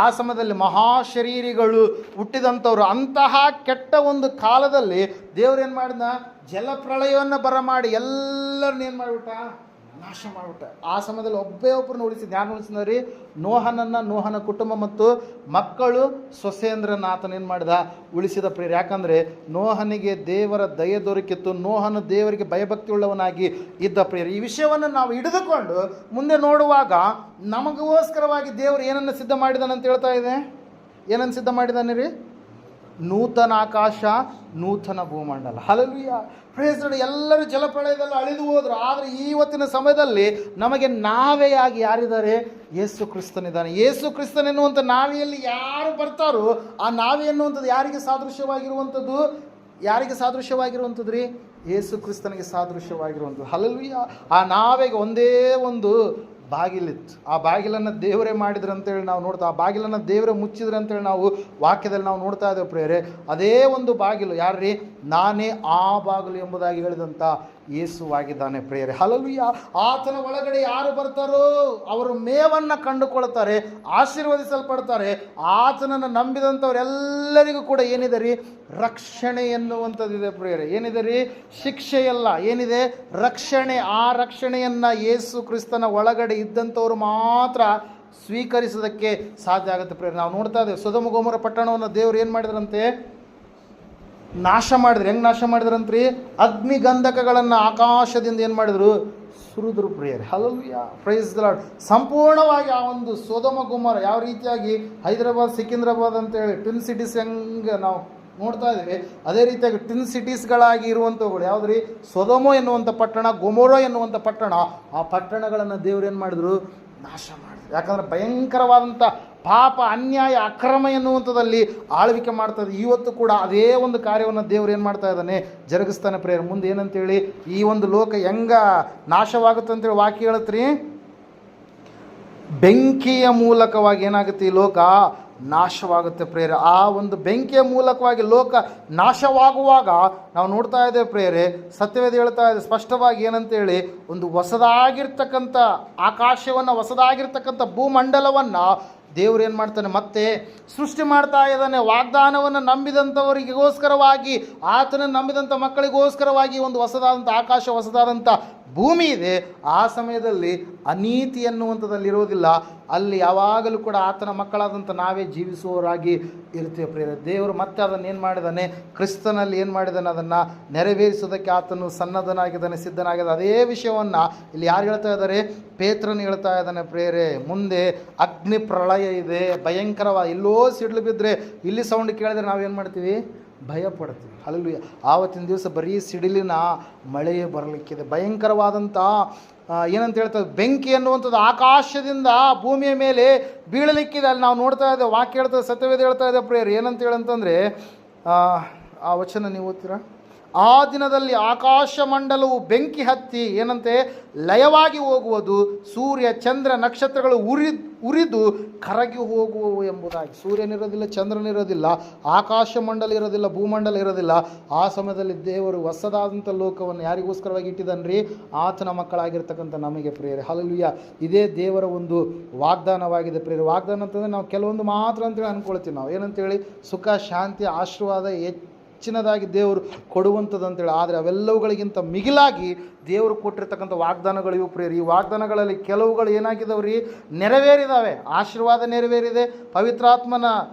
ಆ ಸಮಯದಲ್ಲಿ ಮಹಾಶರೀರಿಗಳು ಹುಟ್ಟಿದಂಥವ್ರು. ಅಂತಹ ಕೆಟ್ಟ ಒಂದು ಕಾಲದಲ್ಲಿ ದೇವ್ರು ಏನು ಮಾಡಿದ, ಜಲಪ್ರಳಯವನ್ನು ಬರಮಾಡಿ ಎಲ್ಲರನ್ನ ಏನು ಮಾಡಿಬಿಟ್ಟ, ನಾಶ ಮಾಡಿಬಿಟ್ಟ. ಆ ಸಮಯದಲ್ಲಿ ಒಬ್ಬರನ್ನು ಉಳಿಸಿದ. ಯಾರು ಉಳಿಸಿದ್ರಿ? ನೋಹನ ಕುಟುಂಬ ಮತ್ತು ಮಕ್ಕಳು ಸೊಸೇಂದ್ರನ ಆತನ ಏನು ಮಾಡಿದ, ಉಳಿಸಿದ ಪ್ರಿಯರು. ಯಾಕಂದರೆ ನೋಹನಿಗೆ ದೇವರ ದಯೆ ದೊರಕಿತ್ತು. ನೋಹನು ದೇವರಿಗೆ ಭಯಭಕ್ತಿ ಉಳ್ಳವನಾಗಿ ಇದ್ದ ಪ್ರಿಯರು. ಈ ವಿಷಯವನ್ನು ನಾವು ಹಿಡಿದುಕೊಂಡು ಮುಂದೆ ನೋಡುವಾಗ ನಮಗೋಸ್ಕರವಾಗಿ ದೇವರು ಏನನ್ನು ಸಿದ್ಧ ಮಾಡಿದಾನಂತ ಹೇಳ್ತಾ ಇದೆ. ಏನನ್ನು ಸಿದ್ಧ ಮಾಡಿದಾನೆ ರೀ? ನೂತನ ಆಕಾಶ, ನೂತನ ಭೂಮಂಡಲ. ಹಲ್ಲೆಲೂಯಾ. Praise lord. ಎಲ್ಲರೂ ಜಲಪ್ರಳಯದಲ್ಲಿ ಅಳಿದು ಹೋದ್ರು. ಆದರೆ ಇವತ್ತಿನ ಸಮಯದಲ್ಲಿ ನಮಗೆ ನಾವೆಯಾಗಿ ಯಾರಿದ್ದಾರೆ? ಯೇಸು ಕ್ರಿಸ್ತನಿದ್ದಾನೆ. ಯೇಸು ಕ್ರಿಸ್ತನೆನ್ನುವಂಥ ನಾವೆಯಲ್ಲಿ ಯಾರು ಬರ್ತಾರೋ ಆ ನಾವೆ ಎನ್ನುವಂಥದ್ದು ಯಾರಿಗೆ ಸಾದೃಶ್ಯವಾಗಿರುವಂಥದ್ದು? ಯಾರಿಗೆ ಸಾದೃಶ್ಯವಾಗಿರುವಂಥದ್ದು ರೀ? ಯೇಸು ಕ್ರಿಸ್ತನಿಗೆ ಸಾದೃಶ್ಯವಾಗಿರುವಂಥದ್ದು. ಹಲ್ಲೆಲೂಯಾ. ಆ ನಾವೆಗೆ ಒಂದೇ ಒಂದು ಬಾಗಿಲಿತ್ತು. ಆ ಬಾಗಿಲನ್ನು ದೇವರೇ ಮಾಡಿದ್ರು ಅಂತೇಳಿ ನಾವು ನೋಡ್ತಾ, ಆ ಬಾಗಿಲನ್ನು ದೇವರೇ ಮುಚ್ಚಿದ್ರು ಅಂತೇಳಿ ನಾವು ವಾಕ್ಯದಲ್ಲಿ ನಾವು ನೋಡ್ತಾ ಇದ್ದೇವೆ ಪ್ರಿಯರೇ. ಅದೇ ಒಂದು ಬಾಗಿಲು ಯಾರ್ರೀ? ನಾನೇ ಆ ಬಾಗಿಲು ಎಂಬುದಾಗಿ ಹೇಳಿದಂಥ ಯೇಸುವಾಗಿದ್ದಾನೆ ಪ್ರಿಯರೇ. ಹಲ್ಲೆಲೂಯಾ. ಆತನ ಒಳಗಡೆ ಯಾರು ಬರ್ತಾರೋ ಅವರು ಮೇವನ್ನು ಕಂಡುಕೊಳ್ತಾರೆ, ಆಶೀರ್ವದಿಸಲ್ಪಡ್ತಾರೆ. ಆತನನ್ನು ನಂಬಿದಂಥವರೆಲ್ಲರಿಗೂ ಕೂಡ ಏನಿದೆ ರೀ? ರಕ್ಷಣೆ ಎನ್ನುವಂಥದ್ದಿದೆ ಪ್ರಿಯರೇ. ಏನಿದೆ ರೀ? ಶಿಕ್ಷೆಯಲ್ಲ, ಏನಿದೆ? ರಕ್ಷಣೆ. ಆ ರಕ್ಷಣೆಯನ್ನು ಯೇಸು ಕ್ರಿಸ್ತನ ಒಳಗಡೆ ಇದ್ದಂಥವ್ರು ಮಾತ್ರ ಸ್ವೀಕರಿಸೋದಕ್ಕೆ ಸಾಧ್ಯ ಆಗುತ್ತೆ ಪ್ರಿಯರೇ. ನಾವು ನೋಡ್ತಾ ಇದ್ದೇವೆ, ಸೊದೋಮ ಗೊಮೋರ ಪಟ್ಟಣವನ್ನು ದೇವರು ಏನು ಮಾಡಿದ್ರಂತೆ? ನಾಶ ಮಾಡಿದ್ರು. ಹೆಂಗೆ ನಾಶ ಮಾಡಿದ್ರಂತ್ರಿ? ಅಗ್ನಿಗಂಧಕಗಳನ್ನು ಆಕಾಶದಿಂದ ಏನು ಮಾಡಿದ್ರು? ಸುರಿದ್ರು ಪ್ರಿಯರೇ. ಹಲ್ಲೆಲೂಯಾ. Praise the lord. ಸಂಪೂರ್ಣವಾಗಿ ಆ ಒಂದು ಸೊದೋಮ ಗೊಮೋರ ಯಾವ ರೀತಿಯಾಗಿ ಹೈದರಾಬಾದ್, ಸಿಕಿಂದ್ರಾಬಾದ್ ಅಂತೇಳಿ ಟ್ವಿನ್ ಸಿಟೀಸ್ ಹೆಂಗೆ ನಾವು ನೋಡ್ತಾ ಇದ್ದೀವಿ, ಅದೇ ರೀತಿಯಾಗಿ ಟ್ವಿನ್ ಸಿಟೀಸ್ಗಳಾಗಿ ಇರುವಂಥವುಗಳು ಯಾವುದ್ರಿ? ಸೊದೋಮ ಎನ್ನುವಂಥ ಪಟ್ಟಣ, ಗೊಮೋರ ಎನ್ನುವಂಥ ಪಟ್ಟಣ. ಆ ಪಟ್ಟಣಗಳನ್ನು ದೇವ್ರು ಏನು ಮಾಡಿದ್ರು? ನಾಶ ಮಾಡಿದ್ರು. ಯಾಕಂದರೆ ಭಯಂಕರವಾದಂಥ ಪಾಪ, ಅನ್ಯಾಯ, ಅಕ್ರಮ ಎನ್ನುವಂಥದ್ದಲ್ಲಿ ಆಳ್ವಿಕೆ ಮಾಡ್ತದೆ. ಇವತ್ತು ಕೂಡ ಅದೇ ಒಂದು ಕಾರ್ಯವನ್ನು ದೇವರು ಏನು ಮಾಡ್ತಾ ಇದ್ದಾನೆ? ಜರುಗಿಸ್ತಾನೆ ಪ್ರೇಯರ್. ಮುಂದೆ ಏನಂತೇಳಿ ಈ ಒಂದು ಲೋಕ ಹೆಂಗ ನಾಶವಾಗುತ್ತೆ ಅಂತೇಳಿ ವಾಕ್ಯ ಹೇಳತ್ರಿ? ಬೆಂಕಿಯ ಮೂಲಕವಾಗಿ ಏನಾಗುತ್ತೆ? ಈ ಲೋಕ ನಾಶವಾಗುತ್ತೆ ಪ್ರೇಯರೆ. ಆ ಒಂದು ಬೆಂಕಿಯ ಮೂಲಕವಾಗಿ ಲೋಕ ನಾಶವಾಗುವಾಗ ನಾವು ನೋಡ್ತಾ ಇದ್ದೇವೆ ಪ್ರೇಯರೆ. ಸತ್ಯವೇದ ಹೇಳ್ತಾ ಇದೆ ಸ್ಪಷ್ಟವಾಗಿ ಏನಂತೇಳಿ, ಒಂದು ಹೊಸದಾಗಿರ್ತಕ್ಕಂಥ ಆಕಾಶವನ್ನು, ಹೊಸದಾಗಿರ್ತಕ್ಕಂಥ ಭೂಮಂಡಲವನ್ನು ದೇವರು ಏನು ಮಾಡ್ತಾನೆ? ಮತ್ತೆ ಸೃಷ್ಟಿ ಮಾಡ್ತಾ ಇದ್ದಾನೆ. ವಾಗ್ದಾನವನ್ನು ನಂಬಿದಂಥವರಿಗೋಸ್ಕರವಾಗಿ, ಆತನನ್ನು ನಂಬಿದಂಥ ಮಕ್ಕಳಿಗೋಸ್ಕರವಾಗಿ ಒಂದು ಹೊಸದಾದಂಥ ಆಕಾಶ, ಹೊಸದಾದಂಥ ಭೂಮಿ ಇದೆ, ಆ ಸಮಯದಲ್ಲಿ ಅನೀತಿ ಎನ್ನುವಂಥದ್ದಲ್ಲಿ ಇರೋದಿಲ್ಲ. ಅಲ್ಲಿ ಯಾವಾಗಲೂ ಕೂಡ ಆತನ ಮಕ್ಕಳಾದಂಥ ನಾವೇ ಜೀವಿಸುವವರಾಗಿ ಇರ್ತೀವಿ ಪ್ರಿಯರೇ. ದೇವರು ಮತ್ತೆ ಅದನ್ನು ಏನು ಮಾಡಿದ್ದಾನೆ, ಕ್ರಿಸ್ತನಲ್ಲಿ ಏನು ಮಾಡಿದ್ದಾನೆ, ಅದನ್ನು ನೆರವೇರಿಸೋದಕ್ಕೆ ಆತನು ಸನ್ನದ್ಧನಾಗಿದ್ದಾನೆ, ಸಿದ್ಧನಾಗಿದ್ದಾನೆ. ಅದೇ ವಿಷಯವನ್ನು ಇಲ್ಲಿ ಯಾರು ಹೇಳ್ತಾ ಇದ್ದಾರೆ, ಪೇತ್ರನು ಹೇಳ್ತಾ ಇದ್ದಾನೆ ಪ್ರಿಯರೇ. ಮುಂದೆ ಅಗ್ನಿ ಪ್ರಳಯ ಇದೆ, ಭಯಂಕರವಾಗಿ ಎಲ್ಲೋ ಸಿಡ್ಲು ಬಿದ್ದರೆ ಇಲ್ಲಿ ಸೌಂಡ್ ಕೇಳಿದ್ರೆ ನಾವೇನು ಮಾಡ್ತೀವಿ, ಭಯ ಪಡ್ತೀವಿ. ಹಲ್ಲೆಲೂಯಾ. ಆವತ್ತಿನ ದಿವಸ ಬರೀ ಸಿಡಿಲಿನ ಮಳೆಯೇ ಬರಲಿಕ್ಕಿದೆ. ಭಯಂಕರವಾದಂಥ ಏನಂತ ಹೇಳ್ತಾರೆ, ಬೆಂಕಿ ಅನ್ನುವಂಥದ್ದು ಆಕಾಶದಿಂದ ಭೂಮಿಯ ಮೇಲೆ ಬೀಳಲಿಕ್ಕಿದೆ. ಅಲ್ಲಿ ನಾವು ನೋಡ್ತಾ ಇದ್ದೇವೆ, ವಾಕ್ಯ ಹೇಳ್ತದೆ, ಸತ್ಯವೇದ ಹೇಳ್ತಾ ಇದೆ ಪ್ರೇಯರ್. ಏನಂತ ಹೇಳಂತಂದರೆ, ಆ ವಚನ ನೀವು ಓದ್ತೀರಾ? ಆ ದಿನದಲ್ಲಿ ಆಕಾಶ ಮಂಡಲವು ಬೆಂಕಿ ಹತ್ತಿ ಏನಂತೆ ಲಯವಾಗಿ ಹೋಗುವುದು, ಸೂರ್ಯ ಚಂದ್ರ ನಕ್ಷತ್ರಗಳು ಉರಿದು ಕರಗಿ ಹೋಗುವವು ಎಂಬುದಾಗಿ. ಸೂರ್ಯನಿರೋದಿಲ್ಲ, ಚಂದ್ರನಿರೋದಿಲ್ಲ, ಆಕಾಶ ಮಂಡಲ ಇರೋದಿಲ್ಲ, ಭೂಮಂಡಲ ಇರೋದಿಲ್ಲ. ಆ ಸಮಯದಲ್ಲಿ ದೇವರು ಹೊಸದಾದಂಥ ಲೋಕವನ್ನು ಯಾರಿಗೋಸ್ಕರವಾಗಿ ಇಟ್ಟಿದ್ದಾನ್ರಿ, ಆತನ ಮಕ್ಕಳಾಗಿರ್ತಕ್ಕಂಥ ನಮಗೆ ಪ್ರಿಯರೇ. ಹಲ್ಲೆಲೂಯಾ. ಇದೇ ದೇವರ ಒಂದು ವಾಗ್ದಾನವಾಗಿದೆ ಪ್ರಿಯರೇ. ವಾಗ್ದಾನ ಅಂತಂದರೆ ನಾವು ಕೆಲವೊಂದು ಮಾತ್ರ ಅಂತೇಳಿ ಅಂದ್ಕೊಳ್ತೀವಿ. ನಾವು ಏನಂತೇಳಿ, ಸುಖ, ಶಾಂತಿ, ಆಶೀರ್ವಾದ ಹೆಚ್ಚಿನದಾಗಿ ದೇವರು ಕೊಡುವಂಥದ್ದು ಅಂತೇಳಿ. ಆದರೆ ಅವೆಲ್ಲವುಗಳಿಗಿಂತ ಮಿಗಿಲಾಗಿ ದೇವರು ಕೊಟ್ಟಿರ್ತಕ್ಕಂಥ ವಾಗ್ದಾನಗಳು ಇವು ಪ್ರಿಯರಿ. ಈ ವಾಗ್ದಾನಗಳಲ್ಲಿ ಕೆಲವುಗಳು ಏನಾಗಿದ್ದಾವ್ರಿ, ನೆರವೇರಿದ್ದಾವೆ. ಆಶೀರ್ವಾದ ನೆರವೇರಿದೆ, ಪವಿತ್ರಾತ್ಮನ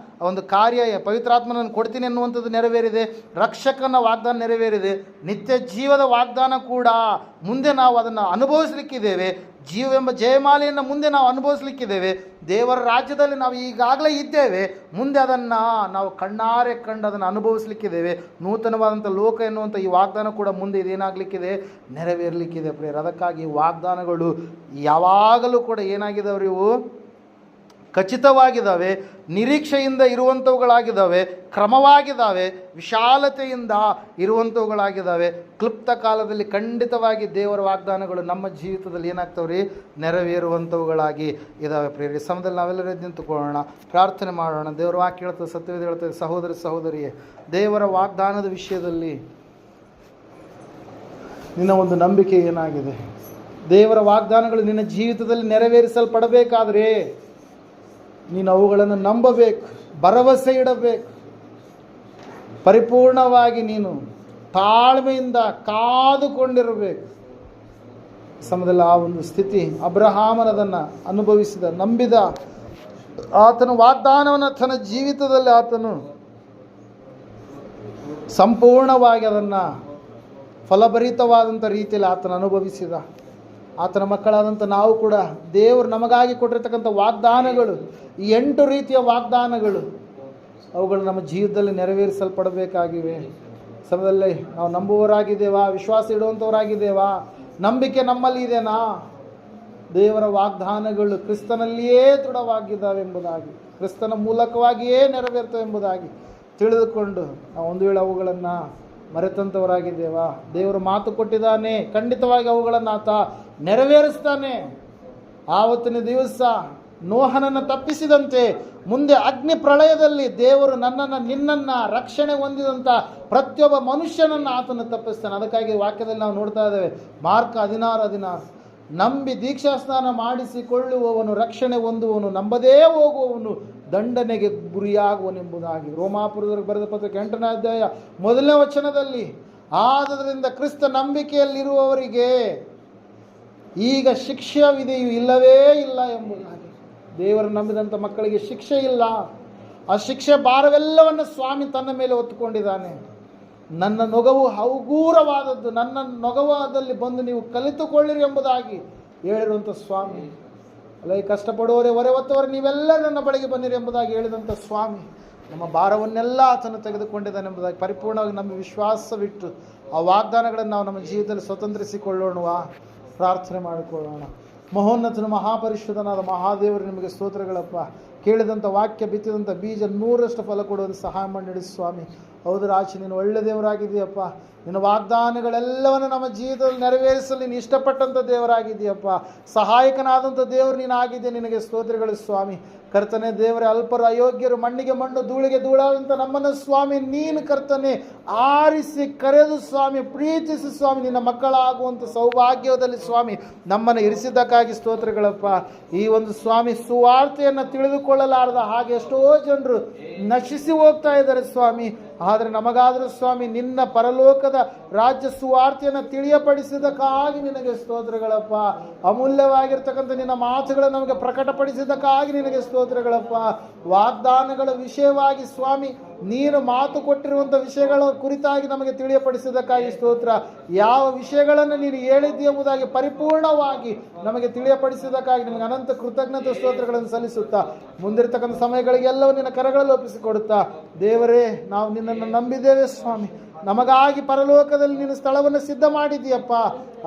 ಒಂದು ಕಾರ್ಯ, ಪವಿತ್ರಾತ್ಮನನ್ನು ಕೊಡ್ತೀನಿ ಅನ್ನುವಂಥದ್ದು ನೆರವೇರಿದೆ, ರಕ್ಷಕನ ವಾಗ್ದಾನ ನೆರವೇರಿದೆ, ನಿತ್ಯ ಜೀವದ ವಾಗ್ದಾನ ಕೂಡ ಮುಂದೆ ನಾವು ಅದನ್ನು ಅನುಭವಿಸಲಿಕ್ಕಿದ್ದೇವೆ. ಜೀವವೆಂಬ ಜಯಮಾಲೆಯನ್ನು ಮುಂದೆ ನಾವು ಅನುಭವಿಸಲಿಕ್ಕಿದ್ದೇವೆ. ದೇವರ ರಾಜ್ಯದಲ್ಲಿ ನಾವು ಈಗಾಗಲೇ ಇದ್ದೇವೆ, ಮುಂದೆ ಅದನ್ನು ನಾವು ಕಣ್ಣಾರೆ ಕಂಡು ಅದನ್ನು ಅನುಭವಿಸಲಿಕ್ಕಿದ್ದೇವೆ. ನೂತನವಾದಂಥ ಲೋಕ ಎನ್ನುವಂಥ ಈ ವಾಗ್ದಾನ ಕೂಡ ಮುಂದೆ ಇದೇನಾಗಲಿಕ್ಕಿದೆ, ನೆರವೇರಲಿಕ್ಕಿದೆ ಪ್ರಿಯರೇ. ಅದಕ್ಕಾಗಿ ವಾಗ್ದಾನಗಳು ಯಾವಾಗಲೂ ಕೂಡ ಏನಾಗಿದ್ದಾವ್ರಿ, ಇವು ಖಚಿತವಾಗಿದ್ದಾವೆ, ನಿರೀಕ್ಷೆಯಿಂದ ಇರುವಂಥವುಗಳಾಗಿದ್ದಾವೆ, ಕ್ರಮವಾಗಿದ್ದಾವೆ, ವಿಶಾಲತೆಯಿಂದ ಇರುವಂಥವುಗಳಾಗಿದ್ದಾವೆ. ಕ್ಲುಪ್ತ ಕಾಲದಲ್ಲಿ ಖಂಡಿತವಾಗಿ ದೇವರ ವಾಗ್ದಾನಗಳು ನಮ್ಮ ಜೀವಿತದಲ್ಲಿ ಏನಾಗ್ತವ್ರಿ, ನೆರವೇರುವಂಥವುಗಳಾಗಿ ಇದ್ದಾವೆ ಪ್ರಿಯರೇ. ಸಮಯದಲ್ಲಿ ನಾವೆಲ್ಲರೂ ಎದ್ದು ನಿಂತುಕೊಳ್ಳೋಣ, ಪ್ರಾರ್ಥನೆ ಮಾಡೋಣ. ದೇವರ ವಾಕ್ಯ ಹೇಳ್ತದೆ, ಸತ್ಯವೇದ ಹೇಳ್ತದೆ. ಸಹೋದರ ಸಹೋದರಿಯೇ, ದೇವರ ವಾಗ್ದಾನದ ವಿಷಯದಲ್ಲಿ ನಿನ್ನ ಒಂದು ನಂಬಿಕೆ ಏನಾಗಿದೆ? ದೇವರ ವಾಗ್ದಾನಗಳು ನಿನ್ನ ಜೀವಿತದಲ್ಲಿ ನೆರವೇರಿಸಲ್ಪಡಬೇಕಾದ್ರೆ ನೀನು ಅವುಗಳನ್ನು ನಂಬಬೇಕು, ಭರವಸೆ ಇಡಬೇಕು, ಪರಿಪೂರ್ಣವಾಗಿ ನೀನು ತಾಳ್ಮೆಯಿಂದ ಕಾದುಕೊಂಡಿರಬೇಕು. ಸಮಯದಲ್ಲಿ ಆ ಒಂದು ಸ್ಥಿತಿ ಅಬ್ರಹಾಮನದನ್ನು ಅನುಭವಿಸಿದ, ನಂಬಿದ, ಆತನ ವಾಗ್ದಾನವನ್ನು ತನ್ನ ಜೀವಿತದಲ್ಲಿ ಆತನು ಸಂಪೂರ್ಣವಾಗಿ ಅದನ್ನು ಫಲಭರಿತವಾದಂಥ ರೀತಿಯಲ್ಲಿ ಆತನ ಅನುಭವಿಸಿದ. ಆತನ ಮಕ್ಕಳಾದಂಥ ನಾವು ಕೂಡ ದೇವರು ನಮಗಾಗಿ ಕೊಟ್ಟಿರ್ತಕ್ಕಂಥ ವಾಗ್ದಾನಗಳು, ಈ 8 ರೀತಿಯ ವಾಗ್ದಾನಗಳು, ಅವುಗಳು ನಮ್ಮ ಜೀವಿತದಲ್ಲಿ ನೆರವೇರಿಸಲ್ಪಡಬೇಕಾಗಿವೆ. ಸಮಯದಲ್ಲಿ ನಾವು ನಂಬುವವರಾಗಿದ್ದೇವಾ, ವಿಶ್ವಾಸ ಇಡುವಂಥವರಾಗಿದ್ದೇವಾ, ನಂಬಿಕೆ ನಮ್ಮಲ್ಲಿ ಇದೆನಾ? ದೇವರ ವಾಗ್ದಾನಗಳು ಕ್ರಿಸ್ತನಲ್ಲಿಯೇ ದೃಢವಾಗಿದ್ದಾವೆ ಎಂಬುದಾಗಿ, ಕ್ರಿಸ್ತನ ಮೂಲಕವಾಗಿಯೇ ನೆರವೇರ್ತವೆ ಎಂಬುದಾಗಿ ತಿಳಿದುಕೊಂಡು ನಾವು ಒಂದು ವೇಳೆ ಅವುಗಳನ್ನು ಮರೆತಂಥವರಾಗಿದ್ದೇವಾ? ದೇವರು ಮಾತು ಕೊಟ್ಟಿದ್ದಾನೆ, ಖಂಡಿತವಾಗಿ ಅವುಗಳನ್ನು ಆತ ನೆರವೇರಿಸ್ತಾನೆ. ಆವತ್ತಿನ ದಿವಸ ನೋಹನನ್ನು ತಪ್ಪಿಸಿದಂತೆ ಮುಂದೆ ಅಗ್ನಿ ಪ್ರಳಯದಲ್ಲಿ ದೇವರು ನನ್ನನ್ನು ನಿನ್ನನ್ನು ರಕ್ಷಣೆ ಹೊಂದಿದಂಥ ಪ್ರತಿಯೊಬ್ಬ ಮನುಷ್ಯನನ್ನು ಆತನು ತಪ್ಪಿಸ್ತಾನೆ. ಅದಕ್ಕಾಗಿ ವಾಕ್ಯದಲ್ಲಿ ನಾವು ನೋಡ್ತಾ ಇದ್ದೇವೆ, ಮಾರ್ಕ 16:16, ನಂಬಿ ದೀಕ್ಷಾಸ್ನಾನ ಮಾಡಿಸಿಕೊಳ್ಳುವವನು ರಕ್ಷಣೆ ಹೊಂದುವನು, ನಂಬದೇ ಹೋಗುವವನು ದಂಡನೆಗೆ ಗುರಿಯಾಗುವನೆಂಬುದಾಗಿ. ರೋಮಾಪುರದವರಿಗೆ ಬರೆದ ಪತ್ರಕ್ಕೆ 8ನೇ ಅಧ್ಯಾಯ 1ನೇ ವಚನದಲ್ಲಿ, ಆದ್ದರಿಂದ ಕ್ರಿಸ್ತ ನಂಬಿಕೆಯಲ್ಲಿರುವವರಿಗೆ ಈಗ ಶಿಕ್ಷೆ ವಿಧಿಯು ಇಲ್ಲವೇ ಇಲ್ಲ ಎಂಬುದಾಗಿ. ದೇವರು ನಂಬಿದಂಥ ಮಕ್ಕಳಿಗೆ ಶಿಕ್ಷೆ ಇಲ್ಲ. ಆ ಶಿಕ್ಷೆ ಭಾರವೆಲ್ಲವನ್ನು ಸ್ವಾಮಿ ತನ್ನ ಮೇಲೆ ಹೊತ್ತುಕೊಂಡಿದ್ದಾನೆ. ನನ್ನ ನೊಗವು ಹಗುರವಾದದ್ದು, ನನ್ನ ನೊಗವಾದಲ್ಲಿ ಬಂದು ನೀವು ಕಲಿತುಕೊಳ್ಳಿರಿ ಎಂಬುದಾಗಿ ಹೇಳಿರುವಂಥ ಸ್ವಾಮಿ. ಅಲ್ಲ, ಕಷ್ಟಪಡುವವರೇ, ಹೊರೆ ಹೊತ್ತವರೇ, ನೀವೆಲ್ಲ ನನ್ನ ಬಳಿಗೆ ಬನ್ನಿರಿ ಎಂಬುದಾಗಿ ಹೇಳಿದಂಥ ಸ್ವಾಮಿ ನಮ್ಮ ಭಾರವನ್ನೆಲ್ಲ ಆತನು ತೆಗೆದುಕೊಂಡಿದ್ದಾನೆ ಎಂಬುದಾಗಿ ಪರಿಪೂರ್ಣವಾಗಿ ನಮ್ಮ ವಿಶ್ವಾಸವಿಟ್ಟು ಆ ವಾಗ್ದಾನಗಳನ್ನು ನಾವು ನಮ್ಮ ಜೀವಿತದಲ್ಲಿ ಸ್ವತಂತ್ರಿಸಿಕೊಳ್ಳೋಣವಾ? ಪ್ರಾರ್ಥನೆ ಮಾಡಿಕೊಳ್ಳೋಣ. ಮಹೋನ್ನತನ ಮಹಾಪರಿಶುದ್ಧನಾದ ಮಹಾದೇವರು, ನಿಮಗೆ ಸ್ತೋತ್ರಗಳಪ್ಪ. ಕೇಳಿದಂಥ ವಾಕ್ಯ, ಬಿತ್ತಿದಂಥ ಬೀಜ 100ರಷ್ಟು ಫಲ ಕೊಡುವುದು ಸಹಾಯ ಮಾಡಿ ನಡೆಸಿ ಸ್ವಾಮಿ. ಹೌದು ರಾಜ, ನೀನು ಒಳ್ಳೆ ದೇವರಾಗಿದೆಯಪ್ಪ. ನಿನ್ನ ವಾಗ್ದಾನಗಳೆಲ್ಲವನ್ನು ನಮ್ಮ ಜೀವಿತದಲ್ಲಿ ನೆರವೇರಿಸಲು ನೀನು ಇಷ್ಟಪಟ್ಟಂಥ ದೇವರಾಗಿದೆಯಪ್ಪ. ಸಹಾಯಕನಾದಂಥ ದೇವರು ನೀನು ಆಗಿದ್ದೆ, ನಿನಗೆ ಸ್ತೋತ್ರಗಳು ಸ್ವಾಮಿ. ಕರ್ತನೆ ದೇವರೇ, ಅಲ್ಪರು, ಅಯೋಗ್ಯರು, ಮಣ್ಣಿಗೆ ಮಣ್ಣು, ಧೂಳಿಗೆ ಧೂಳಾದಂಥ ನಮ್ಮನ್ನು ಸ್ವಾಮಿ ನೀನು ಕರ್ತನೆ ಆರಿಸಿ ಕರೆದು ಸ್ವಾಮಿ ಪ್ರೀತಿಸಿ ಸ್ವಾಮಿ ನಿನ್ನ ಮಕ್ಕಳಾಗುವಂಥ ಸೌಭಾಗ್ಯದಲ್ಲಿ ಸ್ವಾಮಿ ನಮ್ಮನ್ನು ಇರಿಸಿದ್ದಕ್ಕಾಗಿ ಸ್ತೋತ್ರಗಳಪ್ಪ. ಈ ಒಂದು ಸ್ವಾಮಿ ಸುವಾರ್ತೆಯನ್ನು ತಿಳಿದುಕೊಳ್ಳಲಾರದ ಹಾಗೆ ಎಷ್ಟೋ ಜನರು ನಶಿಸಿ ಹೋಗ್ತಾ ಇದ್ದಾರೆ ಸ್ವಾಮಿ. ಆದರೆ ನಮಗಾದರೂ ಸ್ವಾಮಿ ನಿನ್ನ ಪರಲೋಕದ ರಾಜ್ಯ ಸುವಾರ್ತೆಯನ್ನು ತಿಳಿಯಪಡಿಸಿದ್ದಕ್ಕಾಗಿ ನಿನಗೆ ಸ್ತೋತ್ರಗಳಪ್ಪ. ಅಮೂಲ್ಯವಾಗಿರ್ತಕ್ಕಂಥ ನಿನ್ನ ಮಾತುಗಳನ್ನು ನಮಗೆ ಪ್ರಕಟಪಡಿಸಿದ್ದಕ್ಕಾಗಿ ನಿನಗೆ ಸ್ತೋತ್ರಗಳಪ್ಪ. ವಾಗ್ದಾನಗಳ ವಿಷಯವಾಗಿ ಸ್ವಾಮಿ ನೀನು ಮಾತು ಕೊಟ್ಟಿರುವಂಥ ವಿಷಯಗಳ ಕುರಿತಾಗಿ ನಮಗೆ ತಿಳಿಯಪಡಿಸಿದ್ದಕ್ಕಾಗಿ ಸ್ತೋತ್ರ. ಯಾವ ವಿಷಯಗಳನ್ನು ನೀನು ಹೇಳಿದ್ದೀ ಎಂಬುದಾಗಿ ಪರಿಪೂರ್ಣವಾಗಿ ನಮಗೆ ತಿಳಿಯಪಡಿಸಿದ್ದಕ್ಕಾಗಿ ನಿಮಗೆ ಅನಂತ ಕೃತಜ್ಞತೆ ಸ್ತೋತ್ರಗಳನ್ನು ಸಲ್ಲಿಸುತ್ತಾ ಮುಂದಿರ್ತಕ್ಕಂಥ ಸಮಯಗಳಿಗೆಲ್ಲವೂ ನಿನ್ನ ಕರಗಳಲ್ಲಿ ಒಪ್ಪಿಸಿಕೊಡುತ್ತಾ ದೇವರೇ, ನಾವು ನಿನ್ನನ್ನು ನಂಬಿದ್ದೇವೆ ಸ್ವಾಮಿ. ನಮಗಾಗಿ ಪರಲೋಕದಲ್ಲಿ ನೀನು ಸ್ಥಳವನ್ನು ಸಿದ್ಧ ಮಾಡಿದ್ದೀಯಪ್ಪ.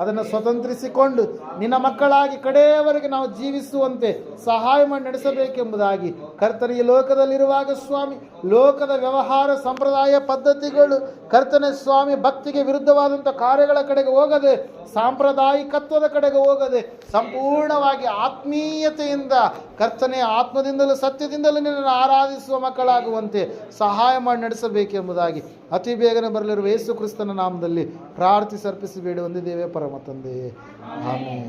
ಅದನ್ನು ಸ್ವತಂತ್ರಿಸಿಕೊಂಡು ನಿನ್ನ ಮಕ್ಕಳಾಗಿ ಕಡೆಯವರೆಗೆ ನಾವು ಜೀವಿಸುವಂತೆ ಸಹಾಯ ಮಾಡಿ ನಡೆಸಬೇಕೆಂಬುದಾಗಿ ಕರ್ತನ ಈ ಲೋಕದಲ್ಲಿರುವಾಗ ಸ್ವಾಮಿ ಲೋಕದ ವ್ಯವಹಾರ ಸಂಪ್ರದಾಯ ಪದ್ಧತಿಗಳು ಕರ್ತನೆ ಸ್ವಾಮಿ ಭಕ್ತಿಗೆ ವಿರುದ್ಧವಾದಂಥ ಕಾರ್ಯಗಳ ಕಡೆಗೆ ಹೋಗದೆ, ಸಾಂಪ್ರದಾಯಿಕತ್ವದ ಕಡೆಗೆ ಹೋಗದೆ, ಸಂಪೂರ್ಣವಾಗಿ ಆತ್ಮೀಯತೆಯಿಂದ ಕರ್ತನೆ ಆತ್ಮದಿಂದಲೂ ಸತ್ಯದಿಂದಲೂ ನಿನ್ನನ್ನು ಆರಾಧಿಸುವ ಮಕ್ಕಳಾಗುವಂತೆ ಸಹಾಯ ಮಾಡಿ ನಡೆಸಬೇಕೆಂಬುದಾಗಿ ಅತಿ ಬೇಗನೆ ಬರಲಿರುವ ಯೇಸು ಕ್ರಿಸ್ತನ ನಾಮದಲ್ಲಿ ಪ್ರಾರ್ಥಿಸಿ ಅರ್ಪಿಸಿ ಬೇಡಿ ಹೊಂದಿದ್ದೇವೆ ಪರಮ ತಂದೆಯೇ, ಆಮೆನ್.